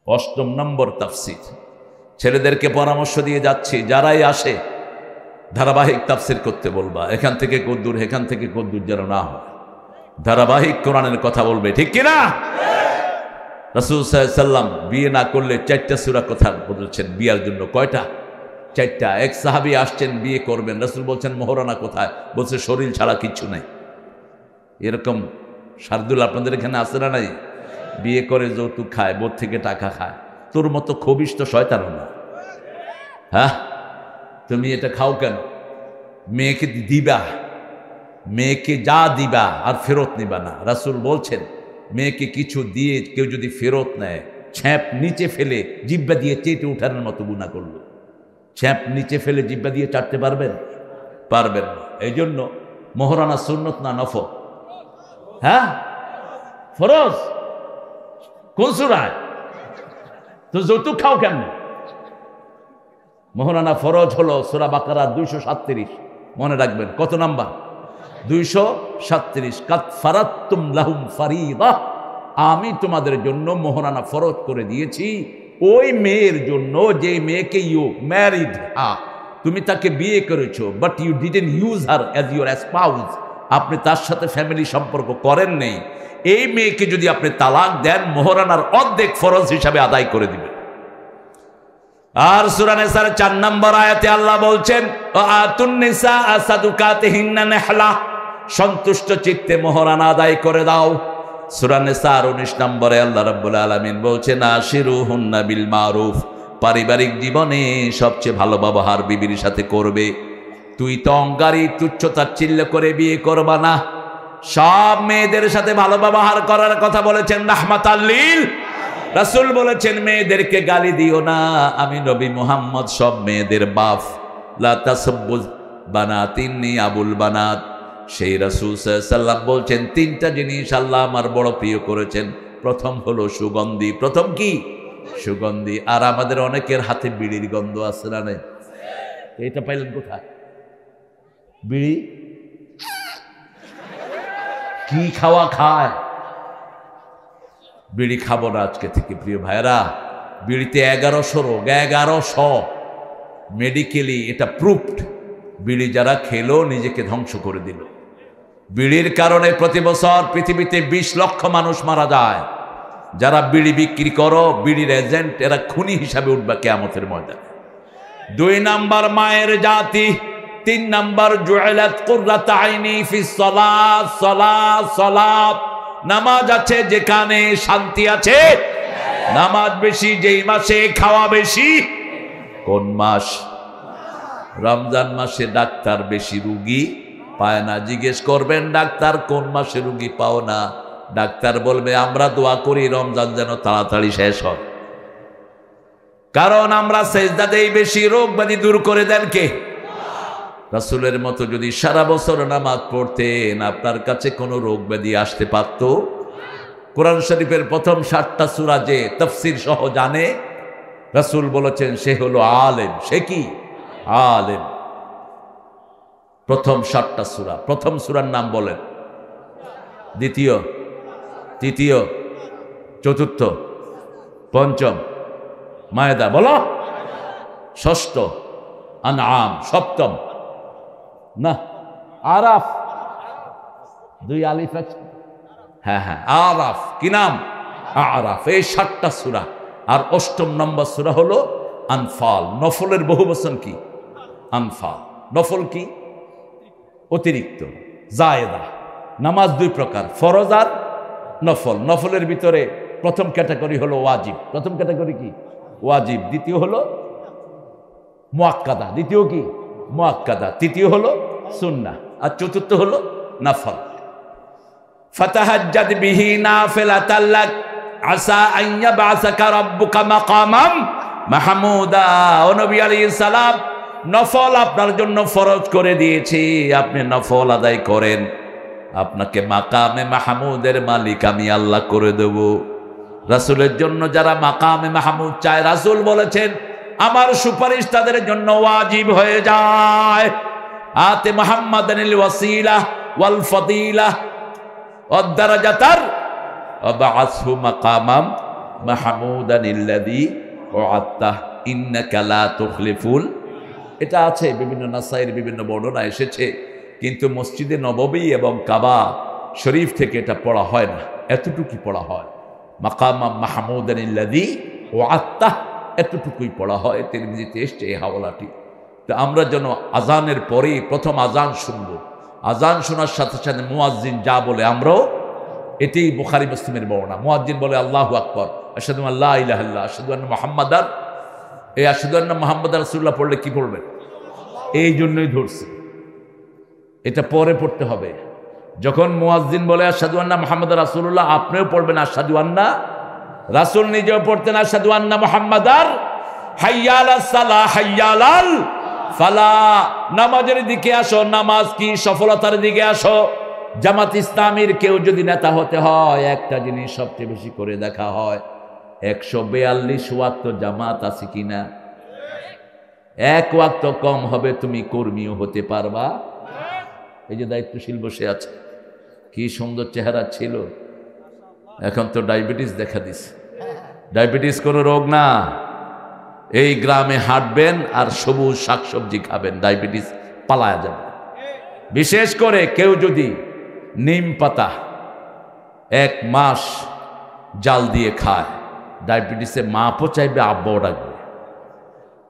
অষ্টম নম্বর তাফসির। ছেলেদেরকে পরামর্শ দিয়ে যাচ্ছি, যারাই আসে ধারাবাহিক তাফসির করতে বলবা। এখান থেকে কদ্দুর, এখান থেকে কদ্দুর যেন না হয়, ধারাবাহিক কোরআনের কথা বলবে, ঠিক কিনা? রাসূল সাল্লাল্লাহু আলাইহি সাল্লাম বিয়ে না করলে 4টা সূরা কথা বলেছেন বিয়ার জন্য। কয়টা? 4টা। এক সাহাবী আসছেন বিয়ে করবেন, রাসূল বলছেন মোহরানা কোথায়? বলছে শরীর ছাড়া কিচ্ছু নাই। এরকম শার্দুল আপনাদের এখানে আছে না নাই? বিয়ে করে যৌতুক খায়, বোর থেকে টাকা খায়। তোর মতো খবিশ তো শয়তানও না। হ্যাঁ, তুমি এটা খাও কেন? মেয়েকে দিবা, মেয়েকে যা দিবা আর ফেরত নিবা না। রাসূল বলছেন মেয়েকে কিছু দিয়ে কেউ যদি ফেরত নেয়, ছ্যাপ নিচে ফেলে জিব্বা দিয়ে চেটে উঠানোর মতো গুনাহ করলো। ছ্যাপ নিচে ফেলে জিব্বা দিয়ে চাটতে পারবেন? পারবেন না। এই জন্য মোহরানা সুন্নত না নফল? হ্যাঁ, ফরজ। কোন সূরায়? তো যৌতুক খাও কেমনে? মোহরানা ফরজ হলো সূরা বাকারা 237, মনে রাখবেন। কত নাম্বার? 237। কাদ ফারাতুম লাহুম ফারিদা, আমি তোমাদের জন্য মোহরানা ফরজ করে দিয়েছি ওই মেয়ের জন্য যে মেয়েকে ইউ ম্যারিড, তুমি তাকে বিয়ে করেছো, but you didn't use her as your spouse, আপনি তার সাথে ফ্যামিলি সম্পর্ক করেন নেই। এই মেয়েকে যদি আপনি তালাক দেন, মোহরানার অর্ধেক ফরজ হিসাবে আদায় করে দিবেন। আর সূরা নিসার 4 নম্বর আয়াতে আল্লাহ বলছেন আতুন নিসা সাদুকাতিহিন্না নিহলা, সন্তুষ্ট চিত্তে মোহরানা আদায় করে দাও। সূরা নিসার 19 নম্বরে আল্লাহ রাব্বুল আলামিন বলছেন আশিরুহুন্না বিল মারুফ, পারিবারিক জীবনে সবচেয়ে ভালো ব্যবহার বিবির সাথে করবে। তুই তো অঙ্গারি তুচ্ছতাচ্ছিল্য করে বিয়ে করবা না। সব মেয়েদের সাথে ভালো ব্যবহার করার কথা বলেছেন রাহমাতাল লিল। রাসূল বলেছেন মেয়েদেরকে গালি দিও না, আমি নবী মুহাম্মদ সব মেয়েদের বাপ। লা তাসাব্বু বানাতিনি আবুল বানাত। সেই রাসূল সাল্লাল্লাহু আলাইহি সাল্লাম বলছেন 3টা জিনিস আল্লাহ আমার বড় প্রিয় করেছেন। প্রথম হলো সুগন্ধি। প্রথম কি? সুগন্ধি। আর আমাদের অনেকের হাতে বিড়ির গন্ধ আছে না নাই? এটা পাইলেন কোথায়? বিড়ি কি খাওয়া খায়? বিড়ি খাবো না আজকে থেকে প্রিয় ভাইরা। বিড়িতে 1100 রোগ, 1100 মেডিকেলি এটা প্রুফড। বিড়ি যারা খেলো নিজেকে ধ্বংস করে দিল। বিড়ির কারণে প্রতি বছর পৃথিবীতে 20 লক্ষ মানুষ মারা যায়। যারা বিড়ি বিক্রি করো, বিড়ির এজেন্ট, এরা খুনি হিসাবে উঠবে কিয়ামতের ময়দানে। 2 নাম্বার মায়ের জাতি। 3 নাম্বার জুইলাত কুররাতু আইনি ফিস সালাত, সালাত, সালাত। নামাজ আছে যেখানে শান্তি আছে, নামাজ বেশি যেই মাসে খাওয়া বেশি। কোন মাস? রমজান মাসে ডাক্তার বেশি রুগী পায় না। জিজ্ঞেস করবেন ডাক্তার কোন মাসে রুগী পাও না? ডাক্তার বলবে আমরা দোয়া করি রমজান যেন তাড়াতাড়ি শেষ হয়, কারণ আমরা সেজদা দেই বেশি। রোগ ব্যাধি দূর করে দেন কে? রাসূলের মতো যদি সারা বছর নামাজ পড়তেন, আপনার কাছে কোনো রোগ ব্যাধি আসতে পারত? কোরআন শরীফের প্রথম 7টা সূরা যে তাফসীর সহ জানে, রাসূল বলেছেন সে হলো আলেম। সে কি? আলেম। প্রথম 7টা সূরা। প্রথম সূরার নাম বলেন। দ্বিতীয়, তৃতীয়, চতুর্থ, পঞ্চম মায়েদা বলো, ষষ্ঠ আনআম, সপ্তম না আরাফ। 2 আলিফ আছে। হ্যাঁ হ্যাঁ, আরাফ। কি নাম? আরাফ। এই 7টা সূরা। আর 8ম নম্বর সূরা হলো আনফাল। নফলের বহুবচন কি? আনফাল। নফল কি? অতিরিক্ত, জায়েদা। নামাজ 2 প্রকার, ফরজ আর নফল। নফলের ভিতরে প্রথম ক্যাটাগরি হলো ওয়াজিব। প্রথম ক্যাটাগরি কি? ওয়াজিব। দ্বিতীয় হলো মুআক্কাদা। দ্বিতীয় কি? মুআক্কাদা। তৃতীয় হলো সুন্নাহ। আর চতুর্থ হলো নফল। ফাতাহাজ্জাদ বিহি নাফিলাতাল লাক আসা আন ইয়াবআসাকা রাব্বুকা মাকামাম মাহমুদা। ও নবী আলাইহিস সালাম, নফল আপনার জন্য ফরজ করে দিয়েছি, আপনি নফল আদায় করেন, আপনাকে মাকামে মাহমুদের মালিক আমি আল্লাহ করে দেব। রাসূলের জন্য যারা মাকামে মাহমুদ চায়, রাসূল বলেছেন আমার সুপারিশ তাদের জন্য ওয়াজিব হয়ে যায়। আতে মুহাম্মাদানিল ওয়াসিলা ওয়াল ফাদিলা ওয়াদ দারাজাতার ওয়া বাআসহু মাকামাম মাহমুদানিল্লাযী ওয়া'আদতাহ ইন্নাকা লা তুখলিফুল। এটা আছে বিভিন্ন নাসাইর বিভিন্ন বর্ণনা এসেছে, কিন্তু মসজিদে নববী এবং কাবা শরীফ থেকে এটা পড়া হয় না, এতটুকুই পড়া হয়। মাকামা মাহমুদানিল্লাযী ওয়া'আদতাহ এতটুকুই পড়া হয়। তিরমিজিতে এসছে এই হাওয়ালাটি। তো আমরা যেন আজানের পরে প্রথম আজান শুনব, আজান শোনার সাথে সাথে মুয়াজ্জিন যা বলে আমরাও, এটাই বুখারী মুসলিমের বর্ণনা। মুয়াজ্জিন বলে আল্লাহু আকবার, আশহাদু আল্লা ইলাহা ইল্লাল্লাহ, আশহাদু আন্না মুহাম্মাদান। এই আশহাদু আন্না মুহাম্মাদান রাসূলুল্লাহ পড়লে কি পড়বেন? এই জন্যই ধরছি, এটা পরে পড়তে হবে। যখন মুয়াজ্জিন বলে আশহাদু আন্না মুহাম্মাদান রাসূলুল্লাহ, আপনিও পড়বেন আশহাদু আন্না, রাসূল নিজেও পড়তেন আশহাদু আন্না মুহাম্মাদান। হাইয়া আলাস সালাহ হাইয়া আলাল ফালাহ, নামাজের দিকে আসো, নামাজ কি সফলতার দিকে আসো। জামাত ইসলামীর কেউ যদি নেতা হতে হয়, একটা জিনিস সবচেয়ে বেশি করে দেখা হয়, 142 ওয়াক্ত জামাত আছে কিনা। এক ওয়াক্ত কম হবে, তুমি কর্মীও হতে পারবা। এই যে দায়িত্বশীল বসে আছে, কি সুন্দর চেহারা ছিল, এখন তো ডায়াবেটিস দেখা দিছে। ডায়াবেটিস কোনো রোগ না, এই গ্রামে হাঁটবেন আর সবুজ শাকসবজি খাবেন, ডায়াবেটিস পালায়া যাবে। বিশেষ করে কেউ যদি নিম পাতা 1 মাস জাল দিয়ে খায়, ডায়াবেটিসে মাপও চাইবে, আব্বাও ডাকবে,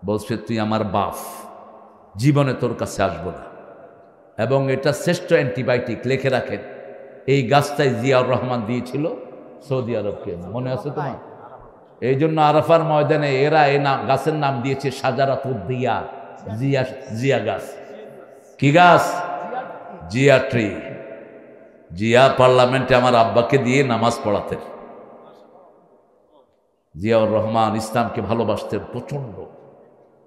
বলছে তুই আমার বাপ, জীবনে তোর কাছে আসবো না। এবং এটা শ্রেষ্ঠ অ্যান্টিবায়োটিক, লিখে রাখেন। এই গাছটাই জিয়াউর রহমান দিয়েছিল সৌদি আরবকে, মনে আছে তোমার? এই জন্য আরাফার ময়দানে এরা এই গাছের নাম দিয়েছে শাজারাতুদ্দিয়া, জিয়া, জিয়া গাছ। কি গাছ? জিয়া ট্রি। জিয়া পার্লামেন্টে আমার আব্বাকে দিয়ে নামাজ পড়াতেন। জিয়াউর রহমান ইসলামকে ভালোবাসতেন প্রচণ্ড,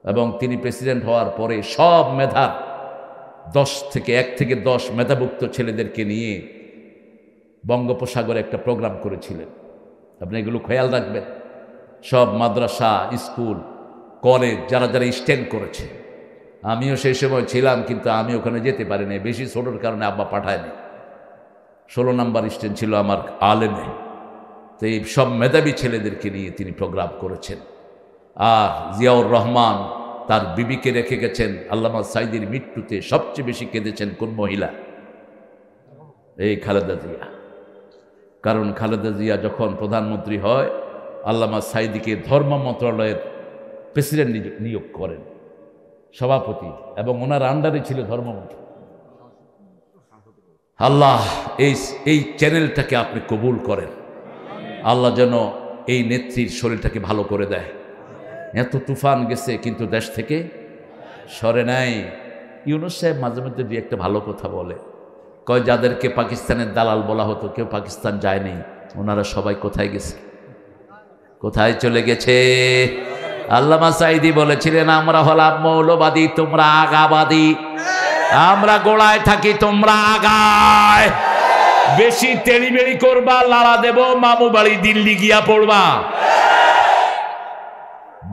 এবং তিনি প্রেসিডেন্ট হওয়ার পরে সব মেধার 1 থেকে 10 মেধাভুক্ত ছেলেদেরকে নিয়ে বঙ্গোপসাগরে একটা প্রোগ্রাম করেছিলেন। আপনি এগুলো খেয়াল রাখবেন। সব মাদ্রাসা, স্কুল, কলেজ যারা যারা স্ট্যান্ড করেছে, আমিও সেই সময় ছিলাম, কিন্তু আমি ওখানে যেতে পারিনি, বেশি ছোটোর কারণে আব্বা পাঠায়নি। 16 নম্বর স্ট্যান্ড ছিল আমার আলেমে। তো এই সব মেধাবী ছেলেদেরকে নিয়ে তিনি প্রোগ্রাম করেছেন। আর জিয়াউর রহমান তার বিবিকে রেখে গেছেন। আল্লামা সাঈদীর মৃত্যুতে সবচেয়ে বেশি কেঁদেছেন কোন মহিলা? এই খালেদা জিয়া। কারণ খালেদা জিয়া যখন প্রধানমন্ত্রী হয়, আল্লামা সাঈদীকে ধর্ম মন্ত্রণালয়ের প্রেসিডেন্ট নিয়োগ করেন, সভাপতি, এবং ওনার আন্ডারে ছিল ধর্মমন্ত্রী। আল্লাহ এই চ্যানেলটাকে আপনি কবুল করেন। আল্লাহ যেন এই নেত্রীর শরীরটাকে ভালো করে দেয়। এত তুফান গেছে কিন্তু দেশ থেকে সরে নাই। ইউনূস সাহেব মাঝে মধ্যে দুই একটা ভালো কথা বলে, কয় যাদেরকে পাকিস্তানের দালাল বলা হতো কেউ পাকিস্তান যায়নি, ওনারা সবাই কোথায় গেছে? কোথায় চলে গেছে? আল্লামা সাঈদী বলেছিলেন, আমরা হলাম মৌলবাদী, তোমরা আগাবাদী। আমরা গোড়ায় থাকি, তোমরা আগায়। বেশি তেড়িবেড়ি করবা, লাড়া দেব, মামু বাড়ি দিল্লি গিয়া পড়বা।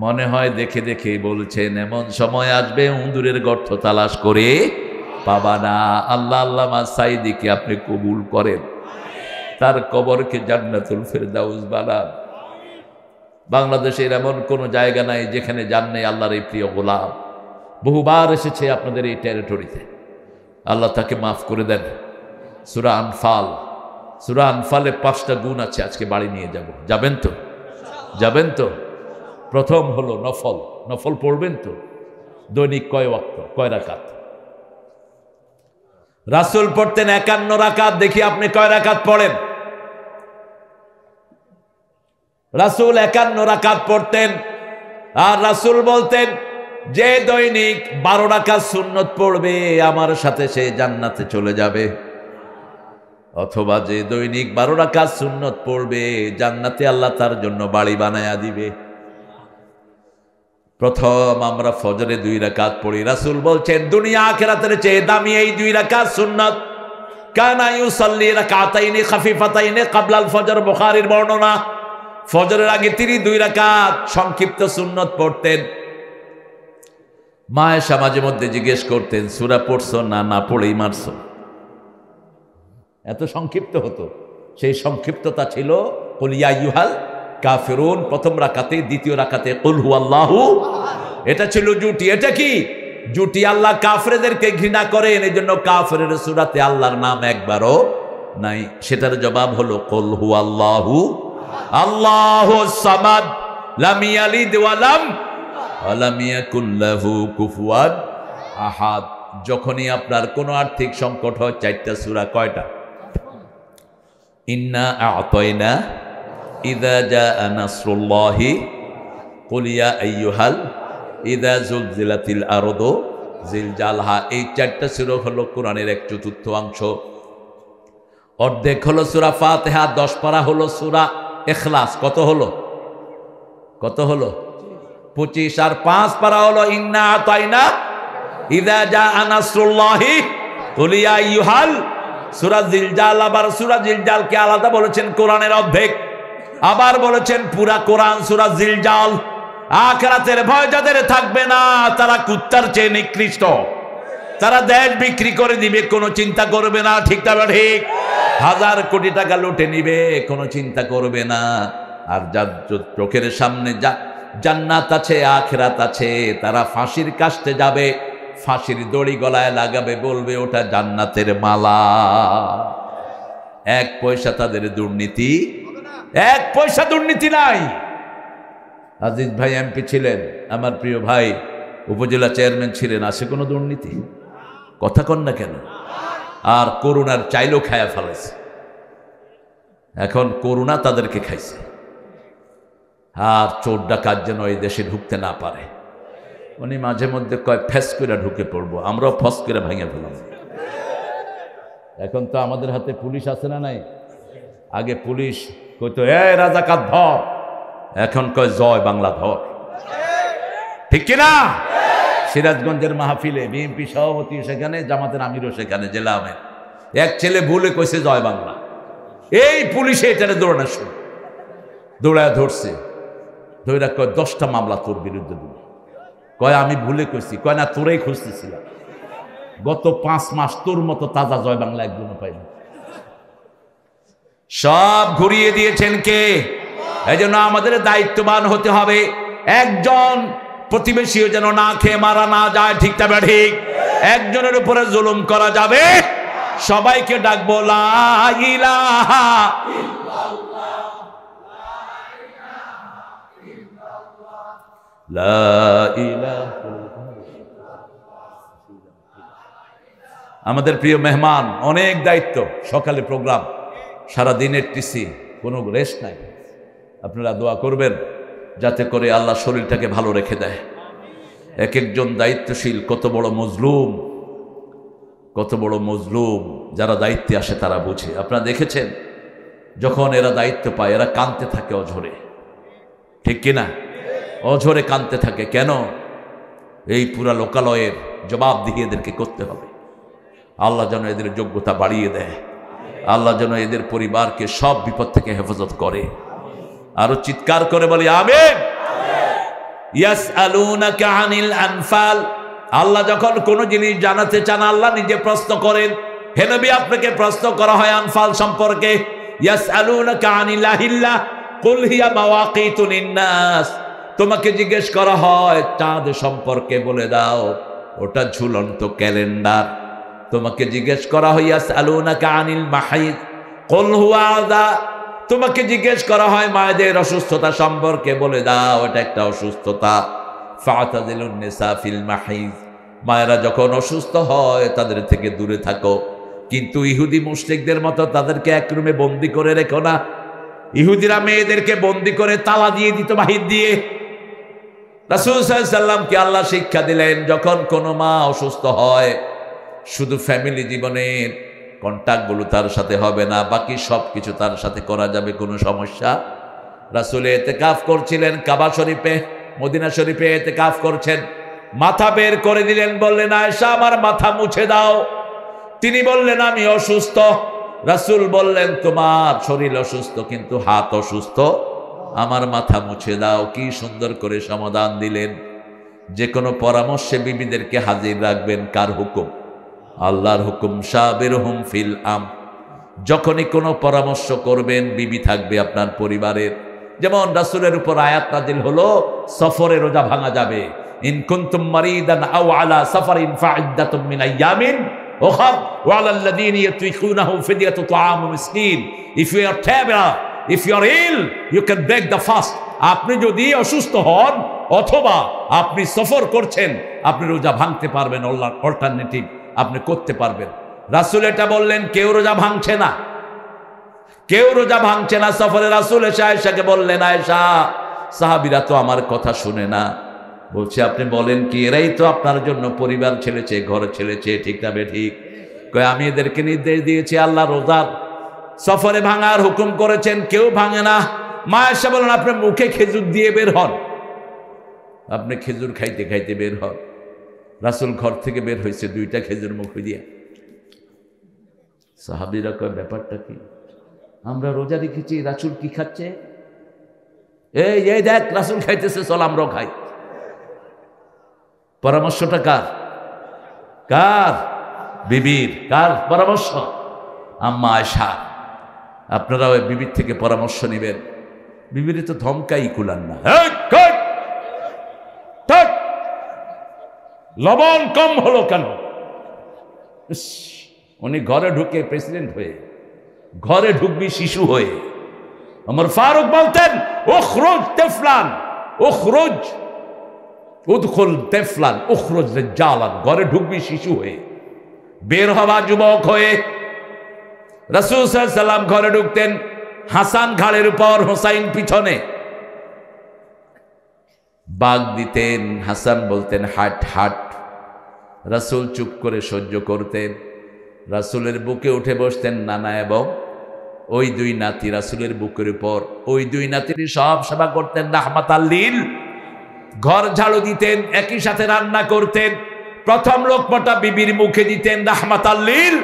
মনে হয় দেখে দেখে বলছেন, এমন সময় আসবে উন্দুরের গর্ত তালাশ করে পাবা না। আল্লাহ আল্লামা সাঈদীকে আপনি কবুল করেন, তার কবরকে জান্নাতুল ফেরদাউস বানান। বাংলাদেশের এমন কোনো জায়গা নাই যেখানে যান নাই আল্লাহর এই প্রিয় গোলাম। বহুবার এসেছে আপনাদের এই টেরিটরিতে, আল্লাহ তাকে মাফ করে দেন। সূরা আনফাল, সূরা আনফালে 5টা গুণ আছে, আজকে বাড়ি নিয়ে যাব। যাবেন তো? যাবেন তো? প্রথম হলো নফল। নফল পড়বেন তো? দৈনিক কয় ওয়াক্ত, কয় রাকাত? রাসূল পড়তেন 51 রাকাত। দেখি আপনি কয় রাকাত পড়েন? রাসূল 51 রাকাত পড়তেন। আর রাসূল বলতেন, যে দৈনিক 12 রাকাত সুন্নত পড়বে আমার সাথে সে জান্নাতে চলে যাবে। অথবা যে দৈনিক 12 রাকাত সুন্নত পড়বে, জান্নাতে আল্লাহ তার জন্য বাড়ি বানায়া দিবে। প্রথম আমরা ফজরে 2 রাকাত পড়ি। রাসূল বলছেন, দুনিয়া আখিরাতের চেয়ে দামি এই 2 রাকাত সুন্নত। কানা ইউসাল্লি রাকাতাইনি খাফিফাতাইনি ক্বাবলাল ফজর, বুখারীর বর্ণনা। ফজরের আগে তিনি 2 রাকাত সংক্ষিপ্ত সুন্নত পড়তেন। মা আয়েশা মাঝে মধ্যে জিজ্ঞেস করতেন, সূরা পড়ছো না, না পড়েই মারছো? এত সংক্ষিপ্ত হতো। সেই সংক্ষিপ্ততা ছিল কুল ইয়া আইয়ুহাল কাফিরুন প্রথম রাকাতে, দ্বিতীয় রাকাতে কুল হুয়াল্লাহু। এটা ছিল জুটি। এটা কি জুটি? আল্লাহ কাফেরদেরকে ঘৃণা করেন, এই জন্য কাফেরের সূরাতে আল্লাহর নাম একবারও নাই। সেটার জবাব হলো কুল হুয়াল্লাহু আল্লাহুস সামাদ লাম ইয়ালিদ ওয়া লাম ইয়াকুল লাহু কুফুয়ান আহাদ। যখনই আপনার কোনো আর্থিক সংকট হয়, 4টা সূরা কয়টা? ইন্না আ'তাইনা, ইযা জাআ নাসরুল্লাহি, কুল ইয়া আইয়ুহাল, ইযা যুলজিলাতিল আরদু জিলজালহা। এই 4টা সূরা হলো কোরআনের 1/4 অর্ধেক হলো সূরা ফাতিহা, 10 পারা হলো সূরা ইখলাস। কত হলো? 25। আর 5 পারা হলো ইন্না আ'তাইনা, ইযা জাআ নাসরুল্লাহি, কুল ইয়া আইয়ুহাল। সূরা জিলজাল, আবার সূরা জিলজালকে আলাদা বলেছেন কোরআনের অর্ধেক, আবার বলেছেন পুরা কোরআন সূরা জিলজাল। আখিরাতের ভয় যাদের থাকবে না, তারা কুত্তার চেয়ে নিকৃষ্ট। তারা দেশ বিক্রি করে দিবে, কোনো চিন্তা করবে না। ঠিক না ঠিক? 1000 কোটি টাকা লুটে নিবে, কোনো চিন্তা করবে না। আর যার চোখের সামনে জান্নাত আছে, আখিরাত আছে, তারা ফাঁসির কাস্তে যাবে, ফাঁসির দড়ি গলায় লাগাবে, বলবে ওটা জান্নাতের মালা। 1 পয়সা তাদের দুর্নীতি, 1 পয়সা দুর্নীতি নাই। আজিজ ভাই এমপি ছিলেন, আমার প্রিয় ভাই উপজেলা চেয়ারম্যান ছিলেন, আছে কোনো দুর্নীতি? কথা কন না কেন? আর করুণার চাইলেও খায়া ফেলেছে। এখন করুণা তাদেরকে খাইছে। আর চোর ডাকাত যেন এই দেশে ঢুকতে না পারে। উনি মাঝে মধ্যে কয় ফেস করে ঢুকে পড়বো, আমরাও ফস করে ভেঙে ফেলাম। এখন তো আমাদের হাতে পুলিশ আছে না নাই? আগে পুলিশ কইতো এ রাজাকার ধর, এখন কয় জয় বাংলা ধর। ঠিক কিনা? সিরাজগঞ্জের মাহফিলে বিএনপি সভাপতি সেখানে, জামাতের আমিরও সেখানে, জেলা আমির। এক ছেলে ভুলে কইছে জয় বাংলা, এই পুলিশে এটারে দৌড়ানো শুরু, দৌড়ায় ধরছে, ধৈরা কয় 10টা মামলা তোর বিরুদ্ধে দিল। কয় আমি ভুলে কইছি। কয় না, তোরেই খুঁজতেছিলাম, গত 5 মাস তোর মতো তাজা জয় বাংলা একজনও পাইনি। সব ঘুরিয়ে দিয়েছেন কে? এই জন্য আমাদের দায়িত্ববান হতে হবে। একজন প্রতিবেশীও যেন না খেয়ে মারা না যায়। ঠিক না ঠিক? একজনের উপরে জুলুম করা যাবে। সবাইকে ডাকবো লা ইলাহা ইল্লাল্লাহ, লা ইলাহা। আমাদের প্রিয় মেহমান, অনেক দায়িত্ব, সকালে প্রোগ্রাম, সারা দিনের টিসি, কোনো রেস্ট নাই। আপনারা দোয়া করবেন যাতে করে আল্লাহ শরীরটাকে ভালো রেখে দেয়। এক একজন দায়িত্বশীল কত বড় মজলুম, কত বড় মজলুম। যারা দায়িত্বে আসে তারা বুঝে। আপনারা দেখেছেন যখন এরা দায়িত্ব পায়, এরা কাঁদতে থাকে অঝরে। ঠিক কিনা? অঝরে কাঁদতে থাকে। কেন? এই পুরা লোকালয়ের জবাবদিহি এদেরকে করতে হবে। আল্লাহ যেন এদের যোগ্যতা বাড়িয়ে দেয়, আল্লাহ যেন এদের পরিবারকে সব বিপদ থেকে হেফাজত করে। আরো চিৎকার করে বলি আমিন। ইয়াসআলুনাকা আনিল আনফাল। আল্লাহ যখন কোন জিনিস জানাতে চান, আল্লাহ নিজে প্রশ্ন করেন। হে নবী, আপনাকে প্রশ্ন করা হয় আনফাল সম্পর্কে। ইয়াসআলুনাকা আনিল আহিল্লাহ কুল হিয়া মাওয়াকিতু লিন্নাস। তোমাকে জিজ্ঞেস করা হয় চাঁদ সম্পর্কে, বলে দাও ওটা ঝুলন্ত ক্যালেন্ডার। তোমাকে জিজ্ঞেস করা হয় ইয়াসআলুনাকা আনিল মাহিদ কুল হুয়া আযা। তোমাকে জিজ্ঞেস করা হয় মায়েদের অসুস্থতা সম্পর্কে, বলে দাও এটা একটা অসুস্থতা। ফাতাজিলুন নিসা ফিল মাহিদ। মায়েরা যখন অসুস্থ হয় তাদের থেকে দূরে থাকো। কিন্তু ইহুদি মুশরিকদের মতো তাদেরকে এক রুমে বন্দি করে রেখো না। ইহুদিরা মেয়েদেরকে বন্দি করে তালা দিয়ে দিত বাহির দিয়ে। রাসূল সাল্লাল্লাহু আলাইহি সাল্লামকে আল্লাহ শিক্ষা দিলেন, যখন কোনো মা অসুস্থ হয় শুধু ফ্যামিলি জীবনের কন্ট্যাক্টগুলো তার সাথে হবে না, বাকি সব কিছু তার সাথে করা যাবে, কোনো সমস্যা। রাসূল ইতিকাফ করছিলেন কাবা শরীফে, মদিনা শরীফে ইতিকাফ করছেন। মাথা বের করে দিলেন, বললেন আয়েশা আমার মাথা মুছে দাও। তিনি বললেন আমি অসুস্থ। রাসূল বললেন তোমার শরীর অসুস্থ কিন্তু হাত অসুস্থ, আমার মাথা মুছে দাও। কি সুন্দর করে সমাধান দিলেন। যে কোনো পরামর্শে বিবিদেরকে হাজির রাখবেন। কার হুকুম? আল্লাহর হুকুম। শাবিরহুম ফিল আম। যখনই কোনো পরামর্শ করবেন, বিবি থাকবে আপনার পরিবারের, যেমন রাসূলের উপর আয়াত নাযিল হলো সফরে রোজা ভাঙা যাবে, ইন কুনতুম মারিদান আও আলা সাফারিন ফাইদ্দাতুম মিন আইয়ামিন উখর ওয়া আলাল্লাযীনা ইয়াতিকুনাহু ফিদিয়াতু তাআমু মিসকিন। If you are traveller, if you are ill, you can break the fast. আপনি যদি অসুস্থ হন অথবা আপনি সফর করছেন, আপনি রোজা ভাঙতে পারবেন, অল্টারনেটিভ আপনি করতে পারবেন। রাসূল এটা বললেন, কেউ রোজা ভাঙছে না, কেউ রোজা ভাঙছে না সফরে। রাসূল এসে আয়েশাকে বললেন, আয়েশা, সাহাবীরা তো আমার কথা শুনে না। বলছে, আপনি বলেন কি? এরাই তো আপনার জন্য পরিবার ছেড়েছে, ঘর ছেড়েছে, ঠিক না বেঠিক? কয়, আমি এদেরকে নির্দেশ দিয়েছি, আল্লাহ রোজার সফরে ভাঙার হুকুম করেছেন, কেউ ভাঙে না। মা আয়েশা বলেন, আপনি মুখে খেজুর দিয়ে বের হন, আপনি খেজুর খাইতে খাইতে বের হন। রাসূল ঘর থেকে বের হয়েছে 2টা খেজুর মুখে দিয়ে। সাহাবীরা কয়, ব্যাপারটা কি? আমরা রোজা রেখেছি, রাসূল কি খাচ্ছে? এই দেখ, রাসূল খাইতেছে, চল আমরাও খাই। পরামর্শটা কার? কার? বিবির। কার পরামর্শ? আম্মা আয়েশা। আপনারা ওই বিবির থেকে পরামর্শ নেবেন। বিবির তো ধমকাই কুলান না, লবণ কম হলো কেন? উনি ঘরে ঢুকে প্রেসিডেন্ট হয়ে, ঘরে ঢুকবি শিশু হয়ে। ওমর ফারুক বলতেন, উখরুজ তেফলান, উখরুজ উদখুল তেফলান উখরুজ রিজালান। ঘরে ঢুকবি শিশু হয়ে, বের হবা যুবক হয়ে। রাসূল সাল্লাল্লাহু আলাইহি ওয়াসাল্লাম ঘরে ঢুকতেন, হাসান ঘাড়ের উপর, হোসাইন পিছনে। বাগ দিতেন, হাসান বলতেন হাট হাট। রাসূল চুপ করে সহ্য করতেন। রাসূলের বুকে উঠে বসতেন নানা এবং ওই 2 নাতি রাসূলের বুকের উপর। ওই 2 নাতিরই সব সেবা করতেন রাহমাতাল লিল। ঘর ঝাড়ু দিতেন, একই সাথে রান্না করতেন। প্রথম লোকমাটা বিবির মুখে দিতেন রাহমাতাল লিল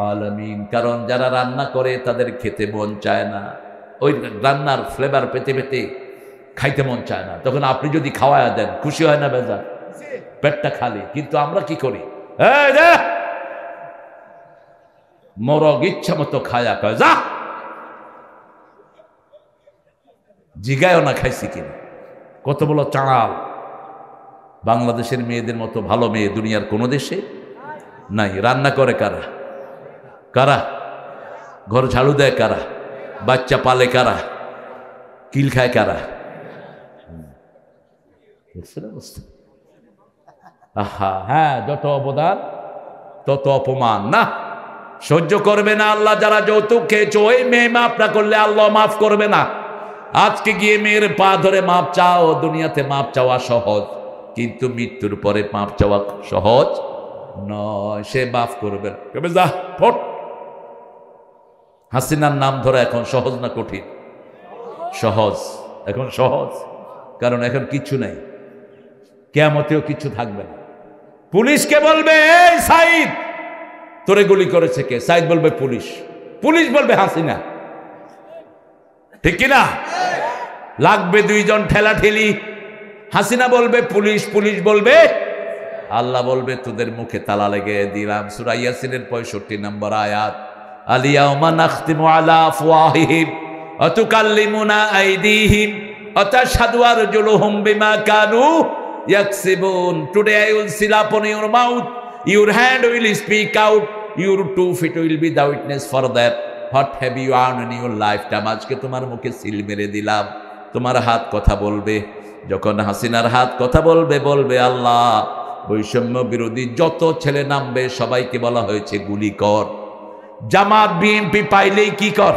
আলামিন। কারণ যারা রান্না করে তাদের খেতে মন চায় না, ওই রান্নার ফ্লেভার পেতে পেতে খাইতে মন চায় না। তখন আপনি যদি খাওয়ায়া দেন, খুশি হয় না বেজা? পেটটা খালি। কিন্তু আমরা কি করি? মরগ ইচ্ছা মতো খায়া কয়, যা, জিগায়ও না খাইছি কিনা। কত বড় চাঁড়াল! বাংলাদেশের মেয়েদের মতো ভালো মেয়ে দুনিয়ার কোনো দেশে নাই। রান্না করে কারা? কারা? ঘর ঝাড়ু দেয় কারা? বাচ্চা পালে কারা? কিল খায় কারা? আহা, হ্যাঁ, যত অবদান তত অপমান। না, সহ্য করবে না আল্লাহ। যারা যৌতুক খেয়েছো, ওই মেয়ে মাফ না করলে আল্লাহ মাফ করবে না। আজকে গিয়ে মেয়ের পা ধরে মাপ চাও। দুনিয়াতে মাপ চাওয়া সহজ, কিন্তু মৃত্যুর পরে মাপ চাওয়া সহজ নয়। সে মাফ করবে না, কবে যা ফট। হাসিনার নাম ধরা এখন সহজ না কঠিন? সহজ। এখন সহজ, কারণ এখন কিচ্ছু নাই, কিয়ামতেও কিছু থাকবে না। পুলিশকে বলবে, এই সাইদ, তোরে গুলি করেছে কে? সাইদ বলবে পুলিশ, পুলিশ বলবে হাসিনা, ঠিক কিনা? লাগবে 2 জন ঠেলাঠেলি। হাসিনা বলবে পুলিশ, পুলিশ বলবে আল্লাহ বলবে তোদের মুখে তালা লেগে দিলাম। সূরা ইয়াসিনের 65 নম্বর আয়াত, আলিয়াউমা নাখতিমু আলা আফওয়াহিহিম ওয়া তুকাল্লিমুনা আইদিহিম ওয়া তাশহাদু আরজুলুহুম বিমা কানু ইয়াকসিবুন। Today I will seal upon your mouth, your hand will speak out, your 2 feet will be the witness for that. What have you earned in your lifetime? আজকে তোমার মুখে সিল মেরে দিলাম, তোমার হাত কথা বলবে। যখন হাসিনার হাত কথা বলবে, বলবে আল্লাহ, বৈষম্য বিরোধী যত ছেলে নামবে সবাইকে বলা হয়েছে গুলি কর। জামাত বিএনপি পাইলেই কি কর?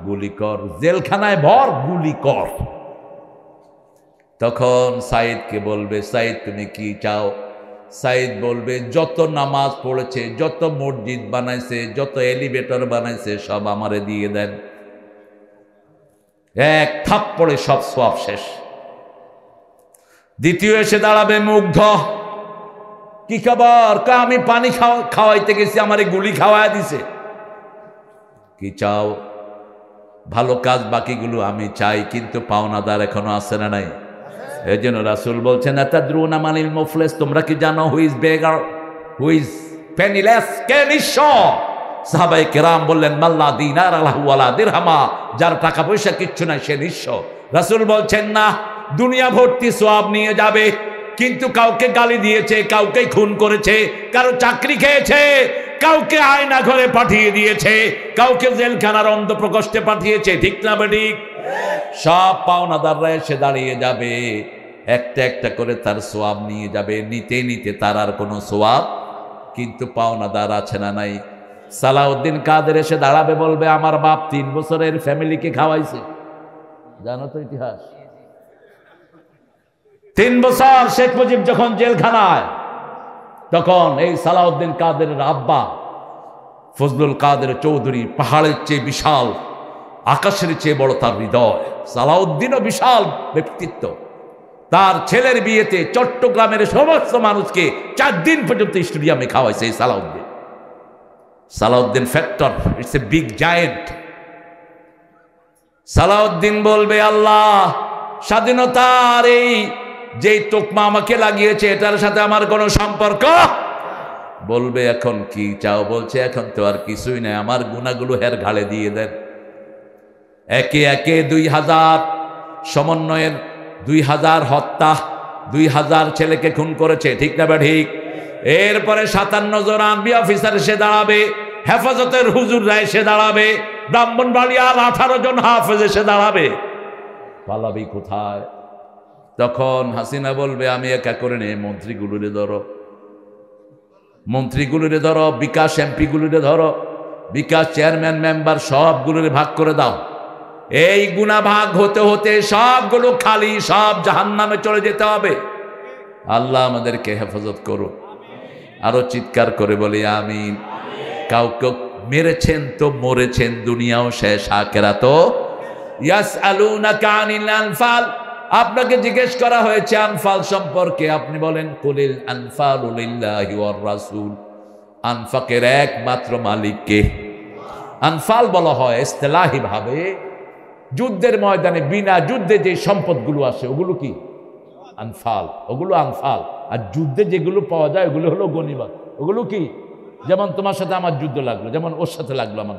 গুলি কর। জেলখানায় ভর, গুলি কর। তখন সাইদকে বলবে, সাইদ তুমি কি চাও? সাইদ বলবে, যত নামাজ পড়েছে, যত মসজিদ বানাইছে, যত এলিভেটর বানাইছে, সব আমারে দিয়ে দেন। এক থাপ্পড়ে সব সওয়াব শেষ। দ্বিতীয় এসে দাঁড়াবে মুগ্ধ, কি খবর? আমি পানি খাওয়াইতে গেছি, আমারে গুলি খাওয়াই দিছে। কি চাও? ভালো কাজ, বাকিগুলো আমি চাই, কিন্তু পাওনাদার এখনো আছে না নাই? এই জন্য রাসূল বলছেন, আতাদরুনা মানিল মুফলিস, তোমরা কি জানো who is beggar, who is penniless? কে নিঃস্ব? সাহাবায়ে কেরাম বললেন মাল্লা দিনার আলাহু ওয়ালা দিরহামা, যার টাকা পয়সা কিচ্ছু নাই সে নিঃস্ব। রাসূল বলছেন না, দুনিয়া ভর্তি সওয়াব নিয়ে যাবে, কিন্তু কাউকে গালি দিয়েছে, কাউকে খুন করেছে, কারো চাকরি খেয়েছে, কাউকে আয়না ঘরে পাঠিয়ে দিয়েছে, কাউকে জেলখানার অন্ধপ্রকোষ্ঠে পাঠিয়েছে, ঠিক না বেঠিক? সব পাওনাদাররা এসে দাঁড়িয়ে যাবে, একটা একটা করে তার সওয়াব নিয়ে যাবে, নিতে নিতে তার আর কোনো সওয়াব। কিন্তু পাওনাদার আছে না নাই? সালাউদ্দিন কাদের এসে দাঁড়াবে, বলবে আমার বাপ 3 বছরের ফ্যামিলিকে খাওয়াইছে। জানো তো ইতিহাস, 3 বছর শেখ মুজিব যখন জেলখানায়, তখন এই সালাউদ্দিন কাদেরের আব্বা ফজলুল কাদের চৌধুরী, পাহাড়ের চেয়ে বিশাল, আকাশের চেয়ে বড় তার হৃদয়। সালাউদ্দিনও বিশাল ব্যক্তিত্ব। তার ছেলের বিয়েতে চট্টগ্রামের সমস্ত মানুষকে 4 দিন পর্যন্ত স্টেডিয়ামে খাওয়াইছে এই Salauddin. Salauddin factor, it's a big giant. Salauddin বলবে আল্লাহ, স্বাধীনতার এই যেই তোকমা আমাকে লাগিয়েছে এটার সাথে আমার কোনো সম্পর্ক। বলবে এখন কি চাও? বলছে এখন তো আর কিছুই নাই, আমার গুনাহগুলো হের ঘাড়ে দিয়ে দেন। একে একে 2000 সমন্বয়ের, 2000 হত্যা, 2000 ছেলেকে খুন করেছে, ঠিক না বা ঠিক? এরপরে 57 জন আর্মি অফিসার এসে দাঁড়াবে, হেফাজতের হুজুররা এসে দাঁড়াবে, ব্রাহ্মণবাড়িয়ার 18 জন হাফেজ এসে দাঁড়াবে। পালাবি কোথায়? তখন হাসিনা বলবে আমি একা করে নে, মন্ত্রীগুলোরে ধরো, মন্ত্রীগুলোরে ধরো, বিকাশ এমপিগুলোরে ধরো, বিকাশ চেয়ারম্যান মেম্বার সবগুলোরে ভাগ করে দাও। এই গুনাহ ভাগ হতে হতে সবগুলো খালি, সব জাহান্নামে চলে যেতে হবে। আল্লাহ আমাদেরকে হেফাজত করো। আরো চিৎকার করে বলি আমিন। কাউকে মেরেছেন তো মরেছেন, দুনিয়াও শেষ, আখিরাতও। ইয়াসআলুনাকা আনিল আনফাল, আপনাকে জিজ্ঞেস করা হয়েছে আনফাল সম্পর্কে, আপনি বলেন কুলিল আনফালু লিল্লাহি ওয়ার রাসূল। আনফাকের একমাত্র মালিক কে? আনফাল বলা হয় ইসতিলাহি ভাবে যুদ্ধের ময়দানে বিনা যুদ্ধে যে সম্পদগুলো আসে ওগুলো কি? আনফাল, ওগুলো আনফাল। আর যুদ্ধে যেগুলো পাওয়া যায় ওগুলো হলো গনিমত। ওগুলো কি? যেমন তোমার সাথে আমার যুদ্ধ লাগলো, যেমন ওর সাথে লাগলো, আমার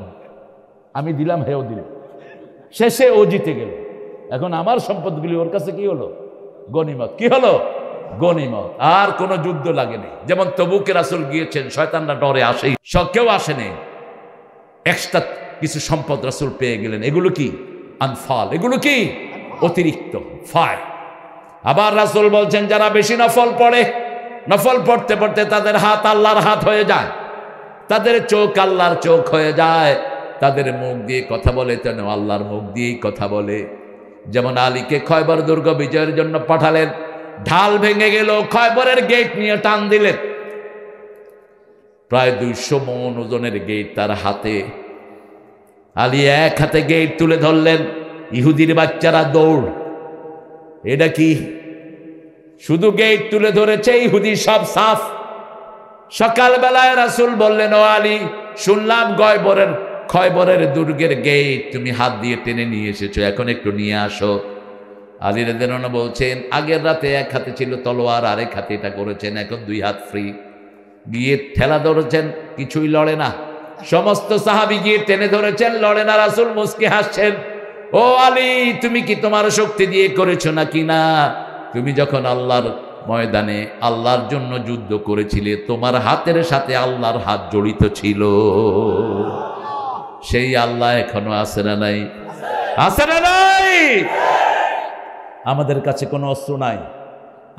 আমি দিলাম, হেও দিল, শেষে ও জিতে গেল, এখন আমার সম্পদগুলি ওর কাছে কি হলো? গনিমত। কি হলো? গনিমত। আর কোনো যুদ্ধ লাগেনি। যেমন তবুকে রাসূল গিয়েছেন, শয়তানরা ডরে আসেই, কেউ আসেনি, এক্সট্রা কিছু সম্পদ রাসূল পেয়ে গেলেন। এগুলো কি? আনফাল। এগুলো কি? অতিরিক্ত ফায়। আবার রাসূল বলছেন যারা বেশি নফল পড়ে, নফল পড়তে পড়তে তাদের হাত আল্লাহর হাত হয়ে যায়, তাদের চোখ আল্লাহর চোখ হয়ে যায়, তাদের মুখ দিয়ে কথা বলে তেন আল্লাহর মুখ দিয়েই কথা বলে। যেমন আলীকে খয়বর দুর্গ বিজয়ের জন্য পাঠালেন, ঢাল ভেঙে গেল, খয়বরের গেট নিয়ে টান দিলেন, প্রায় 200 মণ ওজনের গেট তার হাতে। আলী এক হাতে গেট তুলে ধরলেন, ইহুদির বাচ্চারা দৌড়। এটা কি? শুধু গেট তুলে ধরেছে, ইহুদি সব সাফ। সকালবেলায় রাসূল বললেন, ও আলী, শুনলাম খয়বরের দুর্গের গেট তুমি হাত দিয়ে টেনে নিয়ে এসেছো, এখন একটু নিয়ে আসো। আলী রাদিয়াল্লাহু আনহু বলছেন আগের রাতে এক হাতে ছিল তলোয়ার, আরেক হাতে এটা করেছেন, এখন 2 হাত ফ্রি। গিয়ে ঠেলা ধরেছেন, কিছুই লড়ে না। সমস্ত সাহাবী গিয়ে টেনে ধরেছেন, লড়ে না। রাসূল মুস্কি হাসছেন, ও আলী, তুমি কি তোমার শক্তি দিয়ে করেছো নাকি না? তুমি যখন আল্লাহর ময়দানে আল্লাহর জন্য যুদ্ধ করেছিলে, তোমার হাতের সাথে আল্লাহর হাত জড়িত ছিল। সেই আল্লাহ এখনো আছে না নাই? আছে না নাই? আমাদের কাছে কোনো অস্ত্র নাই,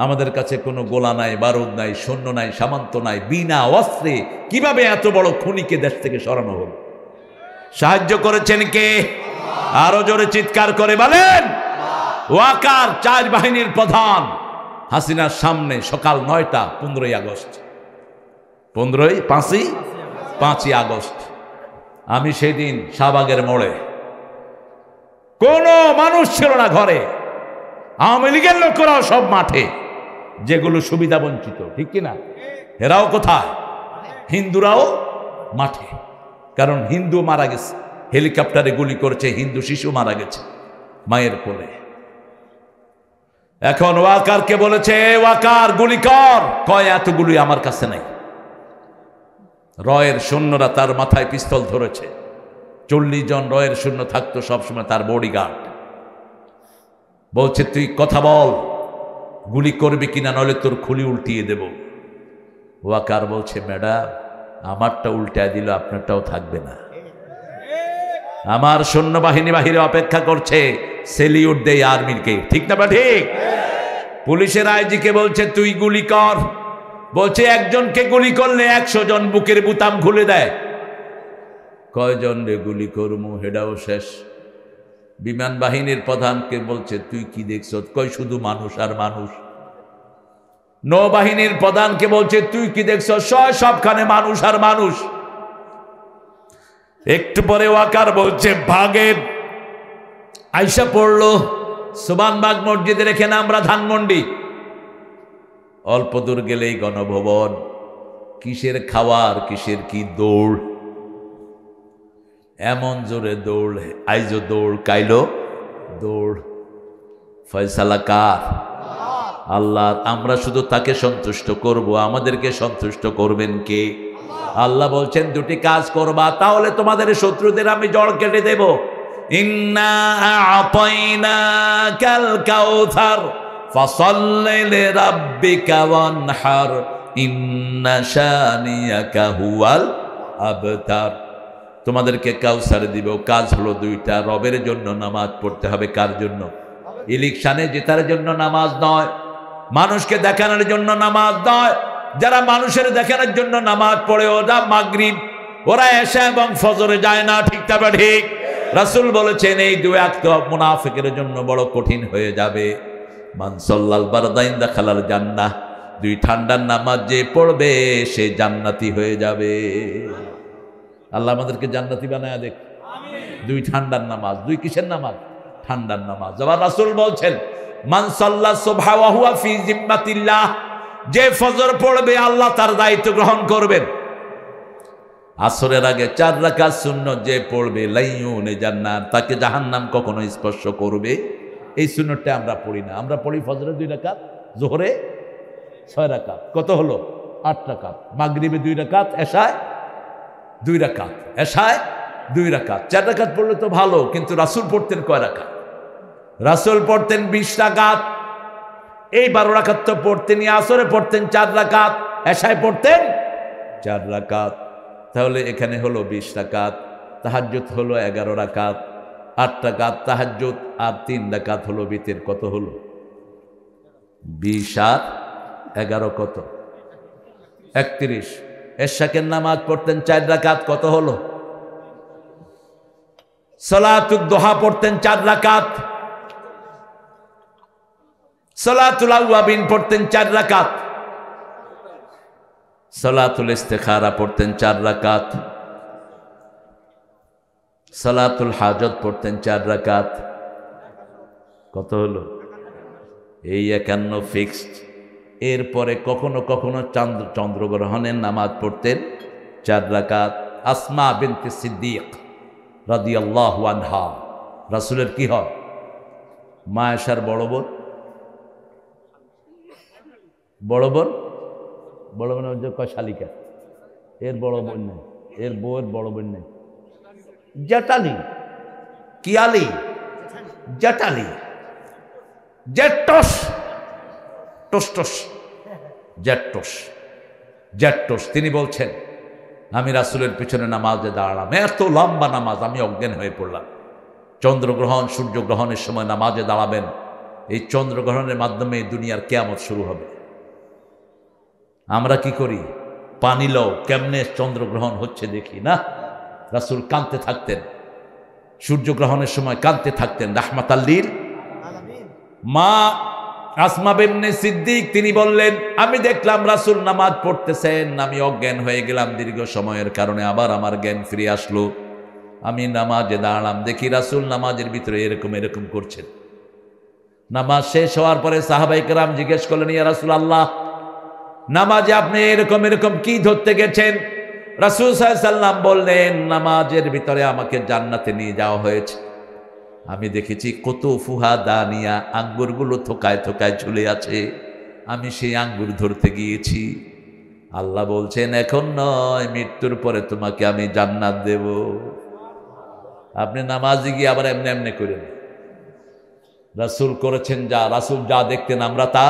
আমাদের কাছে কোনো গোলা নাই, বারুদ নাই, সৈন্য নাই, সামন্ত নাই। বিনা অস্ত্রে কিভাবে এত বড় খুনিকে দেশ থেকে সরানো হল? সাহায্য করেছেন কে? আরো জোরে চিৎকার করে বলেন। ওয়াকার 4 বাহিনীর প্রধান হাসিনার সামনে সকাল 9টা, 15ই আগস্ট, 5ই আগস্ট। আমি সেদিন শাহবাগের মোড়ে, কোনো মানুষ ছিল না ঘরে, আওয়ামী লীগের লোকেরাও সব মাঠে, যেগুলো সুবিধা বঞ্চিত, ঠিক কিনা? এরাও কোথায়? হিন্দুরাও মাঠে। কারণ হিন্দু মারা গেছে, হেলিকপ্টারে গুলি করেছে, হিন্দু শিশু মারা গেছে মায়ের কোলে। এখন ওয়াকারকে বলেছে, ওয়াকার গুলি কর। কয় এত গুলি আমার কাছে নাই। রয়ের সৈন্যরা তার মাথায় পিস্তল ধরেছে। 40 জন রয়ের সৈন্য থাকতো সবসময় তার বডিগার্ড। বলছে তুই কথা বল, গুলি করবি কিনা, নইলে তোর খুলি উল্টিয়ে দেব। ওয়াকার বলছে ম্যাডাম আমারটা উল্টায় দিল, আপনারটাও থাকবে না। আমার সৈন্যবাহিনী বাহিরে অপেক্ষা করছে, সেলিউট দেই আর্মিকে, ঠিক না বা ঠিক? পুলিশের আইজিকে বলছে তুই গুলি কর। বলছে একজনকে গুলি করলে 100 জন বুকের বুতাম খুলে দেয়। কয়জন রে গুলি করমু, হেডাও শেষ। বিমান বাহিনীর প্রধানকে বলছে তুই কি দেখছ? কই শুধু মানুষ আর মানুষ। নৌবাহিনীর প্রধানকে বলছে তুই কি দেখছ? সবখানে মানুষ আর মানুষ। একটু পরে ওয়াকার বলছে ভাগে। আইসা পড়লো সুবানবাগ মসজিদের এখানে, আমরা ধানমন্ডি। অল্প দূর গেলেই গণভবন। কিসের খাওয়ার, কিসের কি দৌড়, এমন জোরে দৌড়, আইজো দৌড়, কাইলো দৌড়। ফয়সালা কার? আল্লাহ। আমরা শুধু তাকে সন্তুষ্ট করব, আমাদেরকে সন্তুষ্ট করবেন কে? আল্লাহ বলছেন দুটি কাজ করবা, তাহলে তোমাদের শত্রুদের আমি জড় কেটে দেব। ইন্না আ'তাইনাকাল কাউসার ফাসাল্লি লিরাব্বিকা ওয়ানহার ইন্না শানিয়াকা হুয়াল আবতার। তোমাদেরকে কাউসার দিব। কাজ হলো দুইটা, রবের জন্য নামাজ পড়তে হবে। কার জন্য? ইলেকশনে জেতার জন্য নামাজ নয়, মানুষকে দেখানোর জন্য নামাজ নয়। যারা মানুষের দেখানোর জন্য নামাজ পড়ে ওরা মাগরিব, ওরা এশা এবং ফজরে যায় না, ঠিক না ঠিক? রাসূল বলেছেন এই দুই ওয়াক্ত মুনাফিকের জন্য বড় কঠিন হয়ে যাবে। মান সাল্লাল বারদাইন দাখালাল জান্নাহ। দুই ঠান্ডার নামাজ যে পড়বে সে জান্নাতি হয়ে যাবে। আল্লাহ আমাদেরকে জান্নাতি বানায়া দেখ। দুই ঠান্ডার নামাজ। দুই কিসের নামাজ? ঠান্ডার নামাজ। আবার রাসূল বলছেন মান সাল্লা সুবহা ওয়া হুয়া ফি জিম্মাতিল্লাহ। যে ফজর পড়বে আল্লাহ তার দায়িত্ব গ্রহণ করবেন। আসরের আগে 4 রাকাত সুন্নত যে পড়বে লাইয়ুনে জান্নাত, তাকে জাহান্নাম কখনো স্পর্শ করবে। এই সুন্নতটা আমরা পড়ি না। আমরা পড়ি ফজরে 2 রাকাত, যোহরে 6 রাকাত। কত হলো? 8 রাকাত। মাগরিবে 2 রাকাত, এশায় 2 রাকাত। এশায় 2 রাকাত। 4 রাকাত পড়লে তো ভালো, কিন্তু রাসূল পড়তেন কয় রাকাত? রাসূল পড়তেন 20 রাকাত। এই 12 রাকাত তো পড়তেনই। আসরে পড়তেন 4 রাকাত, এশায় পড়তেন 4 রাকাত। তাহলে এখানে হলো 20 রাকাত। তাহাজ্জুদ হলো 11 রাকাত। 8 রাকাত তাহাজ্জুদ আর 3 রাকাত হলো বিতের। কত হলো? 20 আর 11 কত? 31। এশাকের নামাজ পড়তেন 4 রাকাত। কত হলো? সালাতুদ দুহা পড়তেন 4 রাকাত। সালাতুল আওয়াবিন পড়তেন 4 রাকাত। সালাতুল ইস্তিখারা পড়তেন 4 রাকাত। সালাতুল হাজত পড়তেন 4 রাকাত। কত হলো? এই 51 ফিক্সড। এরপরে কখনো কখনো চন্দ্রগ্রহণের নামাজ পড়তেন 4 রাকাত। আসমা বিনতে সিদ্দিক রাদিয়াল্লাহু আনহা, রাসূলের কি হয়? মা আয়েশার বড় বোন। বড় বোন, বড় বোন হচ্ছে কয় শালিকা? এর বড় বোন নেই, এর বউয়ের বড় বোন নেই। জেঠালি, কিয়ালি, জেঠালি, জেট্টস, টসটস, জেট্টস, জেট্টস। তিনি বলছেন আমি রাসূলের পিছনে নামাজে দাঁড়ালাম, এত লম্বা নামাজ, আমি অজ্ঞান হয়ে পড়লাম। চন্দ্রগ্রহণ সূর্যগ্রহণের সময় নামাজে দাঁড়াবেন। এই চন্দ্রগ্রহণের মাধ্যমে দুনিয়ার কিয়ামত শুরু হবে। আমরা কি করি? পানি লও, কেমনে চন্দ্রগ্রহণ হচ্ছে দেখি না। রাসূল কাঁদতে থাকতেন, সূর্যগ্রহণের সময় কাঁদতে থাকতেন। রাহমাতাল লিল আলামিন। মা আসমা বিনতে সিদ্দিক তিনি বললেন আমি দেখলাম রাসূল নামাজ পড়তেছেন, আমি অজ্ঞান হয়ে গেলাম দীর্ঘ সময়ের কারণে। আবার আমার জ্ঞান ফিরে আসলো। আমি নামাজে দাঁড়ালাম, দেখি রাসূল নামাজের ভিতরে এরকম এরকম করছেন। নামাজ শেষ হওয়ার পরে সাহাবায়ে কেরাম জিজ্ঞেস করলেন ইয়া রাসূলুল্লাহ, নামাজে আপনি এরকম এরকম কি ধরতে গেছেন? রাসূল সাল্লাল্লাহু আলাইহি ওয়াসাল্লাম বললেন নামাজের ভিতরে আমাকে জান্নাতে নিয়ে যাওয়া হয়েছে। আমি দেখেছি কত ফুহা দানিয়া, আঙ্গুরগুলো থোকায় থোকায় ঝুলে আছে। আমি সেই আঙ্গুর ধরতে গিয়েছি। আল্লাহ বলছেন এখন নয়, মৃত্যুর পরে তোমাকে আমি জান্নাত দেব। আপনি নামাজে গিয়ে আবার এমনি এমনি করেন। রাসূল করেছেন যা, রাসূল যা দেখতেন আমরা তা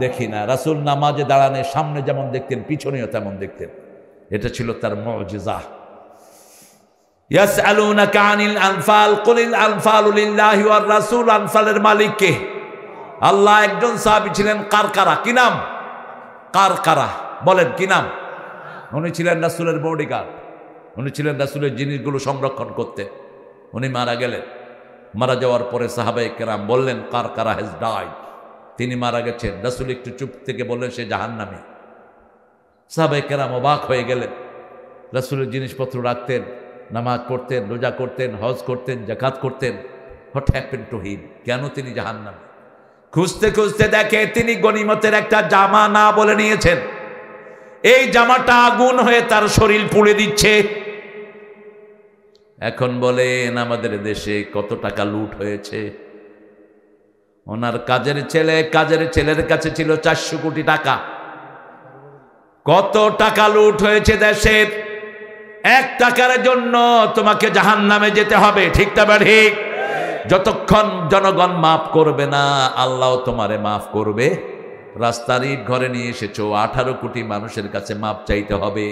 দেখি না। রাসূল নামাজে দাঁড়ানোর সামনে যেমন দেখতেন পিছনেও তেমন দেখতেন। এটা ছিল তার মুজিজা। ইয়াসআলুনাকা আনিল আনফাল কুলিল আনফালু লিল্লাহি ওয়ার রাসূল। আনফালের মালিক কে? আল্লাহ। একজন সাহাবী ছিলেন কারকারা। কি নাম? কারকারা। বলেন কি নাম? উনি ছিলেন রাসূলের বডিগার্ড। উনি ছিলেন রাসূলের জিনিসগুলো সংরক্ষণ করতে। উনি মারা গেলেন। মারা যাওয়ার পরে সাহাবায়ে কেরাম বললেন কারকারা হ্যাজ ডাইড, তিনি মারা গেছেন। রাসূল একটু চুপ থেকে বললেন সে জাহান্নামী। সাহাবায়ে কেরাম অবাক হয়ে গেলেন। রাসূলের জিনিসপত্র রাখতেন, নামাজ পড়তেন, রোজা করতেন, হজ করতেন, যাকাত করতেন। What happened to him? কেন তিনি জাহান্নামী? খুঁজতে খুঁজতে দেখে তিনি গনিমতের একটা জামা না বলে নিয়েছেন। এই জামাটা আগুন হয়ে তার শরীর পুড়ে দিচ্ছে। এখন বলেন আমাদের দেশে কত টাকা লুট হয়েছে। ওনার কাজের ছেলের কাছে ছিল 400 কোটি টাকা। কত টাকা লুট হয়েছে দেশের। 1 টাকার জন্য তোমাকে জাহান্নামে যেতে হবে। ঠিক না ঠিক? যতক্ষণ জনগণ মাফ করবে না আল্লাহ তোমারে মাফ করবে। রাস্তার ইট ঘরে নিয়ে এসেছো, 18 কোটি মানুষের কাছে মাপ চাইতে হবে।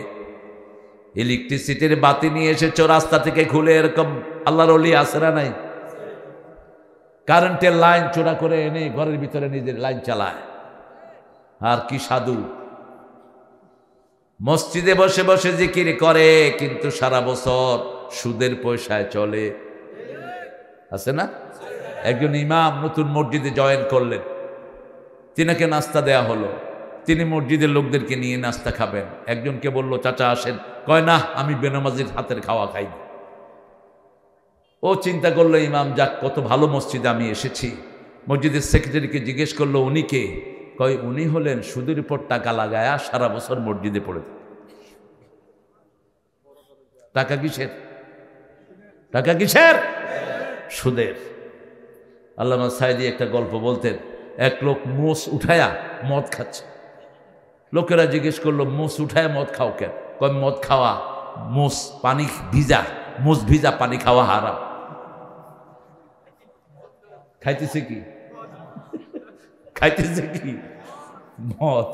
ইলেকট্রিসিটির বাতি নিয়ে এসেছো, রাস্তা থেকে খুলে এরকম আল্লাহর ওলি আছে না নাই? কারেন্টের লাইন চোরা করে এনে ঘরের ভিতরে নিজের লাইন চালায়। আর কি সাধু! মসজিদে বসে বসে জিকির করে, কিন্তু সারা বছর সুদের পয়সায় চলে। আছে না? একজন ইমাম নতুন মসজিদে জয়েন করলেন, তিনাকে নাস্তা দেয়া হলো। তিনি মসজিদের লোকদেরকে নিয়ে নাস্তা খাবেন। একজনকে বলল চাচা আসেন। কয় না, আমি বেনামাজির হাতের খাওয়া খাই না। ও চিন্তা করলো ইমাম যাক, কত ভালো মসজিদে আমি এসেছি। মসজিদের সেক্রেটারিকে জিজ্ঞেস করলো উনি কে? কয় উনি হলেন সুদের উপর টাকা লাগায়া সারা বছর মসজিদে পড়ে। টাকা কিসের? টাকা কিসের? সুদের। আল্লামা সাইদি একটা গল্প বলতেন। এক লোক মোষ উঠায়া মদ খাচ্ছে। লোকেরা জিজ্ঞেস করলো মোষ উঠায়া মদ খাও কেন? কয় মদ খাওয়া, মোষ পানি ভিজা, মোষ ভিজা পানি খাওয়া হারাম। খাইতেছে কি? খাইতেছে কি? মদ।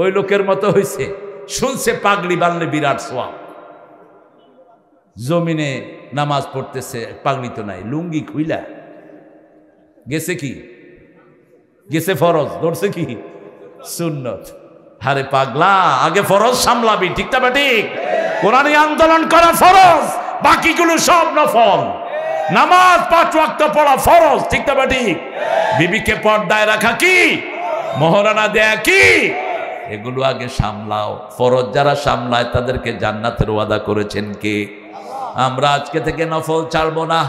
ওই লোকের মতো হয়েছে। শুনছে পাগড়ি বানলে বিরাট সোয়াব। জমিনে নামাজ পড়তেছে, পাগড়ি তো নাই, লুঙ্গি খুইলা গেছে কি? গেছে ফরজ, ধরছে কি? সুন্নত। আরে পাগলা, আগে ফরজ সামলাবি। ঠিক না ঠিক? কোরআনী আন্দোলন করা ফরজ, বাকিগুলো সব নফল। নামাজ 5 ওয়াক্ত পড়া ফরজ। ঠিক না ঠিক? বিবিকে পর্দায় রাখা কি? মহরানা দেয়া কি? এগুলো আগে সামলাও। ফরজ যারা সামলায় তাদেরকে জান্নাতের ওয়াদা করেছেন কে? আমরা আজকে থেকে নফল ছাড়বো না।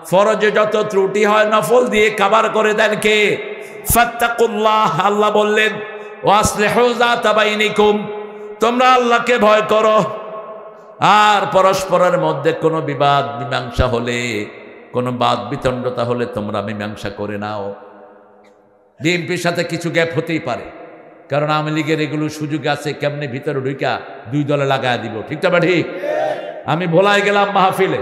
ফরজে যত ত্রুটি হয় নফল দিয়ে কভার করে দেন কে? ফাত্তাকুল্লাহ। আল্লাহ বললেন ওয়াসলিহু যাতা বাইনিকুম, তোমরা আল্লাহকে ভয় করো। আর পরস্পরের মধ্যে কোনো বিবাদ মীমাংসা হলে, কোনো বাদ বিতণ্ডতা হলে তোমরা মীমাংসা করে নাও। বিএনপির সাথে কিছু গ্যাপ হতেই পারে, কারণ আওয়ামী লীগের এগুলো সুযোগ আছে কেমনে ভিতরে ঢুকা 2 দলে লাগায় দিব। ঠিক না ঠিক? আমি ভোলাই গেলাম মাহফিলে,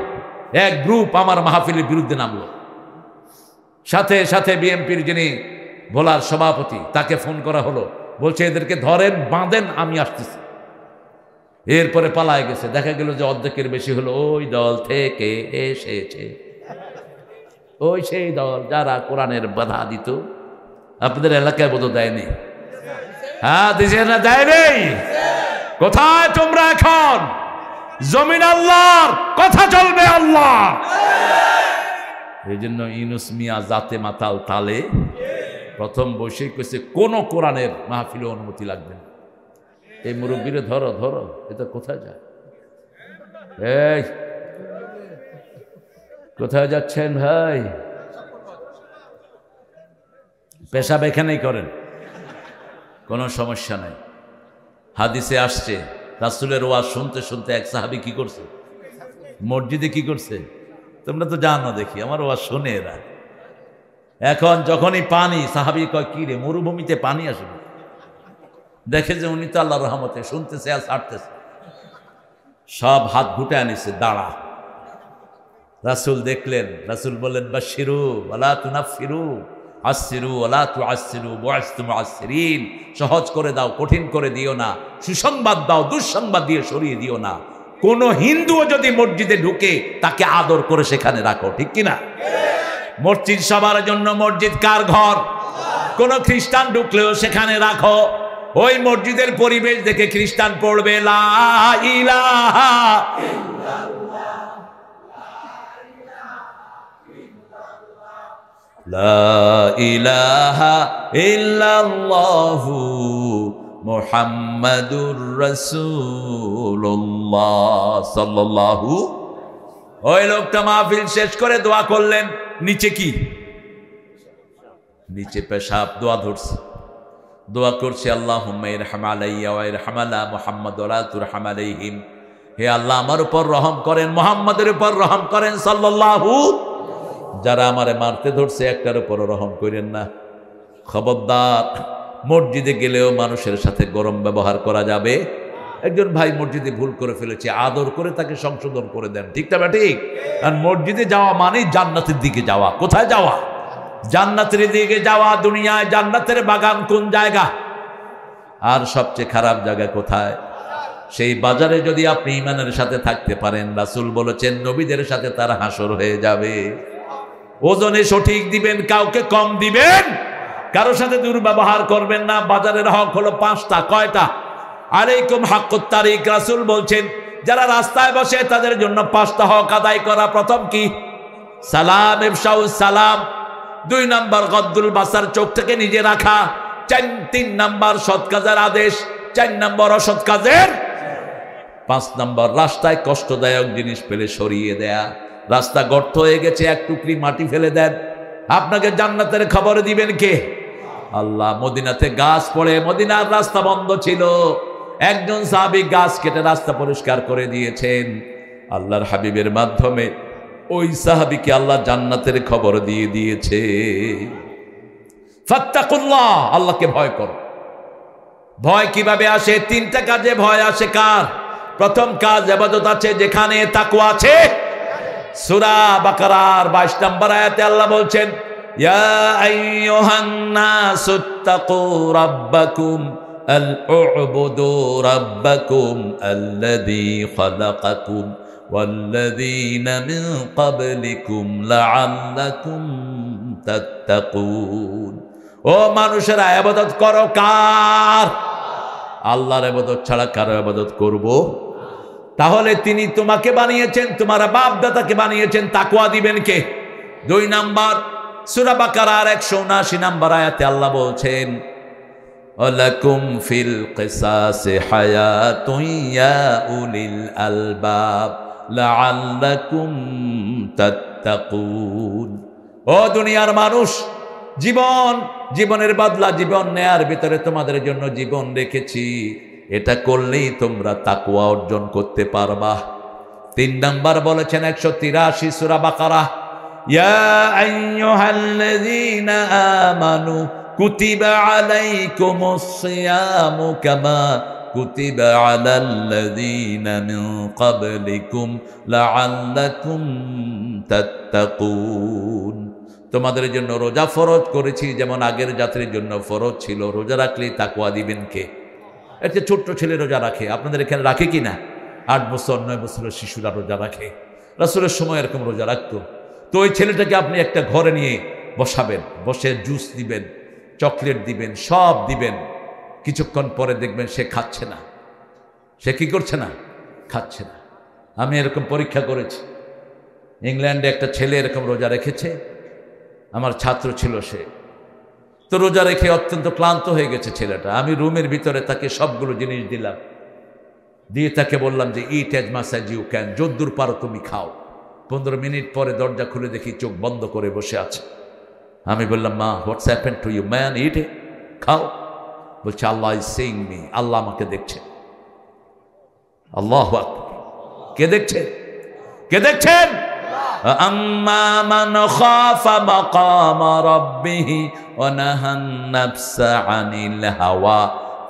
এক গ্রুপ আমার মাহফিলের বিরুদ্ধে নামলো। সাথে সাথে বিএনপির যিনি ভোলার সভাপতি তাকে ফোন করা হলো, বলছে এদেরকে ধরেন, বাঁধেন, আমি আসতেছি। এরপরে পালায় গেছে। দেখা গেল যে অর্ধেকের বেশি হলো ওই দল থেকে এসেছে। ওই সেই দল যারা কোরআনের বাধা দিত। আপনাদের এলাকায় বোধ দেয়নি? হ্যাঁ দিছে না? দেয় নেই? কোথায় তোমরা এখন? জমিন আল্লাহর, কথা চলবে আল্লাহ। এই জন্য ইউনুস মিয়া জাতে মাতাল তালে প্রথম বসে কইছে কোন কোরআনের মাহফিলে অনুমতি লাগবে না। এই মুরব্বীরে ধরো ধরো, এটা কোথায় যায়? এই কোথায় যাচ্ছেন ভাই? পেশাব এখানেই করেন, কোনো সমস্যা নাই। হাদিসে আসছে রাসূলের ওয়াজ শুনতে শুনতে এক সাহাবী কি করছে? মসজিদে কি করছে? তোমরা তো জানো, দেখি আমার ওয়াজ শুনে এরা। এখন যখনই পানি, সাহাবী কয় কি রে মরুভূমিতে পানি আসবে? দেখে যে উনি তো আল্লাহর রহমতে শুনতেছে আর ছাড়তেছে, সব হাত ঘুটে আনিছে, দাঁড়া। রাসূল দেখলেন, রাসূল বললেন বাশিরু ওয়ালা তুনাফিরু, আসিরু ওয়ালা তুআসিরু, বুইসতু মুআসসিরিন, সহজ করে দাও, কঠিন করে দিও না, সুসংবাদ দাও, দুঃসংবাদ দিয়ে সরিয়ে দিও না। কোন হিন্দুও যদি মসজিদে ঢুকে তাকে আদর করে সেখানে রাখো, ঠিক কিনা? মসজিদ সবার জন্য, মসজিদ কার ঘর? কোন খ্রিস্টান ঢুকলেও সেখানে রাখো। ওই মসজিদের পরিবেশ দেখে খ্রিস্টান পড়বে লা ইলাহা ইল্লাল্লাহ, লা ইলাহা ইল্লাল্লাহু মুহাম্মাদুর রাসূলুল্লাহ সাল্লাল্লাহু। ওই লোকটা মাহফিল শেষ করে দোয়া করলেন, নিচে কি? নিচে পেশাব, দোয়া ধরছে, দোয়া করছে আল্লাহুম্মা ইরহাম আলাইয়া ওয়া ইরহাম আলা মুহাম্মাদ ওয়া লা তুরহাম আলাইহিম। হে আল্লাহ আমার উপর রহম করেন, মুহাম্মাদের উপর রহম করেন সাল্লাল্লাহু। যারা আমারে মারতে ধরছে একটার উপর রহম করেন না। খবরদার, মসজিদে গেলেও মানুষের সাথে গরম ব্যবহার করা যাবে। একজন ভাই মসজিদে ভুল করে ফেলেছে, আদর করে তাকে সংশোধন করে দেন, ঠিক না ঠিক? আর মসজিদে যাওয়া মানে জান্নাতের দিকে যাওয়া। কোথায় যাওয়া? জান্নাতের দিকে যাওয়া। দুনিয়ায় জান্নাতের বাগান কোন জায়গা? আর সবচেয়ে খারাপ জায়গা কোথায়? সেই বাজারে যদি আপনি ঈমানের সাথে থাকতে পারেন, রাসূল বলেছেন নবীদের সাথে তার হাসর হয়ে যাবে। ওজনে সঠিক দিবেন, কাউকে কম দিবেন, কারোর সাথে দুর্ব্যবহার করবেন না। বাজারের হক হলো 5টা। কয়টা? আলাইকুম হাক্কুত তারিক। রাসূল বলছেন যারা রাস্তায় বসে তাদের জন্য 5টা হক আদায় করা। প্রথম কি? সালাম, ইফশাউস সালাম। 2 নাম্বার গদ্দুল বাসার, চোখ থেকে নিজে রাখা। 3 নাম্বার সৎ কাজের আদেশ, 4 নাম্বার অসৎ কাজের। 5 নাম্বার রাস্তায় কষ্টদায়ক জিনিস পেলে সরিয়ে দেয়া। রাস্তা গর্ত হয়ে গেছে, এক টুকরি মাটি ফেলে দেন, আপনাকে জান্নাতের খবর দিবেন কে? আল্লাহ। মদিনাতে গাছ পড়ে, মদিনার রাস্তা বন্ধ ছিল, একজন সাহাবী গাছ কেটে রাস্তা পরিষ্কার করে দিয়েছেন। আল্লাহর হাবিবের মাধ্যমে ওই সাহাবীকে আল্লাহ জান্নাতের খবর দিয়ে দিয়েছে। ফাত্তাকুল্লাহ, আল্লাহকে ভয় করো। ভয় কিভাবে আসে? 3টা কাজে ভয় আসে। কার? প্রথম কাজ ইবাদত আছে যেখানে তাকওয়া আছে। সূরা বাকারার 22 নম্বর আয়াতে আল্লাহ বলছেন ইয়া আইয়ুহান নাসুত্তাকু রাব্বাকুম আল-উ'বুদু রাব্বাকুম আল্লাযী খালাকাকুম ওয়াল্লাযীনা মিন ক্বাবলিকুম লাআল্লাকুম তাত্তাকুন। ও মানুষেরা, ইবাদত করো কার? আল্লাহর ইবাদত ছাড়া কারো ইবাদত করব? তাহলে তিনি তোমাকে বানিয়েছেন, তোমার বাপ দাদাকে বানিয়েছেন, তাকওয়া দিবেন কে? 2 নাম্বার সূরা বাকারার 179 নম্বর আয়াতে আল্লাহ বলছেন ওয়ালাকুম ফিল কিসাসি হায়াতুন ইয়া উলিল আলবাব লাআল্লাকুম তাত্তাকুন। ও দুনিয়ার মানুষ, জীবনের বদলা জীবন নেয়ার ভিতরে তোমাদের জন্য জীবন রেখেছি, এটা করলেই তোমরা তাকওয়া অর্জন করতে পারবা। 3 নাম্বার বলেছেন 183 সূরা বাকারা ইয়া আইয়ুহাল্লাযীনা আমানু কুতিবা আলাইকুমুস সিয়ামু কামা কুতিবা আলাল্লাযীনা মিন ক্বাবলিকুম লাআল্লাকুম তাত্তাকুন। তোমাদের জন্য রোজা ফরজ করেছি যেমন আগের জাতির জন্য ফরজ ছিল। রোজা রাখলেই তাকওয়া দিবেন কে? একটা ছোট্ট ছেলে রোজা রাখে, আপনাদের এখানে রাখে কি না? 8 বছর 9 বছরের শিশুরা রোজা রাখে। রাসূলের সময় এরকম রোজা রাখতো। তো ওই ছেলেটাকে আপনি একটা ঘরে নিয়ে বসাবেন, বসে জুস দিবেন, চকলেট দিবেন, সব দিবেন। কিছুক্ষণ পরে দেখবেন সে খাচ্ছে না। সে কি করছে না? খাচ্ছে না। আমি এরকম পরীক্ষা করেছি। ইংল্যান্ডে একটা ছেলে এরকম রোজা রেখেছে, আমার ছাত্র ছিল সে। তো রোজা রেখে অত্যন্ত ক্লান্ত হয়ে গেছে ছেলেটা। আমি রুমের ভিতরে তাকে সবগুলো জিনিস দিলাম, দিয়ে তাকে বললাম যে eat as much as you can, যদ্দূর পারো তুমি খাও। 15 মিনিট পরে দরজা খুলে দেখি চোখ বন্ধ করে বসে আছে। আমি বললাম মা, হোয়াটস হ্যাপেন্ড টু ইউ ম্যান? ইট, খাও। বলছে আল্লাহ ইজ সিইং মি, আল্লাহ আমাকে দেখছে। আল্লাহু আকবার। কে দেখছে? কে দেখছেন? আম্মা মান খাফা মাকাম রাব্বিহি ওয়া নাহান নাফসা আনিল হাওয়া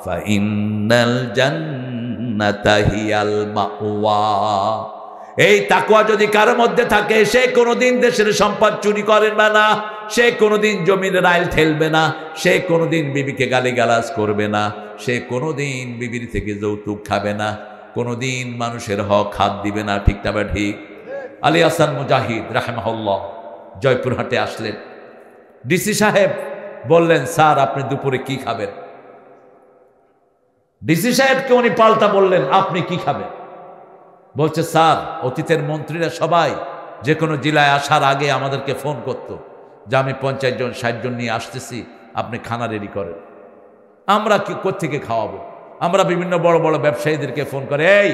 ফাইন্নাল জান্নাতা হিয়াল মাওয়া। এই তাকওয়া যদি কারোর মধ্যে থাকে, সে কোনোদিন দেশের সম্পদ চুরি করবে না, সে কোনোদিন জমির আইল ঠেলবে না, সে কোনোদিন বিবিকে গালিগালাজ করবে না, সে কোনোদিন বিবির থেকে যৌতুক খাবে না, কোনোদিন মানুষের হক হাত দিবে না। ঠিক না বা ঠিক? আলী হাসান মুজাহিদ রাহিমাহুল্লাহ জয়পুরহাটে আসলেন। ডিসি সাহেব বললেন, স্যার আপনি দুপুরে কি খাবেন? ডিসি সাহেবকে উনি পাল্টা বললেন, আপনি কি খাবেন? বলছে, স্যার অতীতের মন্ত্রীরা সবাই যে কোনো জেলায় আসার আগে আমাদেরকে ফোন করতো যে আমি 50 জন 60 জন নিয়ে আসতেছি, আপনি খানা রেডি করেন। আমরা কি কোত্থেকে খাওয়াবো? আমরা বিভিন্ন বড় বড় ব্যবসায়ীদেরকে ফোন করে, এই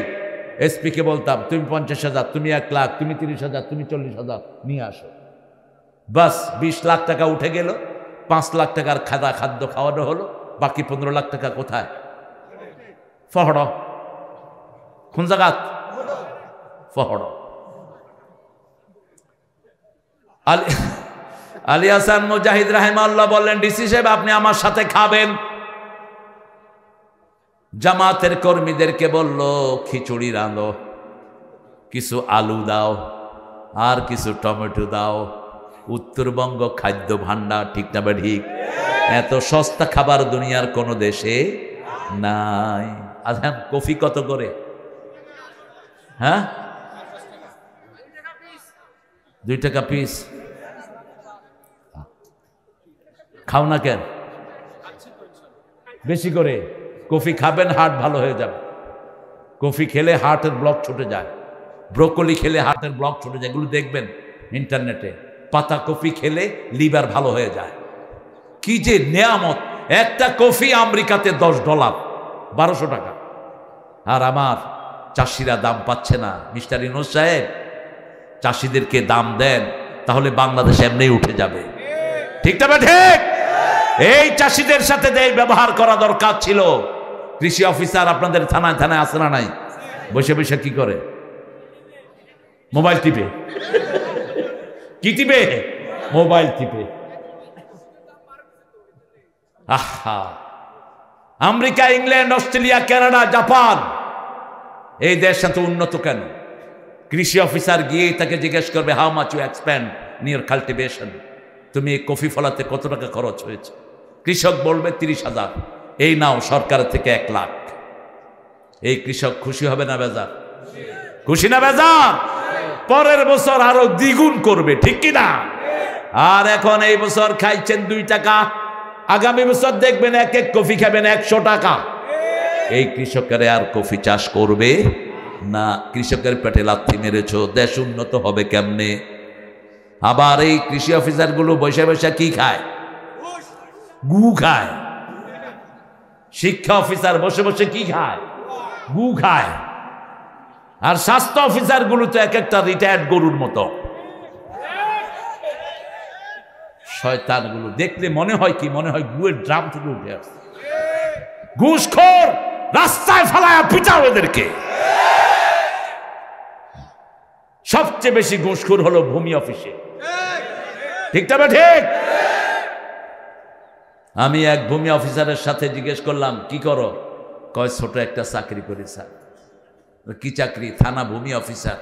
এসপিকে বলতাম, তুমি 50,000, তুমি 1 লাখ, তুমি 30,000, তুমি 40,000 নিয়ে আসো। বাস 20 লাখ টাকা উঠে গেল, 5 লাখ টাকার খাদ্য খাওয়ানো হলো, বাকি 15 লাখ টাকা কোথায়? ফহড়। কোন জায়গাত? ফহড়। আলী হাসান মুজাহিদ রাহিমাহুল্লাহ বললেন, ডিসি সাহেব আপনি আমার সাথে খাবেন। জামাতের কর্মীদেরকে বলল, খিচুড়ি রাঁধো, কিছু আলু দাও, আর কিছু টমেটো দাও। উত্তরবঙ্গ খাদ্য ভান্ডার। ঠিক না বা ঠিক? এত সস্তা খাবার দুনিয়ার কোন দেশে নাই। আচ্ছা, কফি কত করে? হ্যাঁ, 2 টাকা পিস। খাও না কেন? বেশি করে কফি খাবেন, হার্ট ভালো হয়ে যাবে। কফি খেলে হার্টের ব্লক ছুটে যায়, ব্রোকলি খেলে হার্টের ব্লক ছুটে যায়, এগুলো দেখবেন ইন্টারনেটে। পাতা কফি খেলে লিভার ভালো হয়ে যায়। কি যে নেয়ামত! একটা কফি আমেরিকাতে $10, 1200 টাকা। আর আমার চাষিরা দাম পাচ্ছে না। মিস্টার ইউনূস সাহেব, চাষিদেরকে দাম দেন, তাহলে বাংলাদেশ এমনি উঠে যাবে। ঠিক না ঠিক? এই চাষিদের সাথে এই ব্যবহার করা দরকার ছিল। কৃষি অফিসার আপনাদের থানায় থানায় আছে না নাই? বসে বসে কি করে? মোবাইল টিপে। কি টিপে? মোবাইল টিপে। আহা, America, England, Australia, Canada, Japan, এই দেশ এত উন্নত কেন? কৃষি অফিসার গিয়ে তাকে জিজ্ঞেস করবে, how much you expend in your cultivation? তুমি এই কফি ফলাতে কত টাকা খরচ হয়েছে? কৃষক বলবে 30,000। এই নাও সরকার থেকে 1 লাখ। এই কৃষক খুশি হবে না বেজার? খুশি না বেজার? পরের বছর আরো দ্বিগুণ করবে। ঠিক কিনা? আর এখন এই বছর খাইছেন 2 টাকা, আগামী বছর দেখবেন এক কফি খাবেন 100 টাকা। এই কৃষকের আর কফি চাষ করবে না। কৃষকের পেটে লাথি মেরেছ, দেশ উন্নত হবে কেমনে? আবার এই কৃষি অফিসার গুলো বসে বসে কি খায়? গু খায়। শিক্ষা অফিসার বসে বসে কি খায়? গু খায়। আর স্বাস্থ্য অফিসার গুলো তো এক একটা রিটায়ার্ড গরুর মতো। শয়তান গুলো দেখলে মনে হয় কি? মনে হয় গুয়ের ড্রাম থেকে উঠে আসছে। ঘুষখোর, রাস্তায় ফেলায় পিটাও এদেরকে। সবচেয়ে বেশি ঘুষখোর হলো ভূমি অফিসে। ঠিক না ঠিক? আমি এক ভূমি অফিসারের সাথে জিজ্ঞেস করলাম, কি করো? কয়, ছোট একটা চাকরি করি স্যার। কি চাকরি? থানা ভূমি অফিসার।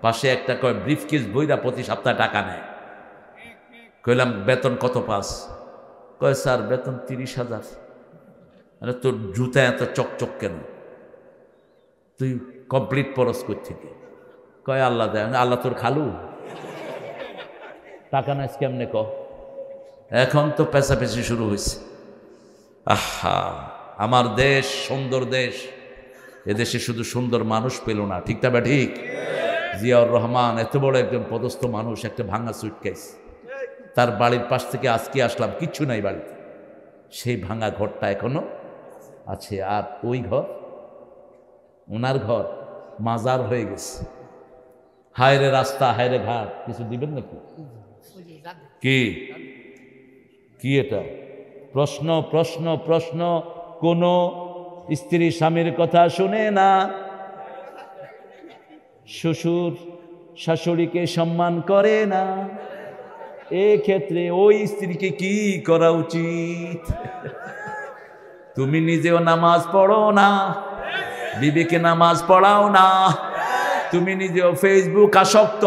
পাশে একটা কয় ব্রিফকেস বইরা প্রতি সপ্তাহে টাকা নেয়। কইলাম, বেতন কত পাস? কয়, স্যার বেতন 30,000। আরে তোর জুতা এত চকচক কেন? তুই কমপ্লিট পরশ করছিস? কয়, আল্লাহ দেয়। আল্লাহ তোর খালু? টাকা নাই কেমনে ক? এখন তো পেঁচাপেচি শুরু হয়েছে। আহা, আমার দেশ সুন্দর দেশ। এদেশে শুধু সুন্দর মানুষ পেল না। ঠিক না ঠিক? জিয়াউর রহমান এত বড় একজন পদস্থ মানুষ, একটা ভাঙা সুটকেস। তার বাড়ির পাশ থেকে আজকে আসলাম, কিচ্ছু নাই বাড়িতে। সেই ভাঙা ঘরটা এখনো আছে। আর ওই ঘর, ওনার ঘর মাজার হয়ে গেছে। হায়রে রাস্তা, হায়রে ঘাট, কিছু দিবেন নাকি? কি কি এটা? প্রশ্ন প্রশ্ন প্রশ্ন। কোন স্ত্রী স্বামীর কথা শুনে না, শ্বশুর শাশুড়িকে সম্মান করে না, এক্ষেত্রে ওই স্ত্রীকে কি করা উচিত? তুমি নিজেও নামাজ পড়ো না, বিবিকে নামাজ পড়াও না। তুমি নিজেও ফেসবুক আসক্ত,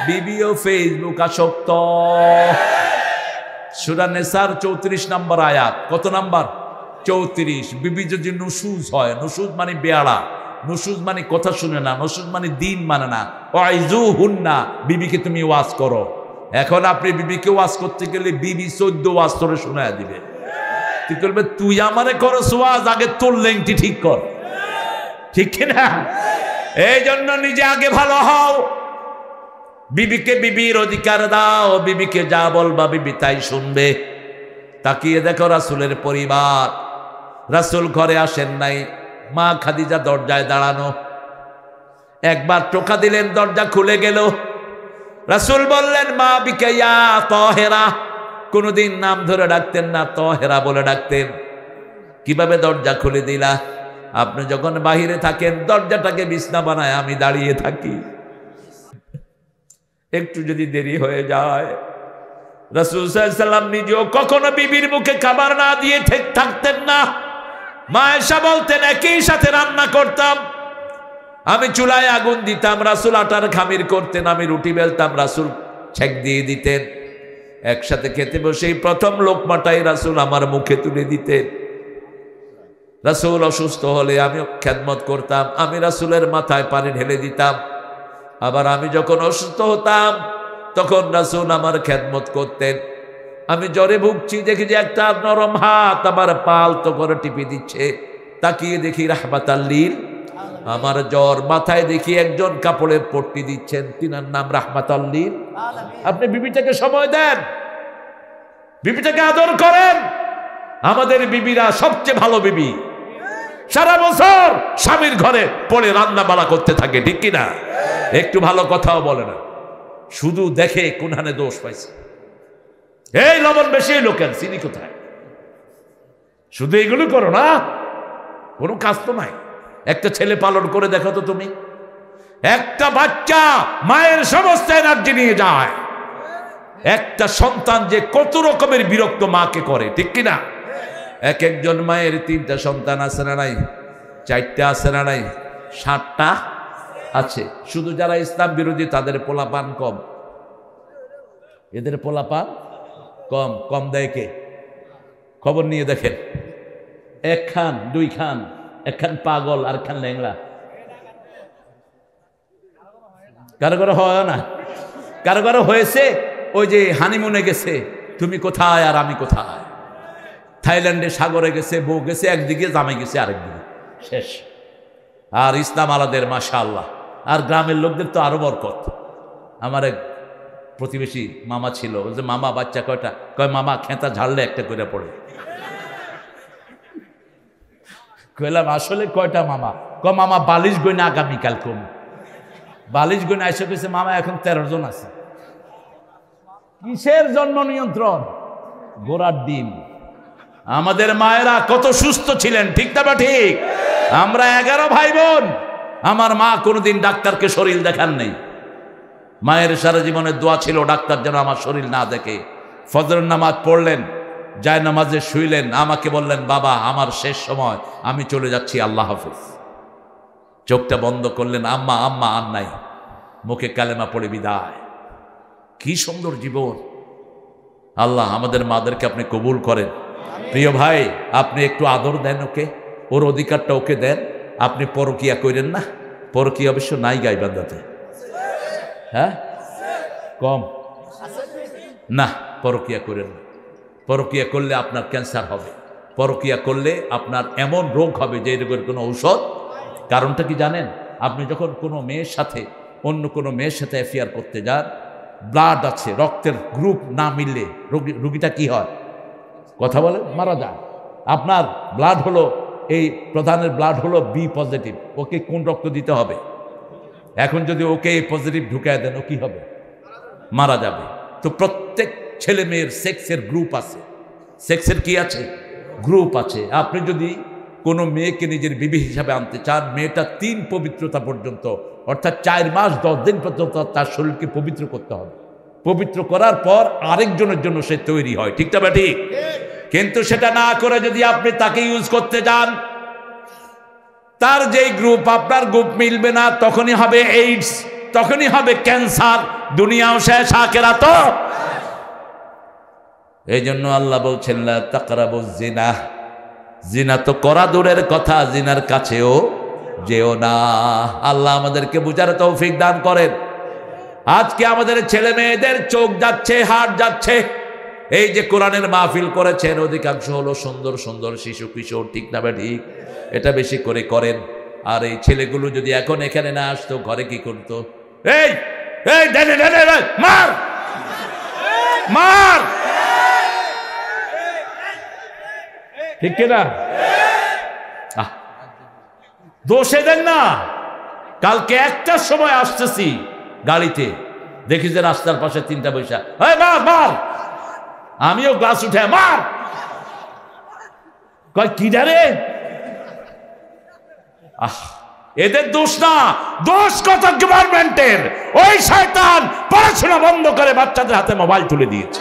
বিবিও ফেসবুক আসক্ত। সূরা নিসার 34 নম্বর আয়াত। কত নাম্বার? 34। বিবি যদি নুশুজ হয়, নুশুজ মানে বেয়াড়া, নুশুজ মানে কথা শুনে না, নুশুজ মানে দিন মানে না। ওয়াইজুহুন্না, বিবিকে তুমি ওয়াজ করো। এখন আপনি বিবিকে ওয়াজ করতে গেলে বিবি 14 ওয়াজ করে শোনায় দিবে। তুই বলবে তুই আমারে করস ওয়াজ, আগে তোর লেংটি ঠিক কর, ঠিক কিনা? এই জন্য নিজে আগে ভালো হও, বিবিকে বিবির অধিকার দাও। বিবিকে যা বলবা বিবি তাই শুনবে। তাকিয়ে দেখো রাসূলের পরিবার। রাসূল ঘরে আসেন নাই, মা খাদিজা দরজায় দাঁড়ানো। একবার টোকা দিলেন, দরজা খুলে গেল। রাসূল বললেন, মা বিকে ইয়া তাহেরা। কোনদিন নাম ধরে ডাকতেন না, তাহেরা বলে ডাকতেন। কিভাবে দরজা খুলে দিলা? আপনি যখন বাহিরে থাকেন দরজাটাকে বিছনা বানায় আমি দাঁড়িয়ে থাকি। একটু যদি দেরি হয়ে যায়, রাসূল সাল্লাল্লাহু আলাইহি ওয়াসাল্লাম নিজেও কখনো বিবির মুখে খাবার না দিয়ে ঠিক থাকতেন না। মা আয়েশা বলতেন, একই সাথে রান্না করতাম, আমি চুলায় আগুন দিতাম, রাসূল আটার খামির করতেন, আমি রুটি বেলতাম, রাসূল ছেক দিয়ে দিতেন। একসাথে খেতে বসেই প্রথম লোকমাটাই রাসূল আমার মুখে তুলে দিতেন। রাসূল অসুস্থ হলে আমি খেদমত করতাম, আমি রাসূলের মাথায় পানি ঢেলে দিতাম। আবার আমি যখন অসুস্থ হতাম তখন রাসূল আমার খেদমত করতেন। আমি জ্বরে ভুগছি, দেখি যে একটা নরম হাত আমার পা আলতো করে টিপে দিচ্ছে। তাকিয়ে দেখি রাহমাতাল লিল, আমার জ্বর, মাথায় দেখি একজন কাপড়ের পট্টি দিচ্ছেন, তিনার নাম রাহমাতাল লিল আলামিন। আপনি বিবিটাকে সময় দেন, বিবিটাকে আদর করেন। আমাদের বিবিরা সবচেয়ে ভালো বিবি, সারা বছর স্বামীর ঘরে পড়ে রান্না বাড়া করতে থাকে, ঠিক কিনা? একটু ভালো কথাও বলে না, শুধু দেখে কোনখানে দোষ পাইছে। এই লবণ বেশি লোকের, চিনি কোথায়? শুধু এগুলো করো না, কোনো কাজ তো নাই। একটা ছেলে পালন করে দেখো তো তুমি, একটা বাচ্চা মায়ের সমস্ত এনার্জি নিয়ে যায়। একটা সন্তান যে কত রকমের বিরক্ত মাকে করে, ঠিক কিনা? এক একজন মায়ের 3টা সন্তান আছে না নাই? 4টা আছে না নাই? 7টা আছে। শুধু যারা ইসলাম বিরোধী তাদের পোলাপান কম, এদের পোলাপান কম। কম দেয় কে? খবর নিয়ে দেখেন, 1 খান 2 খান, 1 খান পাগল আর 1 খান ল্যাংলা। কারো কারো হয় না, কারো কারো হয়েছে ওই যে হানিমুনে গেছে, তুমি কোথায় আর আমি কোথায়। থাইল্যান্ডে সাগরে গেছে, বউ গেছে একদিকে, জামাই গেছে আরেকদিকে, শেষ। আর ইসলাম আলাদের মাশাআল্লাহ। আর গ্রামের লোকদের তো আরো বরকত। আমার এক প্রতিবেশী মামা ছিল, বলছে মামা বাচ্চা কয়টা? কয় মামা খেতা ঝাড়লে একটা করে পড়ে। কইলাম আসলে কয়টা মামা? কয় মামা বালিশ গইনা আগামীকাল কম। বালিশ গইনা এসে কইছে মামা এখন 13 জন আছে। কিসের জন্ম নিয়ন্ত্রণ? গোড়ার ডিম। আমাদের মায়েরা কত সুস্থ ছিলেন, ঠিক না? ঠিক। আমরা 11 ভাই বোন, আমার মা কোনোদিন ডাক্তারকে শরীর দেখান নেই। মায়ের সারা জীবনের দোয়া ছিল ডাক্তার যেন আমার শরীর না দেখে। ফজরের নামাজ পড়লেন, যায় নামাজে শুইলেন, আমাকে বললেন বাবা আমার শেষ সময়, আমি চলে যাচ্ছি, আল্লাহ হাফেজ। চোখটা বন্ধ করলেন, আম্মা আম্মা আর নাই, মুখে কালেমা পড়ে বিদায়। কি সুন্দর জীবন। আল্লাহ আমাদের মাদেরকে আপনি কবুল করেন। প্রিয় ভাই, আপনি একটু আদর দেন ওকে, ওর অধিকারটা ওকে দেন। আপনি পরকিয়া করেন না। পরকিয়া অবশ্য নাই গাইবান্ধাতে, হ্যাঁ কম না, পরকিয়া করেন না। পরকিয়া করলে আপনার ক্যান্সার হবে, পরকিয়া করলে আপনার এমন রোগ হবে যে রোগের কোনো ঔষধ। কারণটা কি জানেন? আপনি যখন কোনো মেয়ের সাথে অন্য কোনো মেয়ের সাথে অ্যাফেয়ার করতে যান, ব্লাড আছে, রক্তের গ্রুপ না মিললে রোগীটা কি হয়? কথা বলে মারা যায়। আপনার ব্লাড হলো, এই প্রধানের ব্লাড হলো বি পজিটিভ, ওকে কোন রক্ত দিতে হবে? এখন যদি ওকে এ পজিটিভ ঢুকায় দেন, ও কি হবে? মারা যাবে। তো প্রত্যেক ছেলে মেয়ের সেক্সের গ্রুপ আছে, সেক্সের কি আছে? গ্রুপ আছে। আপনি যদি কোনো মেয়েকে নিজের বিবি হিসাবে আনতে চান, মেয়েটা 3 পবিত্রতা পর্যন্ত, অর্থাৎ 4 মাস 10 দিন পর্যন্ত তার শরীরকে পবিত্র করতে হবে। পবিত্র করার পর আরেকজনের জন্য সে তৈরি হয়, ঠিক না? ঠিক। কিন্তু সেটা না করে যদি আপনি তাকে ইউজ করতে যান, তার যেই গ্রুপ আপনার গ্রুপ মিলবে না, তখনই হবে এইডস, তখনই হবে ক্যান্সার, দুনিয়াও শেষ, আখিরাতও। এই জন্য আল্লাহ বলছেন লা তাকরাবুজ জিনা, জিনা তো করা দূরের কথা, জিনার কাছেও যেও না। আল্লাহ আমাদেরকে বুঝার তৌফিক দান করেন। আজকে আমাদের ছেলে মেয়েদের চোখ যাচ্ছে, হাট যাচ্ছে। এই যে কোরআনের মাহফিল করেছেন, অধিকাংশ হলো সুন্দর সুন্দর শিশু কিশোর, ঠিক না ঠিক? এটা বেশি করে করেন। আর এই ছেলেগুলো যদি এখন এখানে না আসতো, ঘরে কি করতো? এই এই মার মার, ঠিক কিনা? দোষে দেন না। কালকে একটার সময় আসতেছি গাড়িতে, দেখি যে রাস্তার পাশে 3টা পয়সা, মার মার, আমিও গ্লাস উঠে মার, কয় কি জানে। এদের দোষ না, দোষ কত গভর্নমেন্টের। ওই শয়তান পড়াশোনা বন্ধ করে বাচ্চাদের হাতে মোবাইল তুলে দিয়েছে।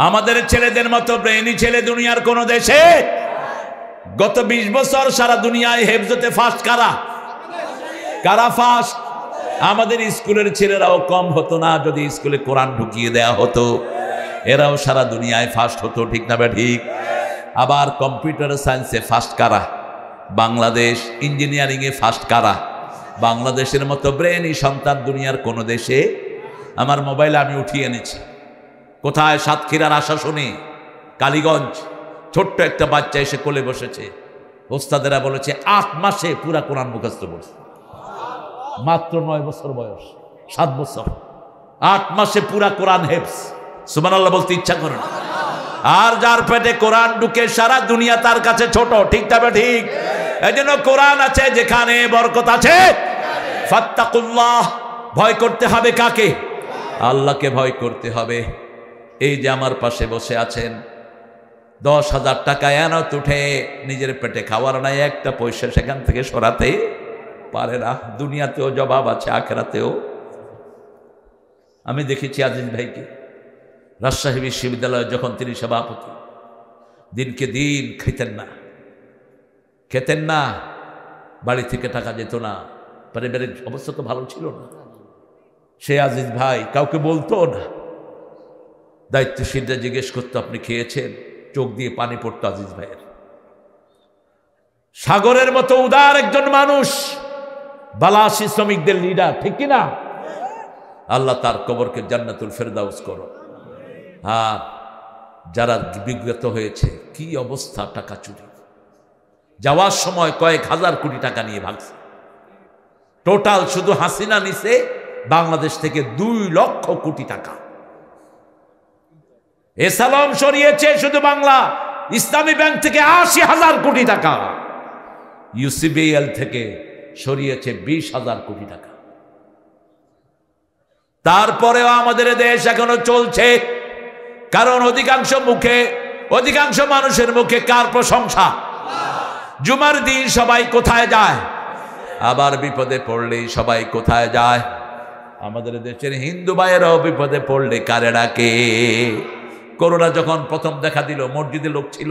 আমাদের ছেলেদের মতো ব্রেইনি ছেলে দুনিয়ার কোন দেশে। গত 20 বছর সারা দুনিয়ায় হেফজতে ফার্স্ট কারা? কারা ফার্স্ট? আমাদের স্কুলের ছেলেরাও কম হতো না যদি স্কুলে কোরআন ঢুকিয়ে দেয়া হতো। এরাও সারা দুনিয়ায় ফার্স্ট হতো, ঠিক না ঠিক? আবার কম্পিউটার সায়েন্সে ফার্স্ট কারা? বাংলাদেশ। ইঞ্জিনিয়ারিং এ ফার্স্ট কারা? বাংলাদেশের মতো ব্রেইনি সন্তান দুনিয়ার কোন দেশে। আমার মোবাইলে আমি উঠিয়ে এনেছি। কোথায়? সাতক্ষীরার আশাশুনি, কালীগঞ্জ। ছোট্ট একটা বাচ্চা এসে কোলে বসেছে। ওস্তাদেরা বলেছে 8 মাসে পুরা কোরআন মুখস্থ করছে। মাত্র 9 বছর বয়স, 7 বছর, 8 মাসে পুরা কোরআন হেফজ। সুবহানাল্লাহ বলতে ইচ্ছা করে না। আর যার পেটে কোরআন ঢুকে সারা দুনিয়া তার কাছে ছোট, ঠিক তবে ঠিক? এই জন্য কোরআন আছে যেখানে বরকত আছে। ফাত্তাকুল্লাহ, ভয় করতে হবে কাকে? আল্লাহকে ভয় করতে হবে। এই যে আমার পাশে বসে আছেন, 10,000 টাকা এনত উঠে নিজের পেটে খাওয়ার নাই, একটা পয়সা সেখান থেকে সরাতে পারে না। দুনিয়াতেও জবাব আছে, আখিরাতেও। আমি দেখেছি আজিজ ভাইকে রাজশাহী বিশ্ববিদ্যালয়ে যখন তিনি সভাপতি, দিনকে দিন খেতেন না, বাড়ি থেকে টাকা যেত না, পারিবারিক অবস্থা তো ভালো ছিল না। সে আজিজ ভাই কাউকে বলতো না, দায়িত্বশীলরা জিজ্ঞেস করতো আপনি খেয়েছেন, চোখ দিয়ে পানি পড়তো আজিজ ভাইয়ের। সাগরের মতো উদার একজন মানুষ, বালাসী শ্রমিকদের লিডার, ঠিক কিনা? আল্লাহ তার কবরকে জান্নাতুল ফেরদাউস করো। আর যারা বিগত হয়েছে, কি অবস্থা, টাকা চুরি, যাওয়ার সময় কয়েক হাজার কোটি টাকা নিয়ে ভাগছে। টোটাল শুধু হাসিনা নিছে বাংলাদেশ থেকে 2 লক্ষ কোটি টাকা। এসালাম সরিয়েছে শুধু বাংলা ইসলামী ব্যাংক থেকে 80,000 কোটি টাকা। ইউসিবিএল থেকে সরিয়েছে 20,000 কোটি টাকা। তারপরেও আমাদের দেশ এখনো চলছে, কারণ অধিকাংশ মানুষের মুখে কার প্রশংসা? জুমার দিন সবাই কোথায় যায়? আবার বিপদে পড়লেই সবাই কোথায় যায়? আমাদের দেশের হিন্দু ভাইয়েরাও বিপদে পড়লে কারে ডাকে? করোনা যখন প্রথম দেখা দিল, মসজিদে লোক ছিল,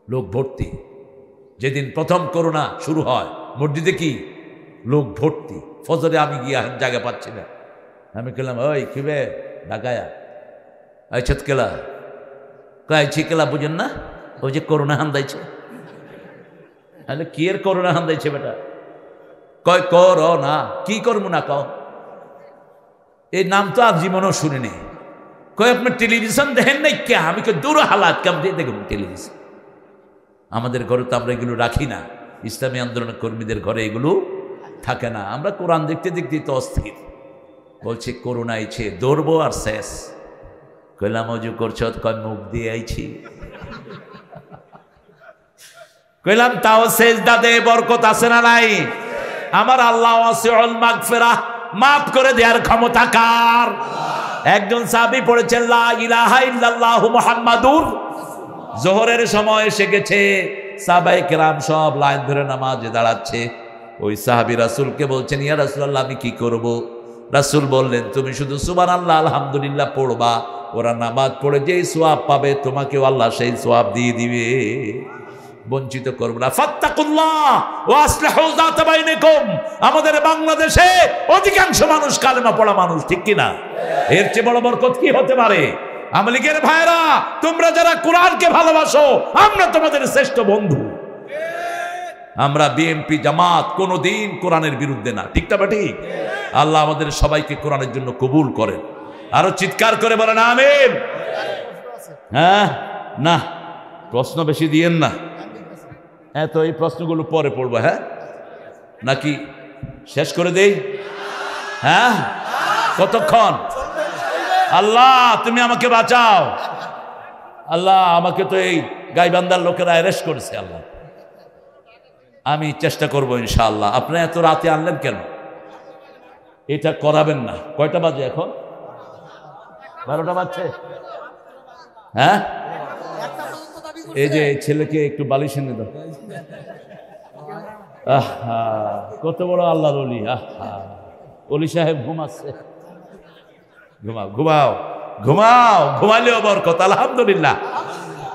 লোক ভর্তি। যেদিন প্রথম করোনা শুরু হয়, মসজিদে কি লোক ভর্তি। ফজরে আমি গিয়ে জায়গা পাচ্ছি না, আমি কেলাম ওই কিবে ঢাকায়া আইছত কেলা কাইছি কেলা, বুঝেন না? ওই যে করোনা হান্দাইছে। তাহলে কি এর করোনা হান্দাইছে বেটা? কয় করোনা, কি করবো না কও, এই নাম তো আর জীবনও শুনিনি। কয় আপনি টেলিভিশন দেখেন নাই কে? আমি কে দূর হালাত কাম দিয়ে দেখুন টেলিভিশন। আমাদের ঘরে তো আমরা এগুলো রাখি না, ইসলামী আন্দোলন কর্মীদের ঘরে এগুলো থাকে না। আমরা কোরআন দেখতে দেখতে তো অস্থির। বলছে করোনা আইছে, দৌড়বো আর শেষ। কইলাম অজু করছ? কয় মুখ দিয়ে আইছি। কইলাম তাও সেজদা দে, বরকত আছে না নাই? আমার আল্লাহ ওয়াসিউল মাগফিরাহ, মাফ করে দেওয়ার ক্ষমতা কার? একজন সাহাবী পড়েছেন লা ইলাহা ইল্লাল্লাহু মুহাম্মাদুর। জোহরের সময় এসে গেছে, সাহাবায়ে কেরাম সব লাইন ধরে নামাজে দাঁড়াচ্ছে। ওই সাহাবী রাসূলকে বলছেন, ইয়া রাসূলুল্লাহ আমি কি করব? রাসূল বললেন, তুমি শুধু সুবহানাল্লাহ আলহামদুলিল্লাহ পড়বা, ওরা নামাজ পড়ে যেই সোয়াব পাবে তোমাকেও আল্লাহ সেই সোয়াব দিয়ে দিবে, বঞ্চিত করবে না। ফাত্তাকুল্লাহ ওয়া আসলিহু যাতা বাইনাকুম। আমাদের বাংলাদেশে অধিকাংশ মানুষ কালেমা পড়া মানুষ, ঠিক কি না? এর চেয়ে বড় বরকত কি হতে পারে? আওয়ামী লীগের ভাইরা, তোমরা যারা কোরআনকে ভালোবাসো, আমরা তোমাদের শ্রেষ্ঠ বন্ধু। আমরা বিএনপি জামাত কোনোদিন কোরআনের বিরুদ্ধে না, ঠিক না? ঠিক। আল্লাহ আমাদের সবাইকে কোরআনের জন্য কবুল করেন। আরো চিৎকার করে বলেন আমিন। হ্যাঁ, না প্রশ্ন বেশি দিয়েন না। হ্যাঁ, তো এই প্রশ্নগুলো পরে পড়বো, হ্যাঁ নাকি শেষ করে দেই? হ্যাঁ, কতক্ষণ? আল্লাহ তুমি আমাকে বাঁচাও। আল্লাহ আমাকে তো এই গাইবান্ধার লোকেরা অ্যারেস্ট করেছে। আল্লাহ আমি চেষ্টা করব ইনশাআল্লাহ। আপনি এত রাতে আনলেন কেন? এটা করাবেন না। কয়টা বাজে এখন? 12টা বাজছে। হ্যাঁ, এই যে ছেলেকে একটু বালিশ এনে দাও। আহা, কত বড় আল্লাহর ওলি। আহা, ওলি সাহেব ঘুমাচ্ছে। ঘুমাও ঘুমাও ঘুমাও, ঘুমাইলেও বরকত। আলহামদুলিল্লাহ।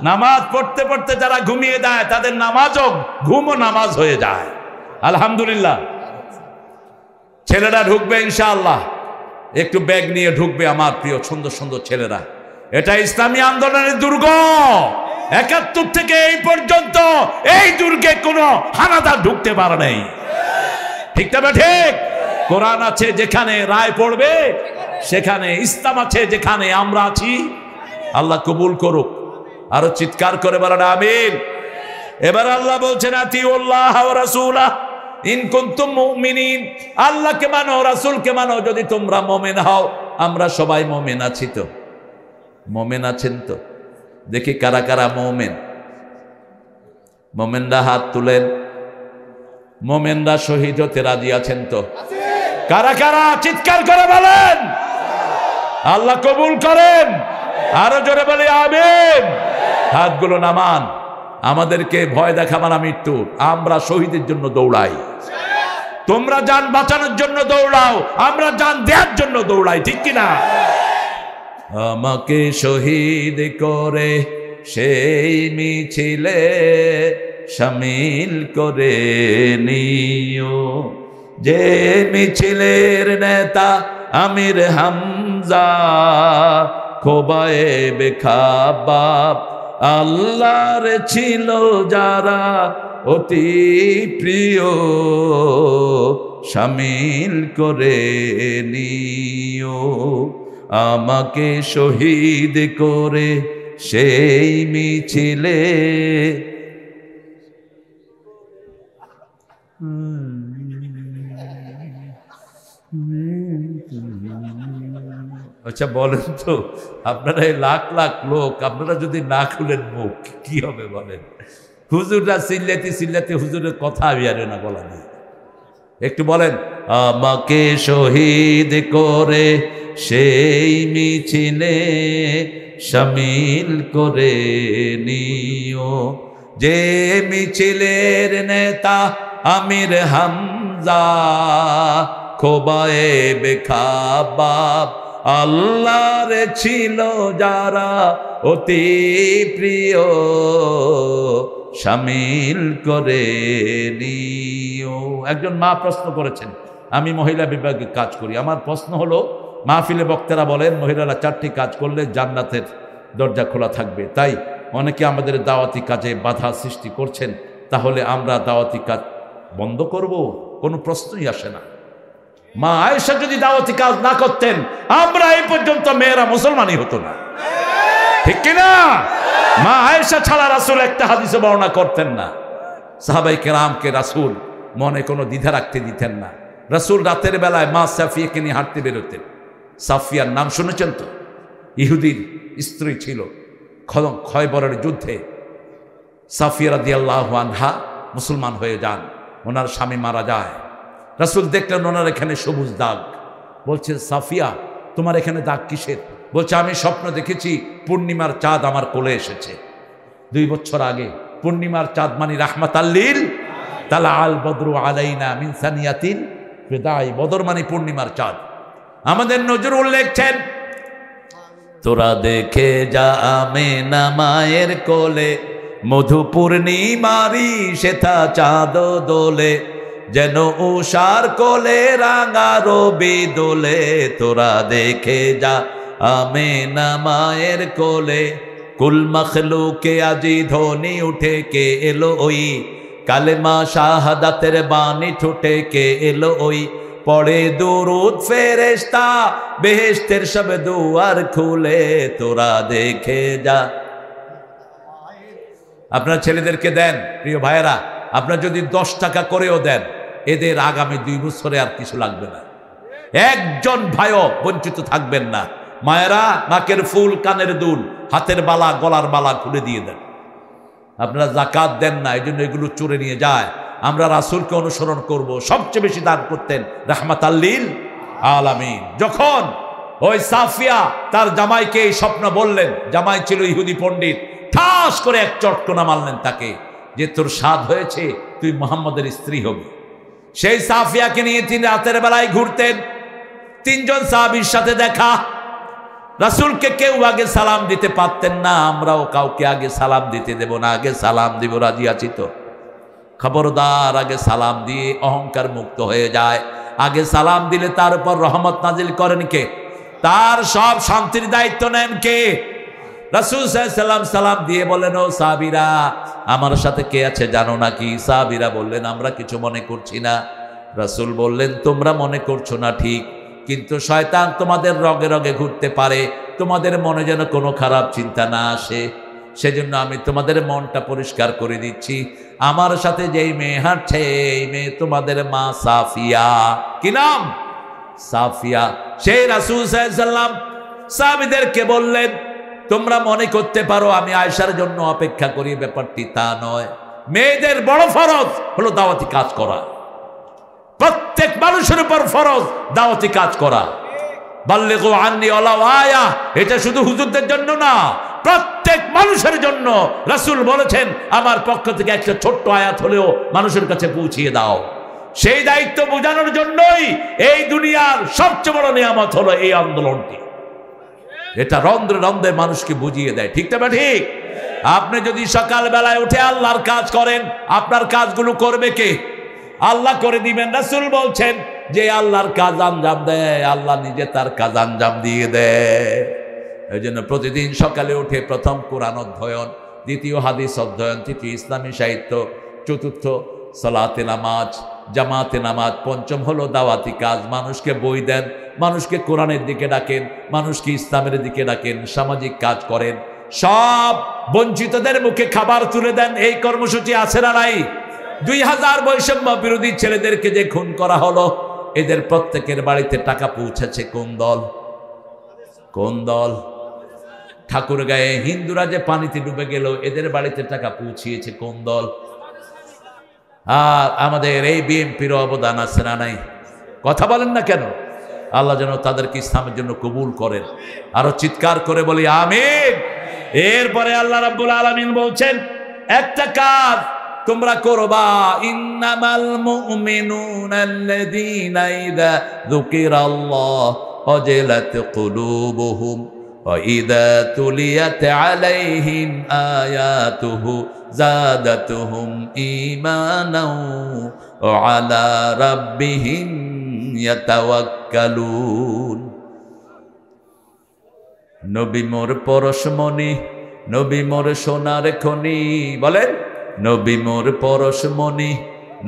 নামাজ পড়তে পড়তে যারা ঘুমিয়ে যায় তাদের নামাজও ঘুমও নামাজ হয়ে যায়। আলহামদুলিল্লাহ। ছেলেরা ঢুকবে ইনশাআল্লাহ, একটু ব্যাগ নিয়ে ঢুকবে আমার প্রিয় সুন্দর সুন্দর ছেলেরা। এটা ইসলামী আন্দোলনের দুর্গ। 71 থেকে এই পর্যন্ত এই দুর্গে কোনো হানাদার ঢুকতে পারে নাই, ঠিক না? ঠিক। কোরআন আছে যেখানে রায় পড়বে সেখানে, ইসলাম আছে যেখানে আমরা আছি। আল্লাহ কবুল করুক। আরো চিৎকার করে বলেন আমিন। এবার আল্লাহ বলছেন আতিউল্লাহ ওয়া রাসূলাহ ইন কুনতুম মুমিনিন। আল্লাহকে মানো, রাসূলকে মানো যদি তোমরা মুমিন হও। আমরা সবাই মুমিন আছি তো? মুমিন আছেন তো? দেখি কারা কারা মুমিন। মুমিনরা হাত তুলেন। মুমিনরা শহীদ হতে রাজি আছেন তো? কারা কারা চিৎকার করে বলেন আল্লাহ কবুল করেন। আরো জোরে বলি আমিন। হাতগুলো নামান। আমাদেরকে ভয় দেখাবার মৃত্যুর, আমরা শহীদের জন্য দৌড়াই। তোমরা জান বাঁচানোর জন্য দৌড়াও, আমরা জান দেওয়ার জন্য দৌড়াই, ঠিক কিনা? আমাকে শহীদ করে সেই মিছিলে শামিল করে নিও, যে মিছিলের নেতা আমির হামজা খোবায়েবে খাবাব আল্লাহর ছিল যারা অতি প্রিয়, শামিল করে নিও। আমাকে শহীদ করে সেই মিছিলে। আচ্ছা বলেন তো, আপনারা এই লাখ লাখ লোক, আপনারা যদি না খুলেন মুখ কি হবে বলেন? হুজুররা চিল্লাতে চিল্লাতে হুজুরের কথা আমি আর না বলা নেই। একটু বলেন আমাকে শহীদ করে সেই মিছিলে শামিল করে নিও, যে মিছিলের নেতা আমির হামজা খোবায়েবে খাবাব আল্লাহর ছিল যারা অতি প্রিয়, শামিল করে নিও। একজন মা প্রশ্ন করেছেন, আমি মহিলা বিভাগে কাজ করি। আমার প্রশ্ন হলো, মাহফিলে বক্তারা বলেন মহিলারা 4টি কাজ করলে জান্নাতের দরজা খোলা থাকবে। তাই অনেকে আমাদের দাওয়াতি কাজে বাধা সৃষ্টি করছেন। তাহলে আমরা দাওয়াতি কাজ বন্ধ করব? কোনো প্রশ্নই আসে না। মা আয়েশা যদি দাওয়াতি কাজ না করতেন, আমরা এই পর্যন্ত মেয়েরা মুসলমানই হতো না, ঠিক কিনা? মা আয়েশা ছাড়া রাসূল একটা হাদিসে বর্ণনা করতেন না। সাহাবায়ে কেরামকে রাসূল মনে কোনো দ্বিধা রাখতে দিতেন না। রাসূল রাতের বেলায় মা সাফিয়াকে নিয়ে হাঁটতে বেরোতেন। সাফিয়ার নাম শুনেছেন তো? ইহুদির স্ত্রী ছিল। খয়বরের যুদ্ধে সাফিয়া রাদিয়াল্লাহু আনহা মুসলমান হয়ে যান, ওনার স্বামী মারা যায়। রাসূল দেখলেন ওনার এখানে সবুজ দাগ। বলছে সাফিয়া তোমার এখানে দাগ কিসের? বলছে আমি স্বপ্ন দেখেছি পূর্ণিমার চাঁদ আমার কোলে এসেছে 2 বছর আগে। পূর্ণিমার চাঁদ মানে রাহমাতাল লিল তালা আল বদরু আলাইনা মিন সানিয়াতিন বিদাই। বদর মানে পূর্ণিমার চাঁদ। আমাদের নজরুল লিখছেন তোরা দেখে যা আমেনা মায়ের কোলে, মধু পূর্ণিমারি সেথা চাঁদ দোলে, যেন উষার কোলে রাঙা রবি দোলে। তোরা দেখে যা আমেনা মায়ের কোলে, কুল মখলুকে আজি ধ্বনি উঠে কে এলো ওই, কালেমা শাহাদাতের বাণী ঠুটে কে এলো ওই, পড়ে দুরুদ ফেরেশতা বেহেশতের সব দুয়ার খুলে। তোরা দেখে যা। আপনার ছেলেদেরকে দেন প্রিয় ভাইয়েরা, আপনার যদি 10 টাকা করেও দেন, এদের আগামী 2 বছরে আর কিছু লাগবে না। একজন ভাইও বঞ্চিত থাকবেন না। মায়েরা নাকের ফুল, কানের দুল, হাতের বালা, গলার বালা খুলে দিয়ে দেন। আপনারা যাকাত দেন না, এই জন্য এগুলো চুরে নিয়ে যায়। আমরা রাসূলকে অনুসরণ করব, সবচেয়ে বেশি দান করতেন রাহমাতাল লিল আলামিন। যখন ওই সাফিয়া তার জামাইকে এই স্বপ্ন বললেন, জামাই ছিল ইহুদি পণ্ডিত, ঠাস করে এক চটকনা মারলেন তাকে, যে তোর সাধ হয়েছে, তুই মুহাম্মদের স্ত্রী হবি। সেই সাফিয়াকে নিয়ে তিনি রাতের বেলায় ঘুরতেন। 3 জন সাহাবীর সাথে দেখা। রাসূলকে কেউ আগে সালাম দিতে পারতেন না, আমরাও কাউকে আগে সালাম দিতে দেব না, আগে সালাম দিব, রাজি আছি তো? খবরদার, আগে সালাম দিয়ে অহংকার মুক্ত হয়ে যায়। আগে সালাম দিলে তার উপর রহমত নাজিল করেন কে? তার সব শান্তির দায়িত্ব নেন কে? রাসূল সাল্লাল্লাহু আলাইহি ওয়াসাল্লাম সালাম দিয়ে বললেন, ও সাহাবীরা, আমার সাথে কে আছে জানো নাকি? সাহাবীরা বললেন, আমরা কিছু মনে করছি না। রাসূল বললেন, তোমরা মনে করছো না ঠিক, কিন্তু শয়তান তোমাদের রগে রগে ঘুরতে পারে, তোমাদের মনে যেন কোনো খারাপ চিন্তা না আসে। সেজন্য আমি তোমাদের মনটা পরিষ্কার করে দিচ্ছি। আমার সাথে যেই মেয়ে হাঁটছে, এই মেয়ে তোমাদের মা সাফিয়া। কি নাম? সাফিয়া। সেই রাসূল সাল্লাল্লাহু আলাইহি ওয়াসাল্লাম সাহাবীদেরকে বললেন, তোমরা মনে করতে পারো আমি আয়েশার জন্য অপেক্ষা করি, ব্যাপারটি তা নয়। মেয়েদের বড় ফরজ হলো দাওয়াতি কাজ করা। প্রত্যেক মানুষের উপর ফরজ দাওয়াতি কাজ করা। বাল্লিগু আন্নী ওয়ালাউ আয়া, এটা শুধু হুজুরদের জন্য না, প্রত্যেক মানুষের জন্য। রাসূল বলেছেন, আমার পক্ষ থেকে একটা ছোট্ট আয়াত হলেও মানুষের কাছে পৌঁছিয়ে দাও। সেই দায়িত্ব বোঝানোর জন্যই এই দুনিয়ার সবচেয়ে বড় নিয়ামত হলো এই আন্দোলনটি। এটা রন্ধ্রে রন্ধ্রে মানুষকে বুঝিয়ে দেয়, ঠিক না ঠিক? আপনি যদি সকাল বেলায় উঠে আল্লাহর কাজ করেন, আপনার কাজগুলো করবে কে? আল্লাহ করে দিবেন। রাসূল বলছেন, যে আল্লাহর কাজ আঞ্জাম দেয়, আল্লাহ নিজে তার কাজ আঞ্জাম দিয়ে দেয়। এই জন্য প্রতিদিন সকালে উঠে প্রথম কোরআন অধ্যয়ন, দ্বিতীয় হাদিস অধ্যয়ন, তৃতীয় ইসলামী সাহিত্য, চতুর্থ সালাতে নামাজ, জামাতে নামাজ, পঞ্চম হলো দাওয়াতি কাজ। মানুষকে বই দেন, মানুষকে কোরআনের দিকে ডাকেন, মানুষকে ইসলামের দিকে ডাকেন, সামাজিক কাজ করেন, সব বঞ্চিতদের মুখে খাবার তুলে দেন। এই কর্মসূচি আছে না নাই? 2000 বৈষম্য বিরোধী ছেলেদেরকে যে খুন করা হলো, এদের প্রত্যেকের বাড়িতে টাকা পৌঁছেছে কোন দল? কোন দল? ঠাকুরগাঁয়ে হিন্দুরা যে পানিতে ডুবে গেল, এদের বাড়িতে টাকা পৌঁছিয়েছে কোন দল? আর আমাদের এই বিএনপির অবদান আছে না নাই? কথা বলেন না কেন? আল্লাহ যেন তাদেরকে ইসলামের জন্য কবুল করেন। আরো চিৎকার করে বলি আমিন। এরপরে আল্লাহ রাব্বুল আলামিন বলছেন, একটা কাজ তোমরা করবা, ইন্নামাল মুমিনুনা আল্লাযীনা ইযা যুকিরাল্লাহ ওয়াজিলাত কুলুবুহুম ওয়া ইযা তুলিয়াত আলাইহিম আয়াতুহু যাদাতুহুম ঈমানাও ওয়া আলা রাব্বিহিম ইয়াতাওয়াক্কালুন। নবী মোর পরশমণি, নবী মোর সোনার খনি। বলেন, নবী মোর পরশমণি,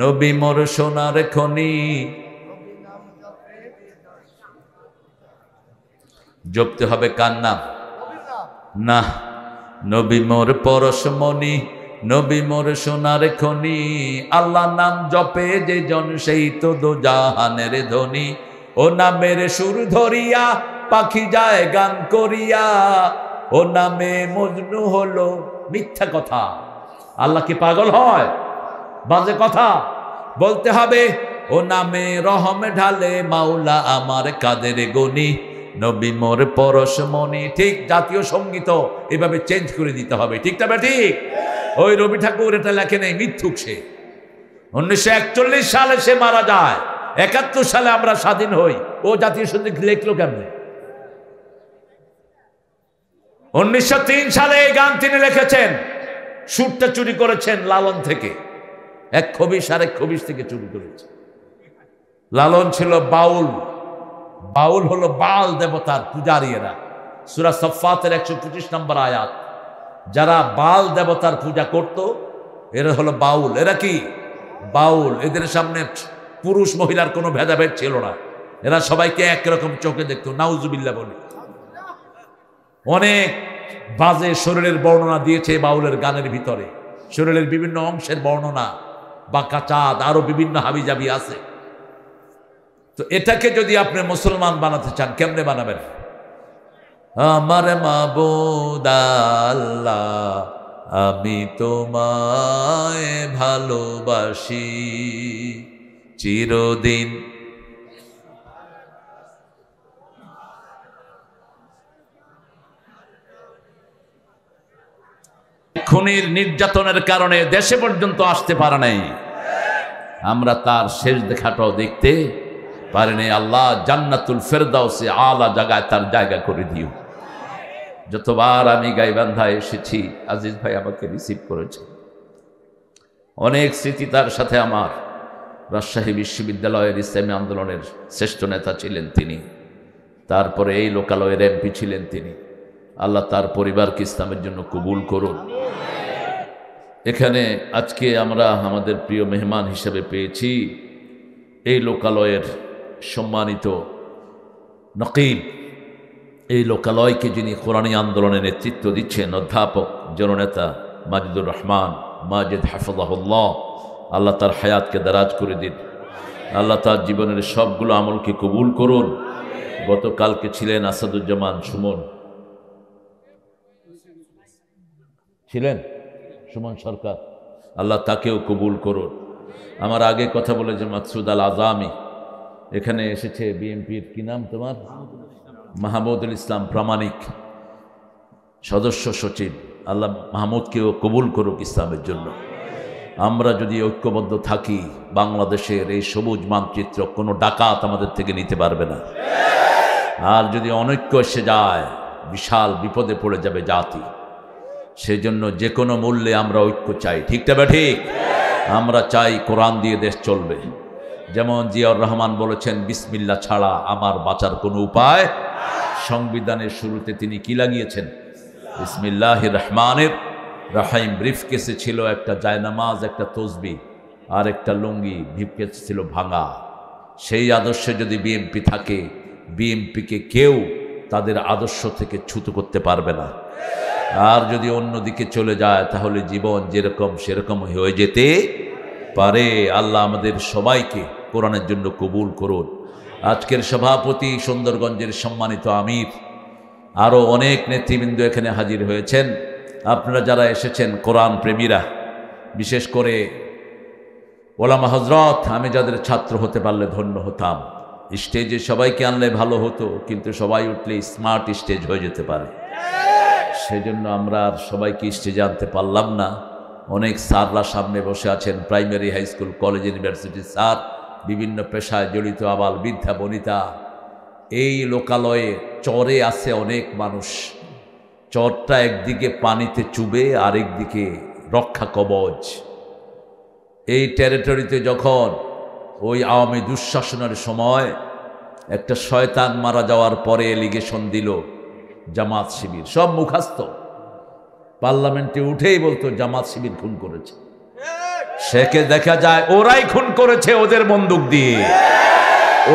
নবী মোর সোনার খনি। জপতে হবে কার নাম? না, নবী মোর পরশমণি, নবী মোর সোনার খনি। আল্লাহ নাম জপে যে জন, সেই তো দো জাহানের ধনী। ও নামের সুর ধরিয়া পাখি যায় গান করিয়া, ও নামে মজনু হলো। মিথ্যা কথা। আল্লাহ কি পাগল হয়? বাজে কথা বলতে হবে। ও নামে রহম ঢালে মাওলা আমার কাদের গনি, নবী মোর পরশমণি। ঠিক, জাতীয় সঙ্গীত এভাবে চেঞ্জ করে দিতে হবে, ঠিক না ঠিক? ওই রবি ঠাকুর এটা লেখে নেই, মিথ্যুক সে। 1941 সালে সে মারা যায়, 71 সালে আমরা স্বাধীন হই। ও জাতীয় সঙ্গীত লিখলো কেমনে? 1903 সালে এই গান তিনি লিখেছেন। সুরটা চুরি করেছেন লালন থেকে, এক খবিশ আরেক খবিশ থেকে চুরি করেছে। লালন ছিল বাউল, বাউল হলো বাল দেবতার পূজারী এরা। সূরা সাফফাতের 125 নম্বর আয়াত। যারা বাল দেবতার পূজা করত এরা হলো বাউল। এরা কি বাউল? এদের সামনে পুরুষ মহিলার কোনো ভেদাভেদ ছিল না, এরা সবাইকে একরকম চোখে দেখতো। নাউজুবিল্লাহ বলি। অনেক বাজে শরীরের বর্ণনা দিয়েছে বাউলের গানের ভিতরে, শরীরের বিভিন্ন অংশের বর্ণনা, বাঁকা চাঁদ, আরো বিভিন্ন হাবিজাবি আছে। তো এটাকে যদি আপনি মুসলমান বানাতে চান, কেমনে বানাবেন? আমার মাবুদ আল্লাহ, আমি তোমায় ভালোবাসি চিরদিন। খুনির নির্যাতনের কারণে দেশে পর্যন্ত আসতে পারে নাই, আমরা তার শেষ দেখাটাও দেখতে পারিনি। আল্লাহ জান্নাতুল ফেরদাউসে আলা জায়গায় তার জায়গা করে দিও। যতবার আমি গাইবান্ধায় এসেছি, আজিজ ভাই আমাকে রিসিভ করেছে, অনেক স্মৃতি তার সাথে আমার। রাজশাহী বিশ্ববিদ্যালয়ের ইসলামী আন্দোলনের শ্রেষ্ঠ নেতা ছিলেন তিনি, তারপরে এই লোকালয়ের এমপি ছিলেন তিনি। আল্লাহ তার পরিবারকে ইসলামের জন্য কবুল করুন। এখানে আজকে আমরা আমাদের প্রিয় মেহমান হিসেবে পেয়েছি এই লোকালয়ের সম্মানিত নকিব, এই লোকালয়কে যিনি কোরআনী আন্দোলনে নেতৃত্ব দিচ্ছেন, অধ্যাপক জননেতা মাজিদুর রহমান মাজিদ হাফিজাহুল্লাহ। আল্লাহ তার হায়াতকে দারাজ করে দিন, আল্লাহ তার জীবনের সবগুলো আমলকে কবুল করুন। গতকালকে ছিলেন আসাদুজ্জামান সুমন, ছিলেন সুমন সরকার, আল্লাহ তাকেও কবুল করুন। আমার আগে কথা বলে যে মাকসুদ আল আজামি এখানে এসেছে, বিএনপির কি নাম তোমার, মাহমুদুল ইসলাম প্রামাণিক সদস্য সচিব, আল্লাহ মাহমুদকেও কবুল করুক ইসলামের জন্য। আমরা যদি ঐক্যবদ্ধ থাকি, বাংলাদেশের এই সবুজ মানচিত্র কোনো ডাকাত আমাদের থেকে নিতে পারবে না। আর যদি অনৈক্য এসে যায়, বিশাল বিপদে পড়ে যাবে জাতি। সেই জন্য যে কোনো মূল্যে আমরা ঐক্য চাই, ঠিক না ঠিক? আমরা চাই কোরআন দিয়ে দেশ চলবে। যেমন জিয়াউর রহমান বলেছেন, বিসমিল্লাহ ছাড়া আমার বাঁচার কোনো উপায়। সংবিধানের শুরুতে তিনি কি লাগিয়েছেন? বিসমিল্লাহির রহমানির রহিম। ব্রিফকেসে ছিল একটা জায়নামাজ, একটা তসবিহ আর একটা লুঙ্গি, ব্রিফকেস ছিল ভাঙা। সেই আদর্শে যদি বিএনপি থাকে, বিএনপিকে কেউ তাদের আদর্শ থেকে ছুতো করতে পারবে না। আর যদি অন্যদিকে চলে যায়, তাহলে জীবন যেরকম সেরকম হয়ে যেতে পারে। আল্লাহ আমাদের সবাইকে কোরআনের জন্য কবুল করুন। আজকের সভাপতি সুন্দরগঞ্জের সম্মানিত আমির, আরও অনেক নেতৃবৃন্দ এখানে হাজির হয়েছেন। আপনারা যারা এসেছেন কোরআন প্রেমীরা, বিশেষ করে ওলামা হজরত, আমি যাদের ছাত্র হতে পারলে ধন্য হতাম। স্টেজে সবাইকে আনলে ভালো হতো, কিন্তু সবাই উঠলে স্মার্ট স্টেজ হয়ে যেতে পারে। সেজন্য আমরা আর সবাইকে স্টেজে আনতে পারলাম না। অনেক স্যাররা সামনে বসে আছেন, প্রাইমারি, হাই স্কুল, কলেজ, ইউনিভার্সিটির স্যার, বিভিন্ন পেশায় জড়িত আবাল বৃদ্ধা বনিতা। এই লোকালয়ে চরে আছে অনেক মানুষ। চরটা একদিকে পানিতে চুবে, আরেকদিকে রক্ষা কবচ। এই টেরিটরিতে যখন ওই আওয়ামী দুঃশাসনের সময় একটা শয়তান মারা যাওয়ার পরে এলিগেশন দিল জামাত শিবির, সব মুখাস্ত, পার্লামেন্টে উঠেই বলতো জামাত শিবির খুন করেছে। সেকে দেখা যায় ওরাই খুন করেছে, ওদের বন্দুক দিয়ে,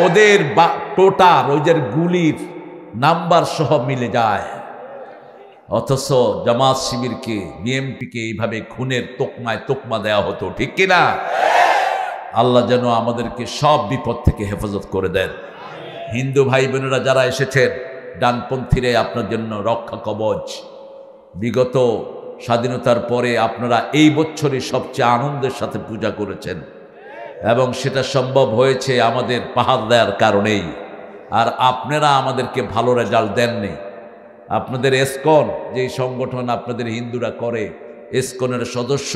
ওদের টোটার ওদের গুলির নাম্বার সহ মিলে যায়। অথচ জামাত শিবিরকে, বিএনপিকে এইভাবে খুনের তোকমা দেওয়া হতো, ঠিক কিনা? আল্লাহ যেন আমাদেরকে সব বিপদ থেকে হেফাজত করে দেন। হিন্দু ভাই বোনেরা যারা এসেছেন, ডানপন্থীরা আপনার জন্য রক্ষা কবচ। বিগত স্বাধীনতার পরে আপনারা এই বছরই সবচেয়ে আনন্দের সাথে পূজা করেছেন, এবং সেটা সম্ভব হয়েছে আমাদের পাহাড় দেওয়ার কারণেই। আর আপনারা আমাদেরকে ভালো রেজাল্ট দেননি। আপনাদের এসকন, যে সংগঠন আপনাদের হিন্দুরা করে, এসকনের সদস্য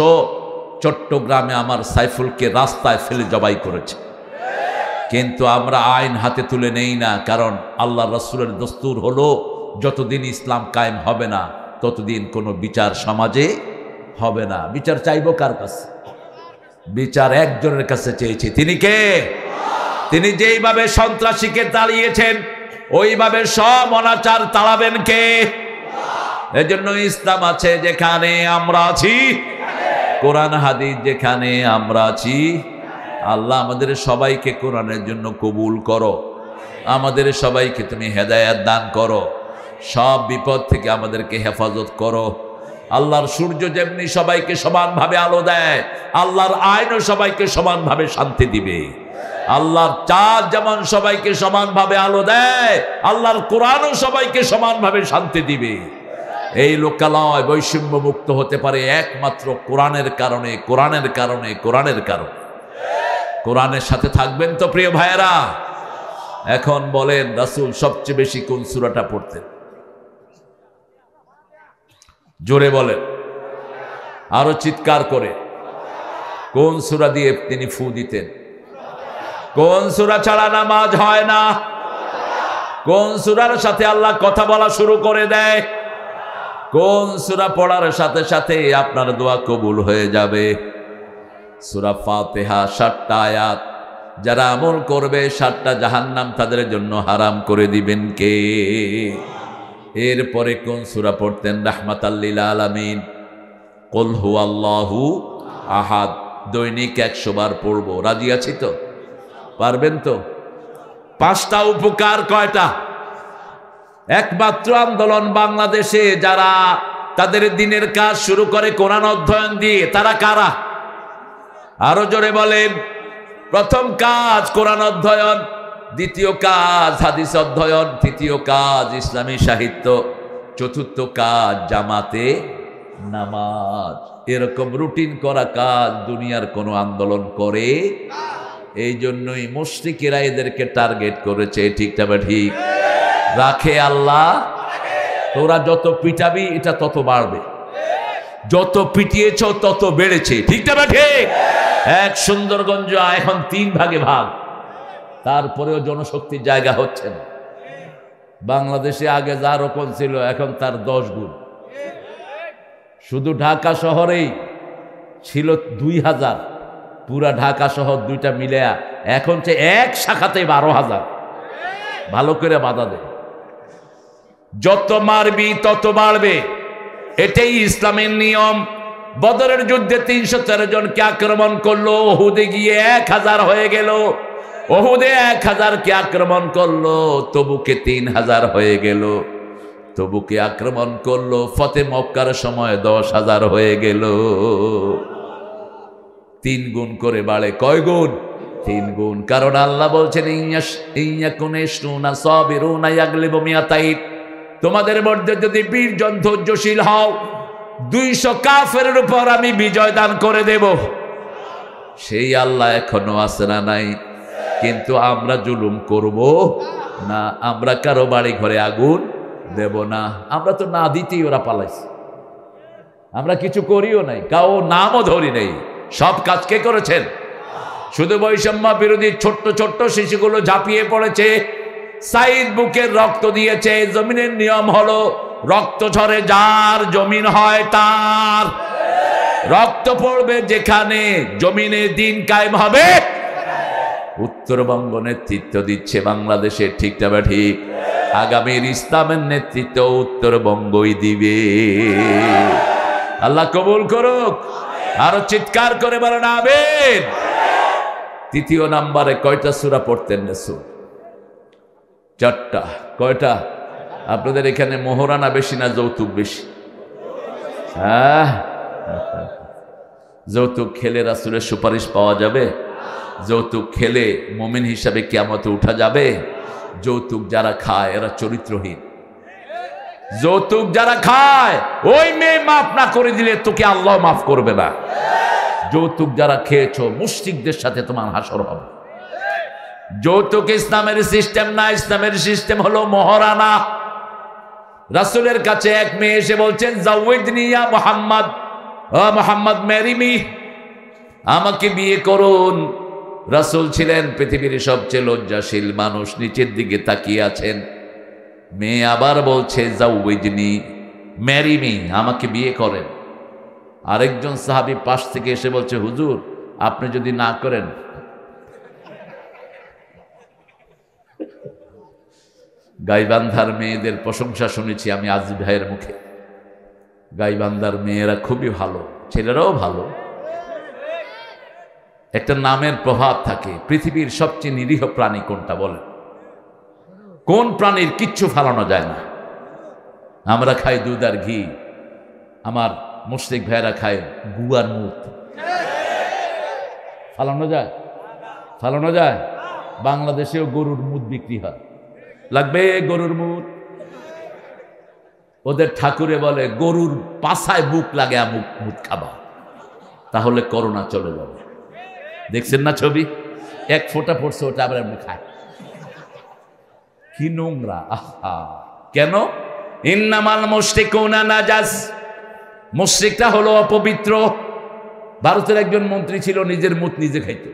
চট্টগ্রামে আমার সাইফুলকে রাস্তায় ফেলে জবাই করেছে। কিন্তু আমরা আইন হাতে তুলে নেই না, কারণ আল্লাহ রসুলের দস্তুর হলো যতদিন ইসলাম কায়েম হবে না ততদিন কোনো বিচার সমাজে হবে না। বিচার চাইবো কার কাছে? বিচার একজনের কাছে চেয়েছি, তিনি কে? তিনি যেইভাবে সন্ত্রাসীকে তাড়িয়েছেন ওইভাবে সব অনাচার তাড়াবেন কে? এজন্য ইসলাম আছে যেখানে আমরা আছি, কোরআন হাদিস যেখানে আমরা আছি। আল্লাহ আমাদের সবাইকে কোরআনের জন্য কবুল করো, আমাদের সবাইকে তুমি হেদায়েত দান করো, সব বিপদ থেকে আমাদেরকে হেফাজত করো। আল্লাহর সূর্য যেমনি সবাইকে সমানভাবে আলো দেয়, আল্লাহর আইনও সবাইকে সমানভাবে শান্তি দিবে। আল্লাহর চাঁদ যেমন সবাইকে সমানভাবে আলো দেয়, আল্লাহর কোরআনও সবাইকে সমানভাবে শান্তি দিবে। এই লোকালয় বৈষম্য মুক্ত হতে পারে একমাত্র কোরআনের কারণে, কোরআনের কারণে, কোরআনের কারণে। কোরআনের সাথে থাকবেন তো প্রিয় ভাইয়েরা? এখন বলেন, রাসূল সবচেয়ে বেশি কোন সূরাটা পড়তেন? জোরে বলেন, আরো চিৎকার করে। কোন সূরা দিয়ে তিনি ফু দিতেন? কোন সূরা ছাড়া নামাজ হয় না? কোন সূরার সাথে আল্লাহ কথা বলা শুরু করে দেয়? কোন সূরা পড়ার সাথে সাথে আপনার দোয়া কবুল হয়ে যাবে? সূরা ফাতিহা 7টা আয়াত, যারা আমল করবে 7টা জাহান্নাম তাদের জন্য হারাম করে দিবেন কে? এরপরে কোন সূরা পড়তেন? রাহমাতাল লিল আলামিন, কুল হুয়াল্লাহু আহাদ। দৈনিক 100 বার পড়বো, রাজি আছি তো? পারবেন তো? 5টা উপকার কয়টা? একমাত্র আন্দোলন বাংলাদেশে যারা তাদের দিনের কাজ শুরু করে কোরআন অধ্যয়ন দিয়ে, তারা কারা? আরো জোরে বলেন। প্রথম কাজ কোরআন অধ্যয়ন, দ্বিতীয় কাজ হাদিস অধ্যয়ন, তৃতীয় কাজ ইসলামী সাহিত্য, চতুর্থ কাজ জামাতে নামাজ। এরকম রুটিন করা কাজ দুনিয়ার কোনো আন্দোলন করে? এই জন্যই মুশরিকেরা এদেরকে টার্গেট করেছে। ঠিকটা বা ঠিক? রাখে আল্লাহ। তোরা যত পিটাবি এটা তত বাড়বে, যত পিটিয়েছ তত বেড়েছে। ঠিকটা বা ঠিক? এক সুন্দরগঞ্জ এখন 3 ভাগে ভাগ, তারপরেও জনশক্তির জায়গা হচ্ছে না। বাংলাদেশে আগে যা রকম ছিল এখন তার 10 গুণ। শুধু ঢাকা শহরেই ছিল 2000, পুরা ঢাকা শহর 2টা মিলে এখন যে এক শাখাতে 12,000। ভালো করে বাধা দে, যত মারবি তত বাড়বে, এটাই ইসলামের নিয়ম। বদরের যুদ্ধে 313 জনকে আক্রমণ করলো, ওহুদে গিয়ে 1000 হয়ে গেল। ওহুদে 1000কে আক্রমণ করলো, তবুকে 3000 হয়ে গেল। তবুকে আক্রমণ করলো, ফতে মক্কার সময় 10,000 হয়ে গেল। 3 গুণ করে বাড়ে। কয় গুণ? 3 গুণ। কারণ আল্লাহ বলছেন তোমাদের মধ্যে যদি 20 জন ধৈর্যশীল হও, 200 কাফেরের উপর আমি বিজয় দান করে দেব। সেই আল্লাহ এখনো আছে না নাই? কিন্তু আমরা জুলুম করব না, আমরা কারো বাড়ি ঘরে আগুন দেব না। আমরা তো না দিতেই ওরা পালাইছে, আমরা কিছু করিও নাই, কাউ নামও ধরি নেই। সব কাজ কে করেছেন? শুধু বৈষম্য বিরোধী ছোট্ট ছোট্ট শিশুগুলো ঝাঁপিয়ে পড়েছে, সাইদ বুকের রক্ত দিয়েছে। জমিনের নিয়ম হলো রক্ত ঝরে যার জমিন হয় তার। রক্ত পড়বে যেখানে, জমিনে দিন কায়েম হবে। উত্তরবঙ্গ নেতৃত্ব দিচ্ছে বাংলাদেশে। ঠিকটা বা ঠিক? আগামীর ইসলামের নেতৃত্ব উত্তরবঙ্গই দিবে। আল্লাহ কবুল করুক। আরো চিৎকার করে বলেন আমিন। তৃতীয় নাম্বারে কয়টা সূরা পড়তেন রাসূল? 4টা। কয়টা? আপনাদের এখানে মোহরানা বেশি না যৌতুক বেশি? হ্যাঁ, যৌতুক খেলে রাসূলের সুপারিশ পাওয়া যাবে? যৌতুক খেলে মুমিন হিসাবে কিয়ামতে উঠা যাবে? যৌতুক যারা খায় এরা চরিত্রহীন। যৌতুক যারা খায়, ওই মেয়ে মাফ না করে দিলে তোকে আল্লাহ মাফ করবে না। যৌতুক যারা খেয়েছো, মুশরিকদের সাথে তোমার হাসর হবে। যৌতুক ইসলামের সিস্টেম না, ইসলামের সিস্টেম হলো মোহরানা। রাসূলের কাছে এক মেয়ে এসে বলছেন, জাওয়াজনি ইয়া মুহাম্মদ, ও মুহাম্মদ ম্যারি মি, আমাকে বিয়ে করুন। রাসূল ছিলেন পৃথিবীর সবচেয়ে লজ্জাশীল মানুষ, নিচের দিকে তাকিয়ে আছেন। মেয়ে আবার বলছে জাউইজনি, ম্যারি মি, আমাকে বিয়ে করেন। আরেকজন সাহাবী পাশ থেকে এসে বলছে, হুজুর আপনি যদি না করেন। গাইবান্ধার মেয়েদের প্রশংসা শুনেছি আমি আজিজ ভাইয়ের মুখে। গাইবান্ধার মেয়েরা খুবই ভালো, ছেলেরাও ভালো। একটা নামের প্রভাব থাকে। পৃথিবীর সবচেয়ে নিরীহ প্রাণী কোনটা বলেন? কোন প্রাণীর কিচ্ছু ফালানো যায় না? আমরা খাই দুধ আর ঘি, আমার মুশরিক ভাইয়েরা খায় গুয়ার মুখ। ফালানো যায়? ফালানো যায়? বাংলাদেশেও গরুর মুখ বিক্রি হয়, লাগবে গরুর মুখ। ওদের ঠাকুরে বলে গরুর পাছায় বুক লাগে, মুখ মুখ খাবা, তাহলে করোনা চলে যাবে। দেখছেন না ছবি? এক ফোঁটা পড়ছে, ওটা আবার এমনি খায়। কি নোংরা! আহা! কেন? ইন্নামাল মুশরিকুনা নাজাস, মুশরিকরা হলো অপবিত্র। ভারতের একজন মন্ত্রী ছিল, নিজের মুখ নিজে খাইত।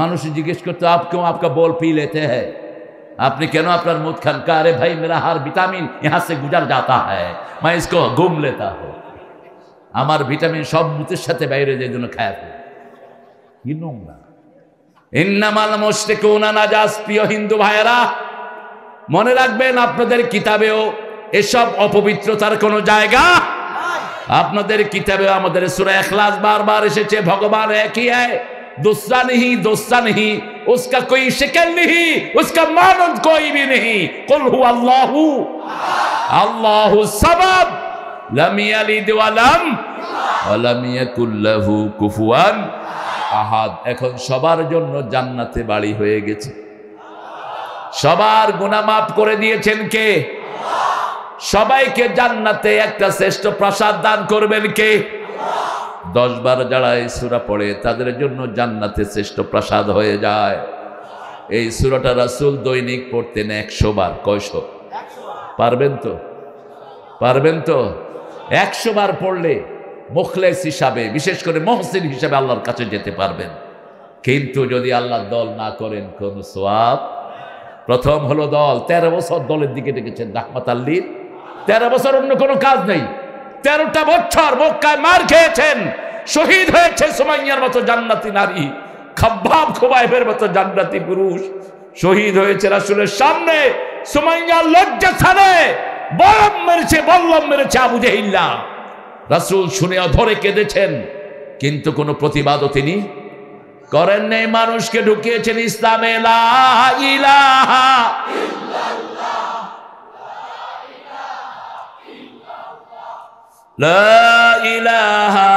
মানুষ জিজ্ঞেস করতো, আপ ক্यों आपका बोल पी लेते हैं? আপনি কেন আপনার মুখ খান? আরে ভাই মেরা हर विटामिन यहाँ से गुजर जाता है, मैं इसको घूम लेता हूँ। আমার ভিটামিন সব মুখের সাথে বাইরে যায়, জন্য খায়। কি নোংরা! ইন্নামাল মুশরিকুনা নাজাস। প্রিয় হিন্দু ভাইয়েরা, মনে রাখবেন আপনাদের কিতাবেও এসব অপবিত্রতার কোনো জায়গা। আপনাদের কিতাবে আমাদের সূরা ইখলাস বারবার এসেছে, ভগবান একই है, दूसरा नहीं, दूसरा नहीं, उसका कोई शिकल नहीं, उसका मानंद कोई भी नहीं। कुल हु अल्लाहु अल्लाहु सबब लम यलिद वलम याकुल लाहु कुफुवान আহাদ। এখন সবার জন্য জান্নাতে বাড়ি হয়ে গেছে। সবার গুনাহ মাফ করে দিয়েছেন কে? সবাইকে জান্নাতে একটা শ্রেষ্ঠ প্রাসাদ দান করবেন কে? 10 বার যারা এই সূরা পড়ে তাদের জন্য জান্নাতে শ্রেষ্ঠ প্রাসাদ হয়ে যায়। এই সূরাটা রাসূল দৈনিক পড়তেন 100 বার। কয়শো? পারবেন তো? পারবেন তো? 100 বার পড়লে মুখলেস হিসাবে, বিশেষ করে মুহসিন হিসাবে আল্লাহর কাছে যেতে পারবেন। কিন্তু যদি আল্লাহ দল না করেন, কোন সওয়াব। প্রথম হলো দল। 13 বছর দলের দিকে ডেকেছেন রাহমাত আল্লির। 13 বছর অন্য কোনো কাজ নেই। 13টা বছর মক্কায় মার খেয়েছেন, শহীদ হয়েছে সুমাইয়ার মতো জান্নাতি নারী, খাব্বাব খুবাইবের মতো জান্নাতি পুরুষ শহীদ হয়েছে রাসূলের সামনে। সুমাইয়ার লজ্জা ছাড়ে বল্লম মেরেছে আবু জাহিল্লা। রাসূল শুনে অধরে কেঁদেছেন, কিন্তু কোনো প্রতিবাদও তিনি করেন নাই। মানুষকে ঢুকিয়েছেন ইসলামে। লা ইলাহা ইল্লাল্লাহ, লা ইলাহা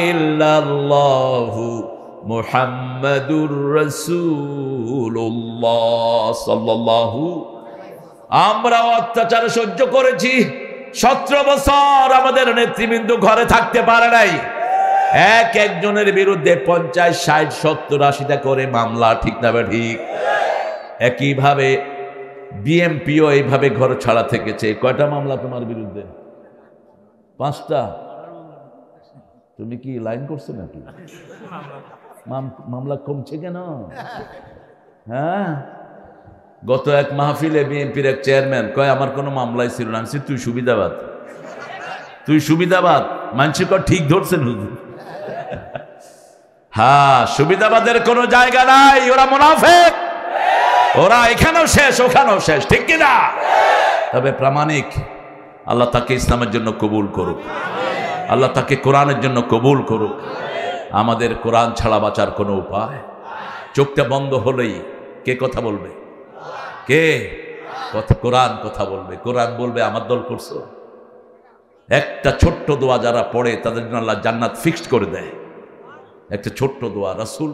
ইল্লাল্লাহু মুহাম্মাদুর রাসূলুল্লাহ সাল্লাল্লাহু। আমরা অত্যাচার সহ্য করেছি 17 বছর, আমাদের নেতৃবৃন্দ ঘরে থাকতে পারে নাই। একজনের বিরুদ্ধে 50, 60, 70, 80টা করে মামলা, ঠিক না ঠিক? একইভাবে বিএমপিও এইভাবে ঘর ছাড়া থেকেছে। কয়টা মামলা তোমার বিরুদ্ধে? 5টা। তুমি কি লাইন করছো নাকি? মামলা কমছে কেন? হ্যাঁ, গত এক মাহফিলে বিএনপির এক চেয়ারম্যান কয় আমার কোনো মামলাই ছিল না। আমি তুই সুবিধাবাদ, তুই সুবিধাবাদ। মানুষ ঠিক ধরছেন হুজুর। হ্যাঁ, সুবিধাবাদের কোনো জায়গা নাই। ওরা মুনাফিক, ওরা এখানেও শেষ ওখানেও শেষ, ঠিক কিনা? তবে প্রামাণিক, আল্লাহ তাকে ইসলামের জন্য কবুল করুক, আল্লাহ তাকে কোরআনের জন্য কবুল করুক। আমাদের কোরআন ছাড়া বাঁচার কোনো উপায়? চোখটা বন্ধ হলেই কে কথা বলবে? কে কথা? কোরআন কথা বলবে। কোরআন বলবে আমার দল করছো। একটা ছোট্ট দোয়া যারা পড়ে তাদের জন্য আল্লাহ জান্নাত ফিক্সড করে দেয়। একটা ছোট্ট দোয়া রাসূল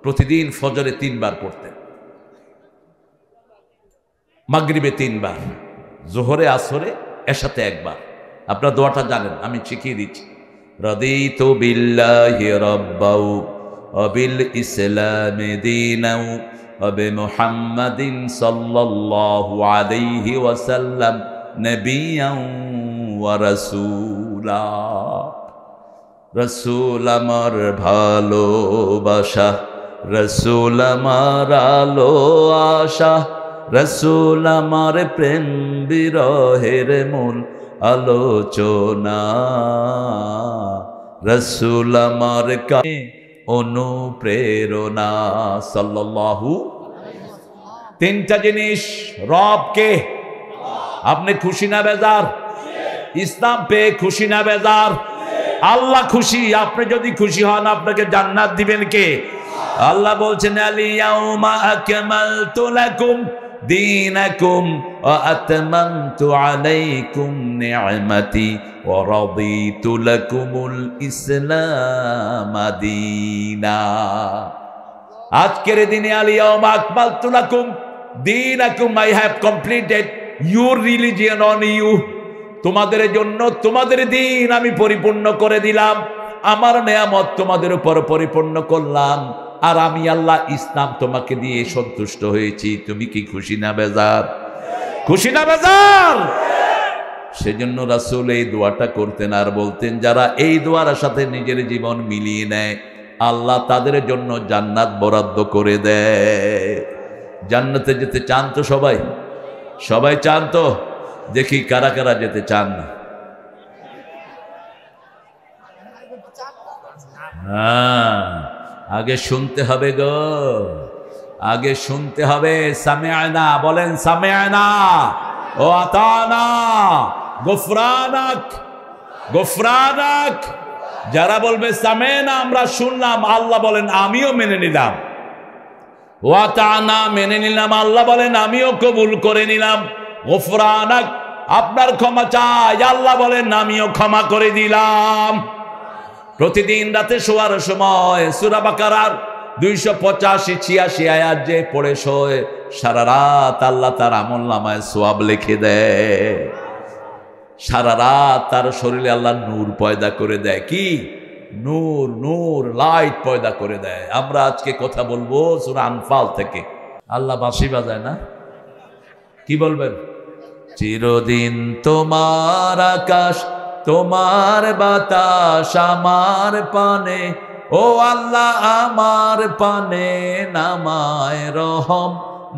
প্রতিদিন ফজরে 3 বার পড়তেন, মাগরিবে 3 বার, জোহরে, আসরে, এশাতে 1 বার। আপনারা দোয়াটা জানেন, আমি শিখিয়ে দিচ্ছি। রাদিতু বিল্লাহি রাব্বাও ওয়া বিল ইসলামি দীনাও ওয়া বিমুহাম্মাদিন সাল্লাল্লাহু আলাইহি ওয়াসাল্লাম নবিয়্যান ওয়া রাসূলা। রাসূল আমার ভালোবাসা, রাসূল আমার আলো আশা, রসুল আমার প্রেম বিরহের মূল আলোচনা, রসুল আমার কাছে অনুপ্রেরণা। সাল্লাল্লাহু। তিনটা জিনিস রবকে। আপনি খুশি না বেজার? ইসলাম পেয়ে খুশি না বেজার? আল্লাহ খুশি। আপনি যদি খুশি হন আপনাকে জান্নাত দিবেন কে? আল্লাহ বলছেন আল-ইয়াউমা আকমালতু লাকুম দীনাকুম ওয়া আতমামতু আলাইকুম নি'মাতি ওয়া রাদিতু লাকুমুল ইসলাম দীনা। আজকের দিনে আল-ইয়াউমা আকমালতু লাকুম দীনাকুম, I have completed your religion on you. তোমাদের জন্য তোমাদের দিন আমি পরিপূর্ণ করে দিলাম, আমার নেয়ামত তোমাদের উপর পরিপূর্ণ করলাম, আর আমি আল্লাহ ইসলাম তোমাকে দিয়ে সন্তুষ্ট হয়েছি। তুমি কি খুশি না বেজার? খুশি না বেজার? সেজন্য রাসূল এই দোয়াটা করতেন আর বলতেন, যারা এই দোয়ার সাথে নিজের জীবন মিলিয়ে নেয় আল্লাহ তাদের জন্য জান্নাত বরাদ্দ করে দেয়। জান্নাতে যেতে চান তো সবাই? সবাই চান তো? দেখি কারা কারা যেতে চান না। হ্যাঁ, আগে শুনতে হবে গো, আগে শুনতে হবে। সামিআনা বলেন, সামিআনা ও আতানা গুফরানাক, গুফরানাক। যারা বলবে সামিআনা আমরা শুনলাম, আল্লাহ বলেন আমিও মেনে নিলাম। ও আতানা মেনে নিলাম, আল্লাহ বলেন আমিও কবুল করে নিলাম। গুফরানাক আপনার ক্ষমা চাই, আল্লাহ বলেন আমিও ক্ষমা করে দিলাম। প্রতিদিন রাতে শোয়ার সময় সূরা বাকারার 285-86 আয়াত যে পড়ে শোয়, সারা রাত আল্লাহ তার আমলনামায় সওয়াব লিখে দেয়। সারা রাত তার শরীরে আল্লাহ নূর পয়দা করে দেয়। কি নূর? নূর, লাইট পয়দা করে দেয়। আমরা আজকে কথা বলবো সূরা আনফাল থেকে। আল্লাহ বাঁশি বাজায় না? কি বলবেন? চিরদিন তোমার আকাশ, তোমার বাতাস আমার পানে, ও আল্লাহ আমার পানে নামায় রহম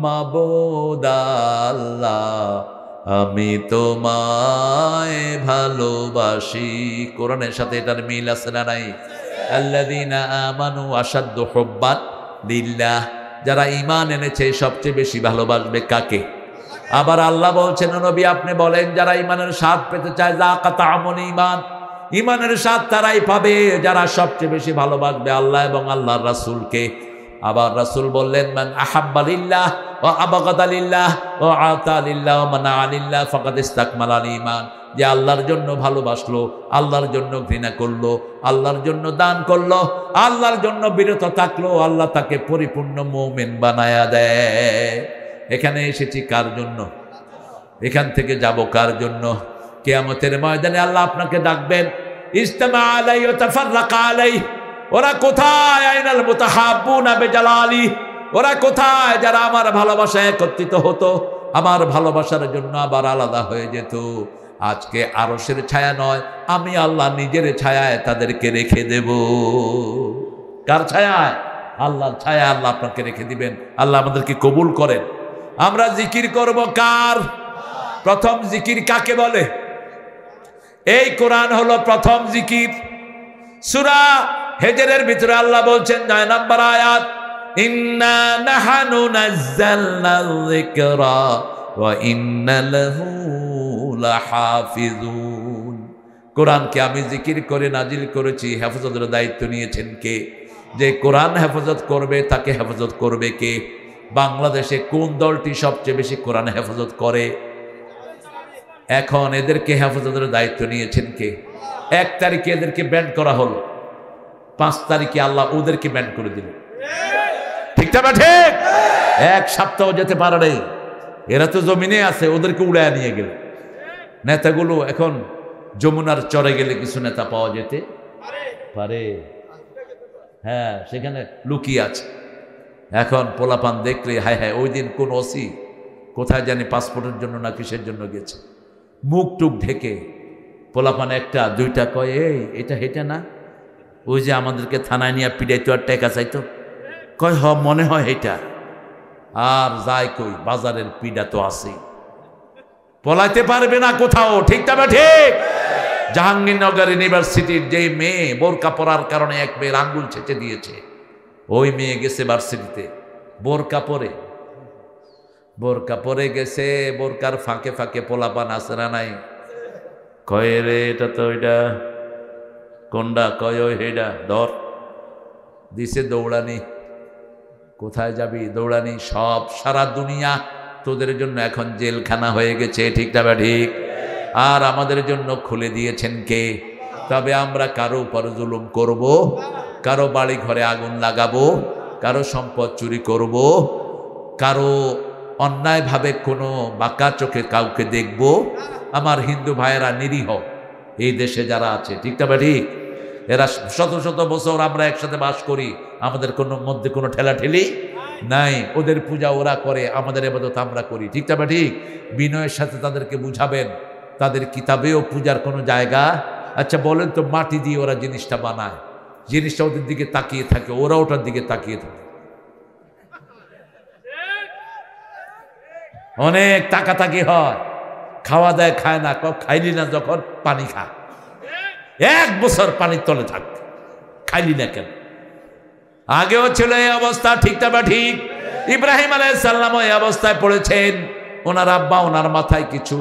মাবুদ আল্লাহ, আমি তোমায় ভালোবাসি। কোরআনের সাথে এটার মিল আছে না নাই? আল্লাযীনা আমানু আশাদ্দু হুব্বান লিল্লাহ, যারা ঈমান এনেছে সবচেয়ে বেশি ভালোবাসবে কাকে? আবার আল্লাহ বলছেন, নবী আপনি বলেন যারা ইমানের স্বাদ পেতে চায়, যাকাত আমল ঈমান, ইমানের স্বাদ তারাই পাবে যারা সবচেয়ে বেশি ভালোবাসবে আল্লাহ এবং আল্লাহর রাসূলকে। আবার রাসূল বললেন, মান আহাব্বা লিল্লাহ ওয়া আবগাদা লিল্লাহ ওয়া আতা লিল্লাহ ওয়া মানা লিল্লাহ ফাকাদ ইসতাকমালাল ঈমান। যে আল্লাহর জন্য ভালোবাসলো, আল্লাহর জন্য ঘৃণা করলো, আল্লাহর জন্য দান করলো, আল্লাহর জন্য বিরত থাকলো, আল্লাহ তাকে পরিপূর্ণ মুমিন বানায়া দেয়। এখানে এসেছি কার জন্য? এখান থেকে যাব কার জন্য? কিয়ামতের ময়দানে আল্লাহ আপনাকে ডাকবেন, ইজতামা আলাইহি ওয়া তাফাররাকা আলাইহি। ওরা কোথায়? আইনাল মুতাহাব্বুনা বিজালালি। ওরা কোথায় যারা আমার ভালোবাসায় একত্রিত হতো, আমার ভালোবাসার জন্য আবার আলাদা হয়ে যেত? আজকে আরশের ছায়া নয়, আমি আল্লাহ নিজের ছায়ায় তাদেরকে রেখে দেব। কার ছায়ায়? আল্লাহর ছায়া আল্লাহ আপনাকে রেখে দিবেন। আল্লাহ আমাদেরকে কবুল করেন। আমরা জিকির করব কার? প্রথম জিকির কাকে বলে? এই কোরআন হলো প্রথম জিকির। সূরা হিজরের ভিতরে আল্লাহ বলছেন 9 নম্বর আয়াত, ইন্না নাহনু নাযালনা যিকরা ওয়া ইন্না লাহু লাহাফিজুন। কোরআনকে আমি জিকির করে নাজিল করেছি, হেফাজতের দায়িত্ব নিয়েছেন কে? যে কোরআন হেফাজত করবে তাকে হেফাজত করবে কে? বাংলাদেশে কোন দলটি সবচেয়ে বেশি কোরআন হেফাজত করে? এখন এদেরকে হেফাজতের দায়িত্ব নিয়েছেন কে? 1 তারিখে এদেরকে ব্যান করা হলো, 5 তারিখে আল্লাহ ওদেরকে ব্যান করে দিল। ঠিক না ঠিক? 1 সপ্তাহ যেতে পারে নাই। এরা তো জমিনে আছে, ওদেরকে উড়ায় নিয়ে গেল। নেতাগুলো এখন যমুনার চরে গেলে কিছু নেতা পাওয়া যেতে পারে। হ্যাঁ, সেখানে লুকিয়ে আছে। এখন পোলাপান দেখলে হায় হায়, ওই দিন কোন ওসি কোথায় জানি পাসপোর্টের জন্য না কিসের জন্য গেছে, মুখ টুক ঢেকে পোলাপান 1টা 2টা কয়, এই এটা হেঁটে না, ওই যে আমাদেরকে থানায় নিয়ে পিড়াইতো আর টেকা চাইতো, কয় হ মনে হয় এটা। আর যায় কই, বাজারের পিডা তো আছে, পলাইতে পারবে না কোথাও, ঠিক তবে ঠিক। জাহাঙ্গীরনগর ইউনিভার্সিটির যে মেয়ে বোরকা পরার কারণে এক মেয়ের আঙ্গুল ছেঁচে দিয়েছে, ওই মেয়ে গেছে ভার্সিটিতে বোরকা পরে গেছে, বোরকার ফাঁকে ফাঁকে পোলাপান আছে না নাই, কয়ে রে এটা তো ওইটা, কোনটা, কয় ওই হেডা ধর, দিছে দৌড়ানি। কোথায় যাবি? দৌড়ানি। সব সারা দুনিয়া তোদের জন্য এখন জেলখানা হয়ে গেছে, ঠিক না ঠিক? আর আমাদের জন্য খুলে দিয়েছেন কে? তবে আমরা কারো উপর জুলুম করব, কারো বাড়ি ঘরে আগুন লাগাবো, কারো সম্পদ চুরি করব, কারো অন্যায়ভাবে কোনো বাঁকা চোখে কাউকে দেখব। আমার হিন্দু ভাইয়েরা নিরীহ এই দেশে যারা আছে, ঠিক না ঠিক? এরা শত শত বছর আমরা একসাথে বাস করি, আমাদের কোনো মধ্যে কোনো ঠেলাঠেলি নাই। ওদের পূজা ওরা করে, আমাদের ইবাদত আমরা করি, ঠিক না ঠিক? বিনয়ের সাথে তাদেরকে বুঝাবেন, তাদের কিতাবেও পূজার কোনো জায়গা। আচ্ছা বলেন তো, মাটি দিয়ে ওরা জিনিসটা বানায়, জিনিসটা ওদের দিকে তাকিয়ে থাকে, ওরা ওটার দিকে তাকিয়ে থাকে, অনেক তাকাতাকি হয়। খাওয়া দেয়, খায় না, খাইলি না যখন পানি খা, 1 বছর পানির তলে থাক, খাইলি না কেন? আগেও ছিল এই অবস্থা, ঠিক না ঠিক? ইব্রাহিম আলাইহিস সালাম এই অবস্থায় পড়েছেন। ওনার আব্বা ওনার মাথায় কিছু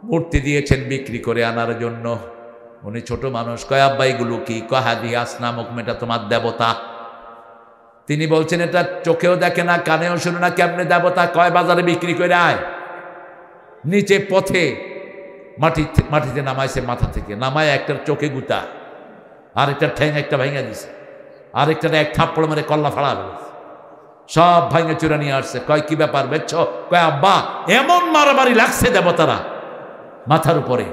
মূর্তি দিয়েছেন বিক্রি করে আনার জন্য। উনি ছোট মানুষ, কয় আব্বা এগুলো কি? কয় হাদি আসনামুক, এটা তোমার দেবতা। তিনি বলছেন এটা চোখেও দেখে না, কানেও শুনে না, কেমনে দেবতা? কয় বাজারে বিক্রি করে আয়। নিচে পথে মাটিতে নামাইছে, মাথা থেকে নামায় একটার চোখে গুতা, আরেকটার ঠ্যাং একটা ভাঙা দিছে, আরেকটার এক থাপ্পড় মেরে কল্লা ফাড়া ফেলেছে, সব ভাঙা চূড়া নিয়ে আসছে। কয় কি ব্যাপার বেচছ? কয় আব্বা এমন মারামারি লাগছে দেবতারা মাথার উপরে,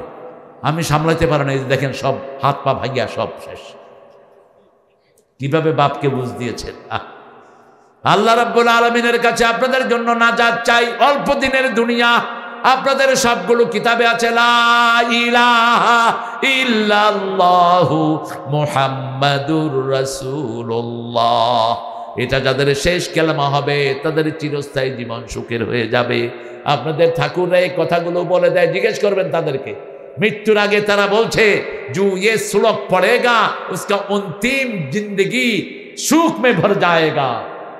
আমি সামলাইতে পারি না, দেখেন সব হাত পা ভাঙিয়া সব শেষ। কিভাবে বাপকে বুঝ দিয়েছেন। আল্লাহ রাব্বুল আলামিনের কাছে আপনাদের জন্য নাজাত চাই। অল্প দিনের দুনিয়া, আপনাদের সবগুলো কিতাবে আছে লা ইলাহা ইল্লাল্লাহু মুহাম্মাদুর রাসূলুল্লাহ। এটা যাদের শেষ কালেমা হবে তাদের চিরস্থায়ী জীবন সুখের হয়ে যাবে। আপনাদের ঠাকুররা এই কথাগুলো বলে দেয়, জিজ্ঞেস করবেন তাদেরকে। মৃত্যুর আগে তারা বলছে जो ये श्लोक पढ़ेगा उसका अंतिम जिंदगी सुख में भर जाएगा।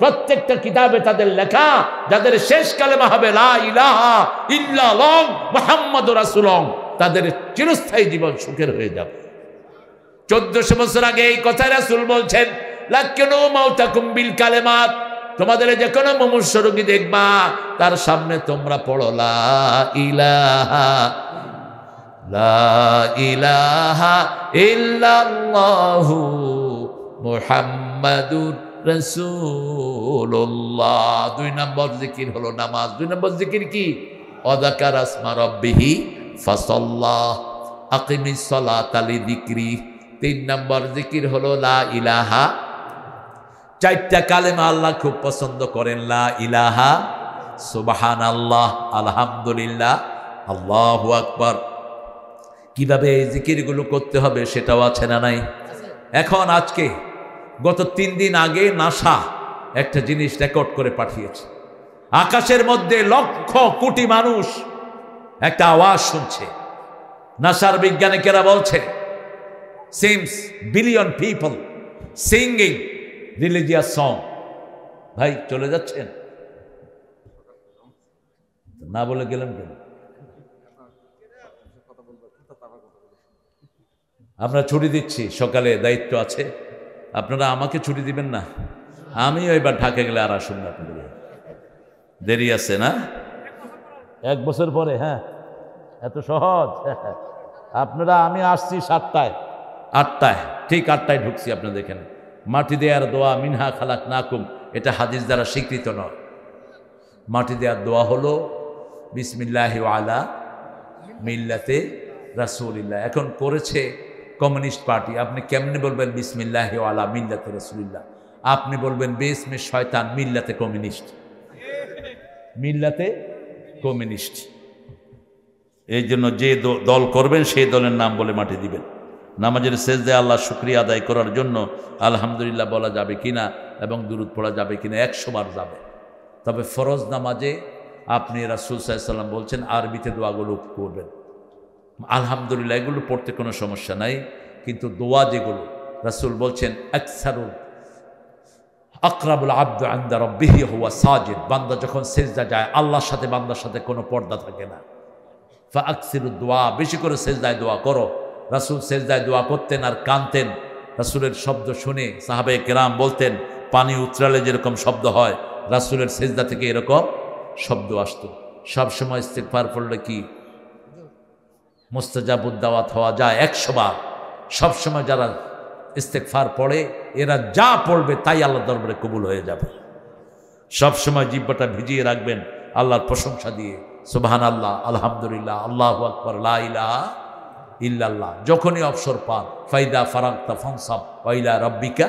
প্রত্যেকটা কিতাবে তাদের লেখা, যাদের শেষ কালেমা হবে লা ইলাহা ইল্লাল্লাহ মুহাম্মাদুর রাসূলুল্লাহ, তাদের চিরস্থায়ী জীবন সুখের হয়ে যাবে। 1400 বছর আগে এই কথা রাসূল বলছেন, লাকিনু মাউতাকুম বিল কালেমাত। তোমাদের যে কোনো মুমূর্ষ রোগী দেখবা, তার সামনে তোমরা পড়ো লা ইলাহা ইল্লাল্লাহু মুহাম্মাদুর রাসূলুল্লাহ। 2 নম্বর জিকির হলো নামাজ। 2 নম্বর জিকির কি? ওয়াযাকারা আসমা রাব্বিহি ফাসাল্লা আকিমিস সালাতা লিযিকরি। 3 নম্বর জিকির হলো লা ইলাহা। 4টা কালেমা আল্লাহ খুব পছন্দ করেন, লা ইলাহা, সুবহানাল্লাহ, আলহামদুলিল্লাহ, আল্লাহু আকবার। কিভাবে এই জিকিরগুলো করতে হবে সেটাও আছে না নাই? এখন আজকে গত 3 দিন আগে নাসা একটা জিনিস রেকর্ড করে পাঠিয়েছে। আকাশের মধ্যে লক্ষ কোটি মানুষ একটা আওয়াজ শুনছে। নাসার বিজ্ঞানীরা বলছে seems billion people singing religious song. ভাই চলে যাচ্ছেন না বলে গেলাম কেন? আমরা ছুটি দিচ্ছি, সকালে দায়িত্ব আছে, আপনারা আমাকে ছুটি দিবেন না। আমিও এবার ঢাকা গেলে আর আসুন না, আপনাদের দেরি আছে না? 1 বছর পরে? হ্যাঁ, এত সহজ? আপনারা, আমি আসছি 7টায়, 8টায়, ঠিক 8টায় ঢুকছি আপনাদের এখানে। মাটি দেয়ার দোয়া, মিনহা খালাকনাকুম, এটা হাদিস দ্বারা স্বীকৃত নয়। মাটি দেওয়ার দোয়া হলো বিসমিল্লাহি ওয়া আলা মিল্লাতে রাসূলিল্লাহ। এখন করেছে কমিউনিস্ট পার্টি, আপনি কেমনে বলবেন বিসমিল্লাহি ওয়া আলা মিল্লাতে রাসূলিল্লাহ? আপনি বলবেন বিসমে শয়তান মিল্লাতে কমিউনিস্ট, মিল্লাতে কমিউনিস্ট। এই জন্য যে দল করবেন সেই দলের নাম বলে মাটি দিবেন। নামাজের সেজদায় আল্লাহ শুকরিয়া আদায় করার জন্য আলহামদুলিল্লাহ বলা যাবে কিনা এবং দুরূদ পড়া যাবে কিনা 100 বার যাবে। তবে ফরজ নামাজে আপনি রাসূল সাল্লাল্লাহু আলাইহি ওয়াসাল্লাম বলছেন আরবিতে দোয়াগুলো করবেন। আলহামদুলিল্লাহ এগুলো পড়তে কোনো সমস্যা নাই, কিন্তু দোয়া যেগুলো রাসূল বলছেন আকসারুল আকরাবুল আব্দু আনদা রাব্বিহি হুয়া সাজিদ, বান্দা যখন সেজদা যায় আল্লাহর সাথে বান্দার সাথে কোনো পর্দা থাকে না। ফা আকসিরুদ দোয়া, বেশি করে সেজদায় দোয়া করো। রাসূল সেজদায় দোয়া করতেন আর কাঁদতেন। রাসূলের শব্দ শুনে সাহাবায়ে কেরাম বলতেন পানি উতরালে যেরকম শব্দ হয় রাসূলের সেজদা থেকে এরকম শব্দ আসতো। সবসময় ইস্তিগফার পড়লে কি মুস্তাজাবুদ দাওয়াত হওয়া যায় 100 বার। সবসময় যারা ইস্তিগফার পড়ে এরা যা পড়বে তাই আল্লাহর দরবারে কবুল হয়ে যাবে। সবসময় জিহ্বাটা ভিজিয়ে রাখবেন আল্লাহর প্রশংসা দিয়ে, সুবহানাল্লাহ, আলহামদুলিল্লাহ, আল্লাহু আকবার, লা ইলাহা ইল্লাল্লাহ। যখনই অবসর পান ফাইদা ফারাগতা ফানসাব ওয়া ইলা রাব্বিকা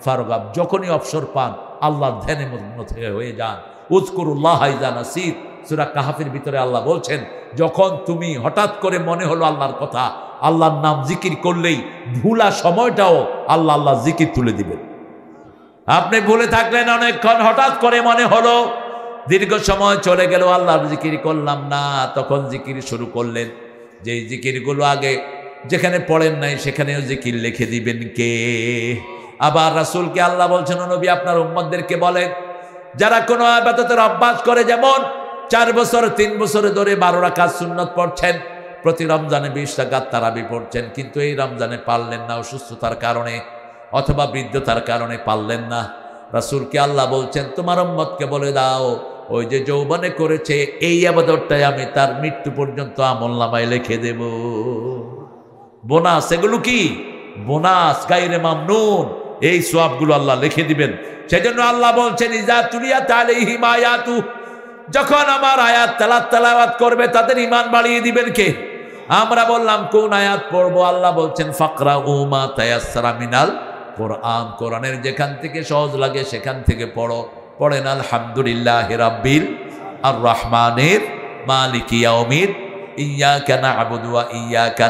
ফারগাব, যখনই অবসর পান আল্লাহর ধ্যানে মগ্ন থেকে হয়ে যান। উযকুরুল্লাহ ইযা নাসিত, সূরা কাহফের ভিতরে আল্লাহ বলছেন যখন তুমি হঠাৎ করে মনে হলো আল্লাহর কথা, আল্লাহর নাম জিকির করলেই ভুলা সময়টাও আল্লাহ আল্লাহ জিকির তুলে দিবেন। আপনি ভুলে থাকলেন অনেকক্ষণ, হঠাৎ করে মনে হলো, দীর্ঘ সময় চলে গেল আল্লাহর জিকির করলাম না, তখন জিকির শুরু করলেন। যেই জিকিরগুলো আগে যেখানে পড়েন নাই সেখানেও জিকির লিখে দিবেন কে? আবার রাসূলকে আল্লাহ বলছেন নবী আপনার উম্মতদেরকে বলেন যারা কোনো ইবাদতের অভ্যাস করে, যেমন 4 বছর 3 বছরে ধরে 12 রাকাত সুন্নত পড়ছেন, প্রতি রমজানে 20 রাকাত তারাবি পড়ছেন, কিন্তু এই রমজানে পারলেন না অসুস্থতার কারণে অথবা বৃদ্ধতার কারণে পারলেন না। রাসূলকে আল্লাহ বলছেন তোমার উম্মতকে বলে দাও ওই যে যৌবনে করেছে এই ইবাদতটাই আমি তার মৃত্যু পর্যন্ত আমলনামায় লিখে দেব। বোনাস, এগুলো কি বোনাস, গায়রে মামনুন, এই সওয়াবগুলো আল্লাহ লিখে দিবেন। সেজন্য আল্লাহ বলছেন ইজা তুলিয়াত আলাইহিম আয়াতু, যখন আমার আয়াত তেলাওয়াত করবে তাদের ঈমান বাড়িয়ে দিবেন কে? আমরা বললাম কোন আয়াত পড়বো? আল্লাহ বলছেন ফাকরাউ মা তায়াসসারা মিনাল কোরআন, কোরআনের যেখান থেকে সহজ লাগে সেখান থেকে পড়ো। পড়েন আলহামদুলিল্লাহি রাব্বিল আর রহমানির মালিকি ইয়াউমিদ ইয়্যাকা না'বুদু ওয়া ইয়্যাকা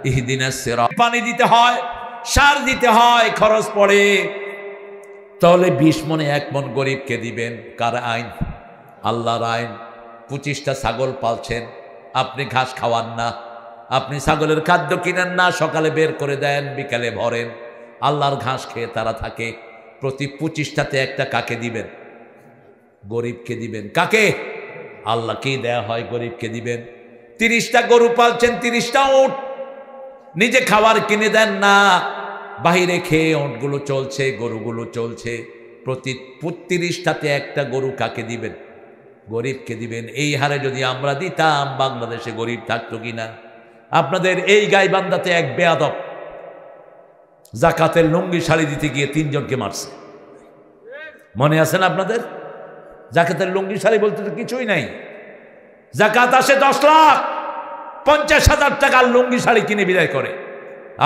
ইহদিনাস সিরাত। পানি দিতে হয়, সার দিতে হয়, খরচ পড়ে। তাহলে 20 মনে 1 মন গরিবকে দিবেন। কার আইন? আল্লাহর আইন। 25টা ছাগল পালছেন, আপনি ঘাস খাওয়ান না, আপনি ছাগলের খাদ্য কিনেন না, সকালে বের করে দেন, বিকালে ভরেন, আল্লাহর ঘাস খেয়ে তারা থাকে। প্রতি 25টাতে একটা কাকে দিবেন? গরিবকে দিবেন। কাকে? আল্লাহকেই দেয়া হয়, গরিবকে দিবেন। 30টা গরু পালছেন, 30টা উট, নিজে খাবার কিনে দেন না, বাহিরে খেয়ে উটগুলো চলছে, গরুগুলো চলছে। প্রতি 30টাতে একটা গরু কাকে দিবেন? গরিবকে দিবেন। এই হারে যদি আমরা দিতাম বাংলাদেশে গরিব থাকতো কিনা? আপনাদের এই গাইবান্ধাতে এক বেয়াদব জাকাতের লুঙ্গি শাড়ি দিতে গিয়ে 3 জনকে মারছে, মনে আছে না আপনাদের? জাকাতের লুঙ্গি শাড়ি বলতে তো কিছুই নাই। জাকাত আসে 10 লাখ, 50,000 টাকার লুঙ্গি শাড়ি কিনে বিদায় করে,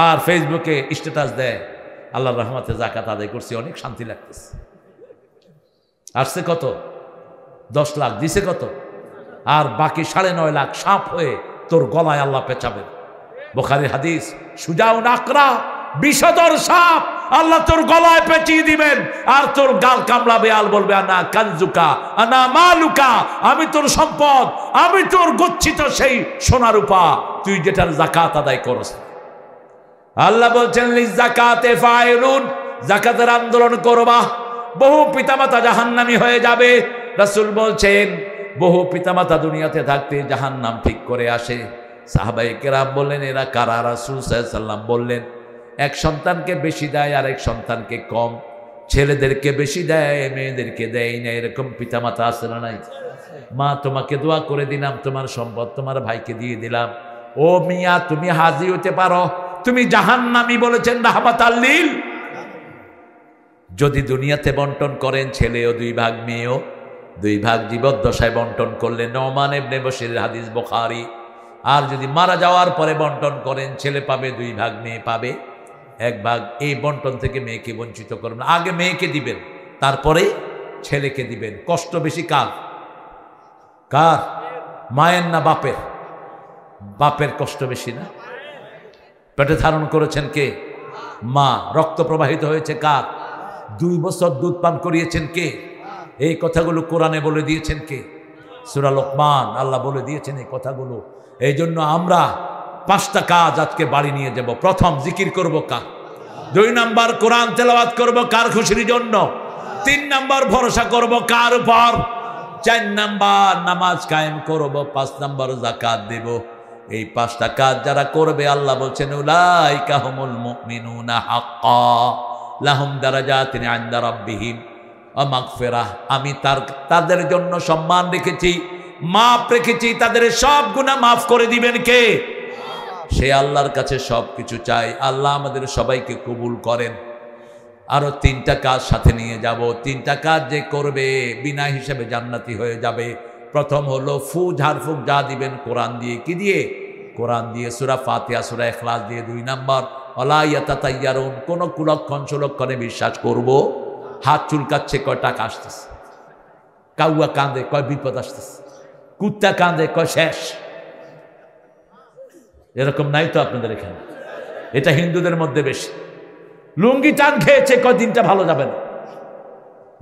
আর ফেসবুকে স্ট্যাটাস দেয় আল্লাহর রহমতে জাকাত আদায় করছি, অনেক শান্তি লাগতেছে। আসছে কত? 10 লাখ। দিছে কত? আর বাকি 9.5 লাখ সাপ হয়ে তোর গলায় আল্লাহ পেঁচাবেন। বুখারীর হাদিস, সুজাউন আকরা, বিষধর সাপ আল্লাহ তোর গলায় পেঁচিয়ে দিবেন, আর তোর গাল কামড়াবে, আল বলবে আনা কানজুকা আনা মালুকা, আমি তোর সম্পদ, আমি তোর গচ্ছিত সেই সোনা রূপা, তুই যেটার যাকাত আদায় করস। আল্লাহ বলছেন লিযাকাতে ফাইলুন, যাকাতের আন্দোলন করবা, বহু পিতামাতা জাহান্নামী হয়ে যাবে। রাসূল বলছেন বহু পিতামাতা দুনিয়াতে থাকতে জাহান্নাম ঠিক করে আসে। সাহাবায়ে কেরাম বললেন এরা কারা? রাসূল সাল্লাল্লাহু আলাইহি ওয়াসাল্লাম বললেন এক সন্তানকে বেশি দেয় আর এক সন্তানকে কম, ছেলেদেরকে বেশি দেয় মেয়েদেরকে দেয় না, এরকম পিতামাতা আছে না নাই? মা তোমাকে দোয়া করে দিলাম, তোমার সম্পদ তোমার ভাইকে দিয়ে দিলাম, ও মিয়া তুমি হাজি হতে পারো, তুমি জাহান্নামী বলেছেন রাহমাতাল লিল। যদি দুনিয়াতে বন্টন করেন ছেলেও 2 ভাগ মেয়েও 2 ভাগ, জীবদ্দশায় বন্টন করলেন, নোমান ইবনে বশীরের হাদিস, বুখারী। আর যদি মারা যাওয়ার পরে বন্টন করেন ছেলে পাবে 2 ভাগ, মেয়ে পাবে 1 ভাগ। এই বন্টন থেকে মেয়েকে বঞ্চিত করবেন। আগে মেয়েকে দিবেন, তারপরে ছেলেকে দিবেন। কষ্ট বেশি কার? কার? মায়ের না বাপের? বাপের কষ্ট বেশি না? পেটে ধারণ করেছেন কে? মা। রক্ত প্রবাহিত হয়েছে কার? 2 বছর দুধ পান করিয়েছেন কে? এই কথাগুলো কোরআনে বলে দিয়েছেন কে? সূরা লোকমান, আল্লাহ বলে দিয়েছেন এই কথাগুলো। এই জন্য আমরা 5টা কাজ আজকে বাড়ি নিয়ে যাব। প্রথম, জিকির করব কার? 2 নাম্বার, কোরআন তেলাওয়াত করব কার? খুশির জন্য। 3 নাম্বার, ভরসা করব কার উপর? 4 নাম্বার, নামাজ কায়েম করব। 5 নাম্বার, যাকাত দেব। এই 5টা কাজ যারা করবে, আল্লাহ বলছেন উলাইকা হুমুল মুমিনুনা হাক্কা লাহুম দারাজাতিন ইনদা রাব্বিহিম ওয়া মাগফিরাহ। আমি তাদের জন্য সম্মান রেখেছি, মাফ রেখেছি, তাদের সব গুনাহ মাফ করে দিবেন কে? সে আল্লাহর কাছে সব কিছু চাই। আল্লাহ আমাদের সবাইকে কবুল করেন। আরো 3টা কাজ সাথে নিয়ে যাব। 3টা কাজ যে করবে বিনা হিসেবে জান্নাতি হয়ে যাবে। প্রথম হলো ঝাড়ফুঁক যা দিবেন কোরআন দিয়ে। কি দিয়ে? কোরআন দিয়ে, সূরা ফাতিহা, সূরা ইখলাস দিয়ে। 2 নাম্বার, ওয়ালা ইয়াতাতাইয়ারুন, কোন কুলক্ষণ সুলক্ষণে বিশ্বাস করব। হাত চুলকাচ্ছে, কয় টাকা আসতেছে। কাউয়া কাঁদে, কয় বিপদ আসতেছে। কুত্তা কাঁদে, কয় শেষ। এরকম নাই তো আপনাদের এখানে? এটা হিন্দুদের মধ্যে বেশি। লুঙ্গি টান খেয়েছে, কয় দিনটা ভালো যাবে না।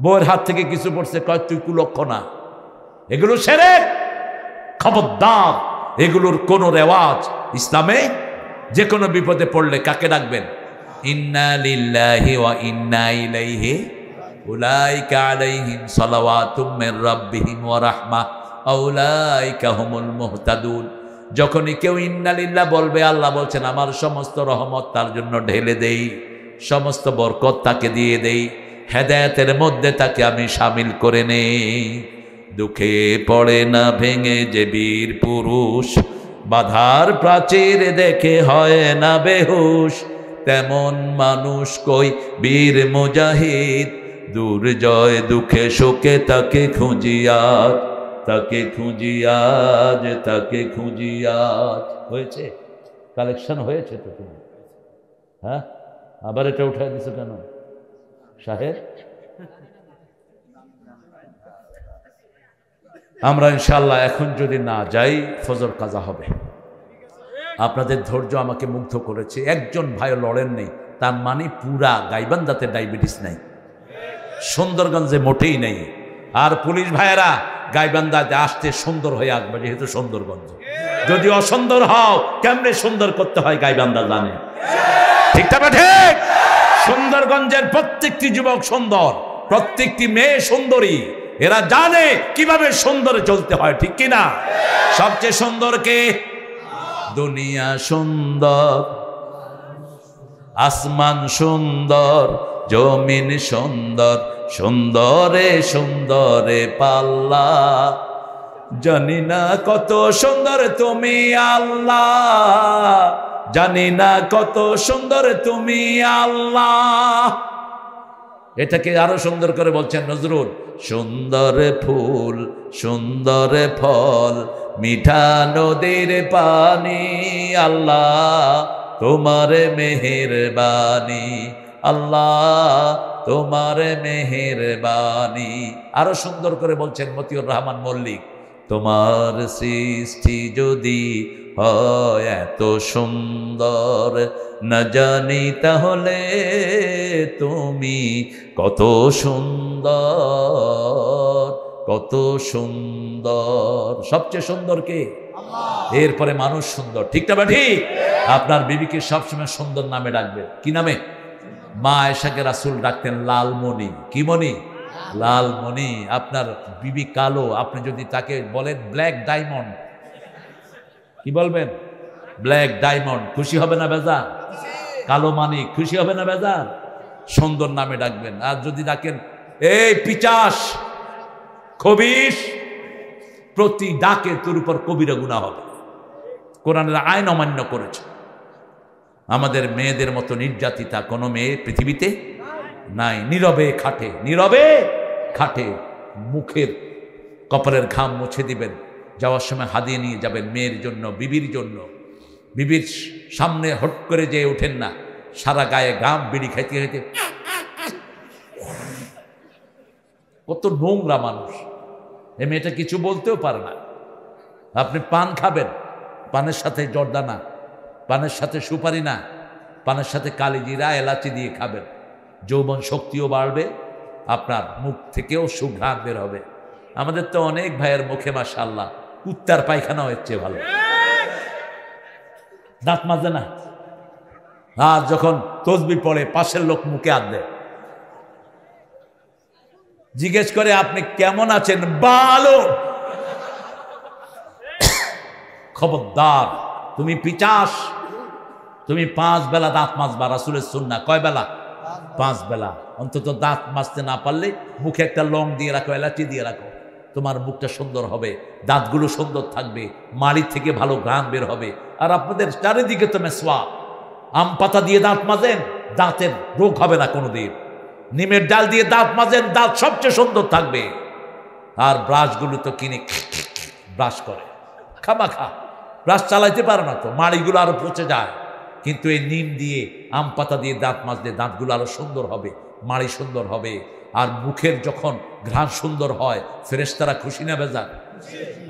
বউয়ের হাত থেকে কিছু পড়ছে, কয় তুই কুলক্ষণা। এগুলো শিরক, খবরদার। এগুলোর কোন রেওয়াজ ইসলামে। যে কোনো বিপদে পড়লে কাকে ডাকবেন? ইন্না লিল্লাহি ওয়া ইন্না ইলাইহি, উলাইকা আলাইহিম সালাওয়াতুম মির রাব্বিহিম ওয়া রাহমাহ উলাইকা হুমুল মুহতাদুন। যখনই কেউ ইন্না লিল্লাহ বলবে, আল্লাহ বলছেন আমার সমস্ত রহমত তার জন্য ঢেলে দেই, সমস্ত বরকত তাকে দিয়ে দেই, হেদায়েতের মধ্যে তাকে আমি শামিল করে নেই। দুঃখে পড়ে না ভেঙে যে বীর পুরুষ, বাধার প্রাচীর দেখে হয় না বেহুশ, তেমন মানুষ কই বীর মুজাহিদ, দুর্জয় দুঃখে শোকে তাকে খুঁজিয়াজ, তাকে খুঁজিয়াজ, তাকে খুঁজিয়াজ। হয়েছে? কালেকশন হয়েছে তো তুমি? হ্যাঁ, আবার এটা উঠাই দিছো কেন সাহেব? আমরা ইনশাআল্লাহ এখন যদি না যাই ফজর কাজা হবে। আপনাদের ধৈর্য আমাকে মুগ্ধ করেছে। একজন ভাই লড়েন নেই, তার মানে পুরা গাইবান্ধাতে ডায়াবেটিস নাই, সুন্দরগঞ্জে মোটেই নেই। আর পুলিশ ভাইয়েরা গাইবান্ধাতে আসতে সুন্দর হয়ে আসবে, যেহেতু সুন্দরগঞ্জ। যদি অসুন্দর হও, কেমনে সুন্দর করতে হয় গাইবান্ধা জানে। ঠিক না ঠিক? সুন্দরগঞ্জের প্রত্যেকটি যুবক সুন্দর, প্রত্যেকটি মেয়ে সুন্দরী। এরা জানে কিভাবে সুন্দর চলতে হয়, ঠিক কিনা? সবচেয়ে সুন্দর কে? দুনিয়া সুন্দর, আসমান সুন্দর, জমিন সুন্দর, সুন্দরে সুন্দরে পাল্লা। জানি না কত সুন্দর তুমি আল্লাহ, জানি না কত সুন্দর তুমি আল্লাহ। এটাকে আরো সুন্দর করে বলছেন নজরুল, সুন্দর ফুল, সুন্দর ফল, মিঠা নদীর পানি, আল্লাহ তোমার মেহেরবানি, আল্লাহ তোমার মেহেরবানি। আরো সুন্দর করে বলছেন মতিউর রহমান মল্লিক, তোমার সৃষ্টি যদি হয় এত সুন্দর, না জানি তাহলে তুমি কত সুন্দর, কত সুন্দর। সবচেয়ে সুন্দর কে? এরপরে মানুষ সুন্দর, ঠিক না ঠিক? আপনার বিবিকে সবসময় সুন্দর নামে ডাকবেন। কি নামে? মা আয়েশাকে রাসূল ডাকতেন লালমণি। কি মণি? লালমণি। আপনার বিবি কালো, আপনি যদি তাকে বলেন ব্ল্যাক ডায়মন্ড, কি বলবেন? Black diamond. খুশি হবে না বেজার? কালো মানিক, খুশি হবে না বেজার? সুন্দর নামে ডাকবেন। আর যদি ডাকেন এই পিচাস, খবিশ, প্রতি ডাকে তোর উপর কবিরা গুনাহ হবে। কোরআনের আইন অমান্য করেছে। আমাদের মেয়েদের মতো নির্যাতিতা কোনো মেয়ে পৃথিবীতে নাই। নীরবে খাটে, নীরবে খাটে। মুখের কপালের ঘাম মুছে দিবেন, যাওয়ার সময় হাদিয়ে নিয়ে যাবেন মেয়ের জন্য, বিবির জন্য। বিবির সামনে হট করে যেয়ে ওঠেন না, সারা গায়ে ঘাম, বিড়ি খাইতে খাইতে। কত নোংরা মানুষ! এই মেয়েটা কিছু বলতেও পারে না। আপনি পান খাবেন, পানের সাথে জর্দা না, পানের সাথে সুপারি না, পানের সাথে কালিজিরা এলাচি দিয়ে খাবেন। যৌবন শক্তিও বাড়বে, আপনার মুখ থেকেও সুঘ্রাণ বের হবে। আমাদের তো অনেক ভাইয়ের মুখে মাশাআল্লাহ কুত্তার পায়খানা হচ্ছে ভালো, দাঁত মাজে না। আর যখন তসবিহ পড়ে পাশের লোক মুখে হাত দেয়, জিজ্ঞেস করে আপনি কেমন আছেন, ভালো। খবরদার, তুমি পিচাস, তুমি 5 বেলা দাঁত মাজবা, রাসূলের সুন্নাহ। কয় বেলা? 5 বেলা। অন্তত দাঁত মাজতে না পারলে মুখে একটা লং দিয়ে রাখো, এলাচি দিয়ে রাখো, তোমার মুখটা সুন্দর হবে, দাঁতগুলো সুন্দর থাকবে, মাড়ি থেকে ভালো ঘ্রাণ বের হবে। আর আপনাদের চারিদিকে তো মেসওয়াক, আম পাতা দিয়ে দাঁত মাজেন, দাঁতের রোগ হবে না কোনোদিন। নিমের ডাল দিয়ে দাঁত মাজেন, দাঁত সবচেয়ে সুন্দর থাকবে। আর ব্রাশগুলো তো কিনে ব্রাশ করে, খামাখা ব্রাশ চালাইতে পারে না, তো মাড়িগুলো আরো পচে যায়। কিন্তু এই নিম দিয়ে, আম পাতা দিয়ে দাঁত মাজলে দাঁতগুলো আরো সুন্দর হবে, মাড়ি সুন্দর হবে। আর মুখের যখন ঘ্রাণ সুন্দর হয়, ফেরেশতারা খুশি না বেজান?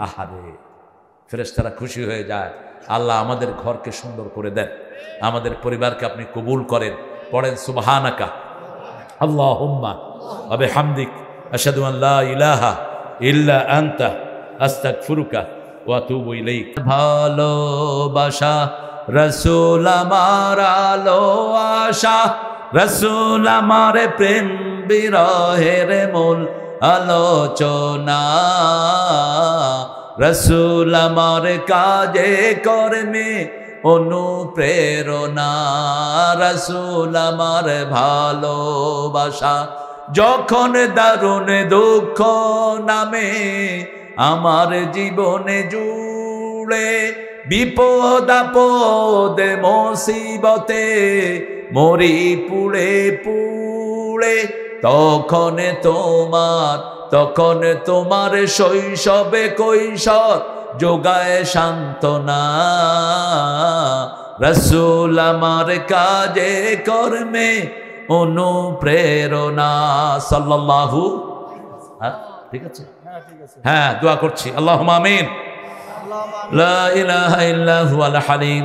আহারে, ফেরেশতারা খুশি হয়ে যায়। আল্লাহ আমাদের ঘরকে সুন্দর করে দেন, আমাদের পরিবারকে আপনি কবুল করেন। পড়েন সুবহানাকা আল্লাহুম্মা ওয়া বিহামদিক আশহাদু আন লা ইলাহা ইল্লা আনতা আস্তাগফিরুকা ওয়া আতুবু ইলাইক। ভালোবাসা রাসূল আমার আলো আশা, রাসূল আমার প্রেম বিরহের মূল আলোচনা, রাসূল আমার কাজে কর্মে অনুপ্রেরণা, রাসূল আমার ভালোবাসা। যখন দারুণ দুঃখ নামে আমার জীবনে জুড়ে, বিপদ আপদে মুসিবতে মরি পুড়ে পুড়ে, তখন তোমার শৈশবে কৈশোর যোগায় সান্ত্বনা, রাসূল আমার কাজে কর্মে অনুপ্রেরণা। সাল্লাল্লাহু, ঠিক আছে? হ্যাঁ, দোয়া করছি, আল্লাহুম্মা আমিন। লা ইলাহা ইল্লা হুয়াল হালিম।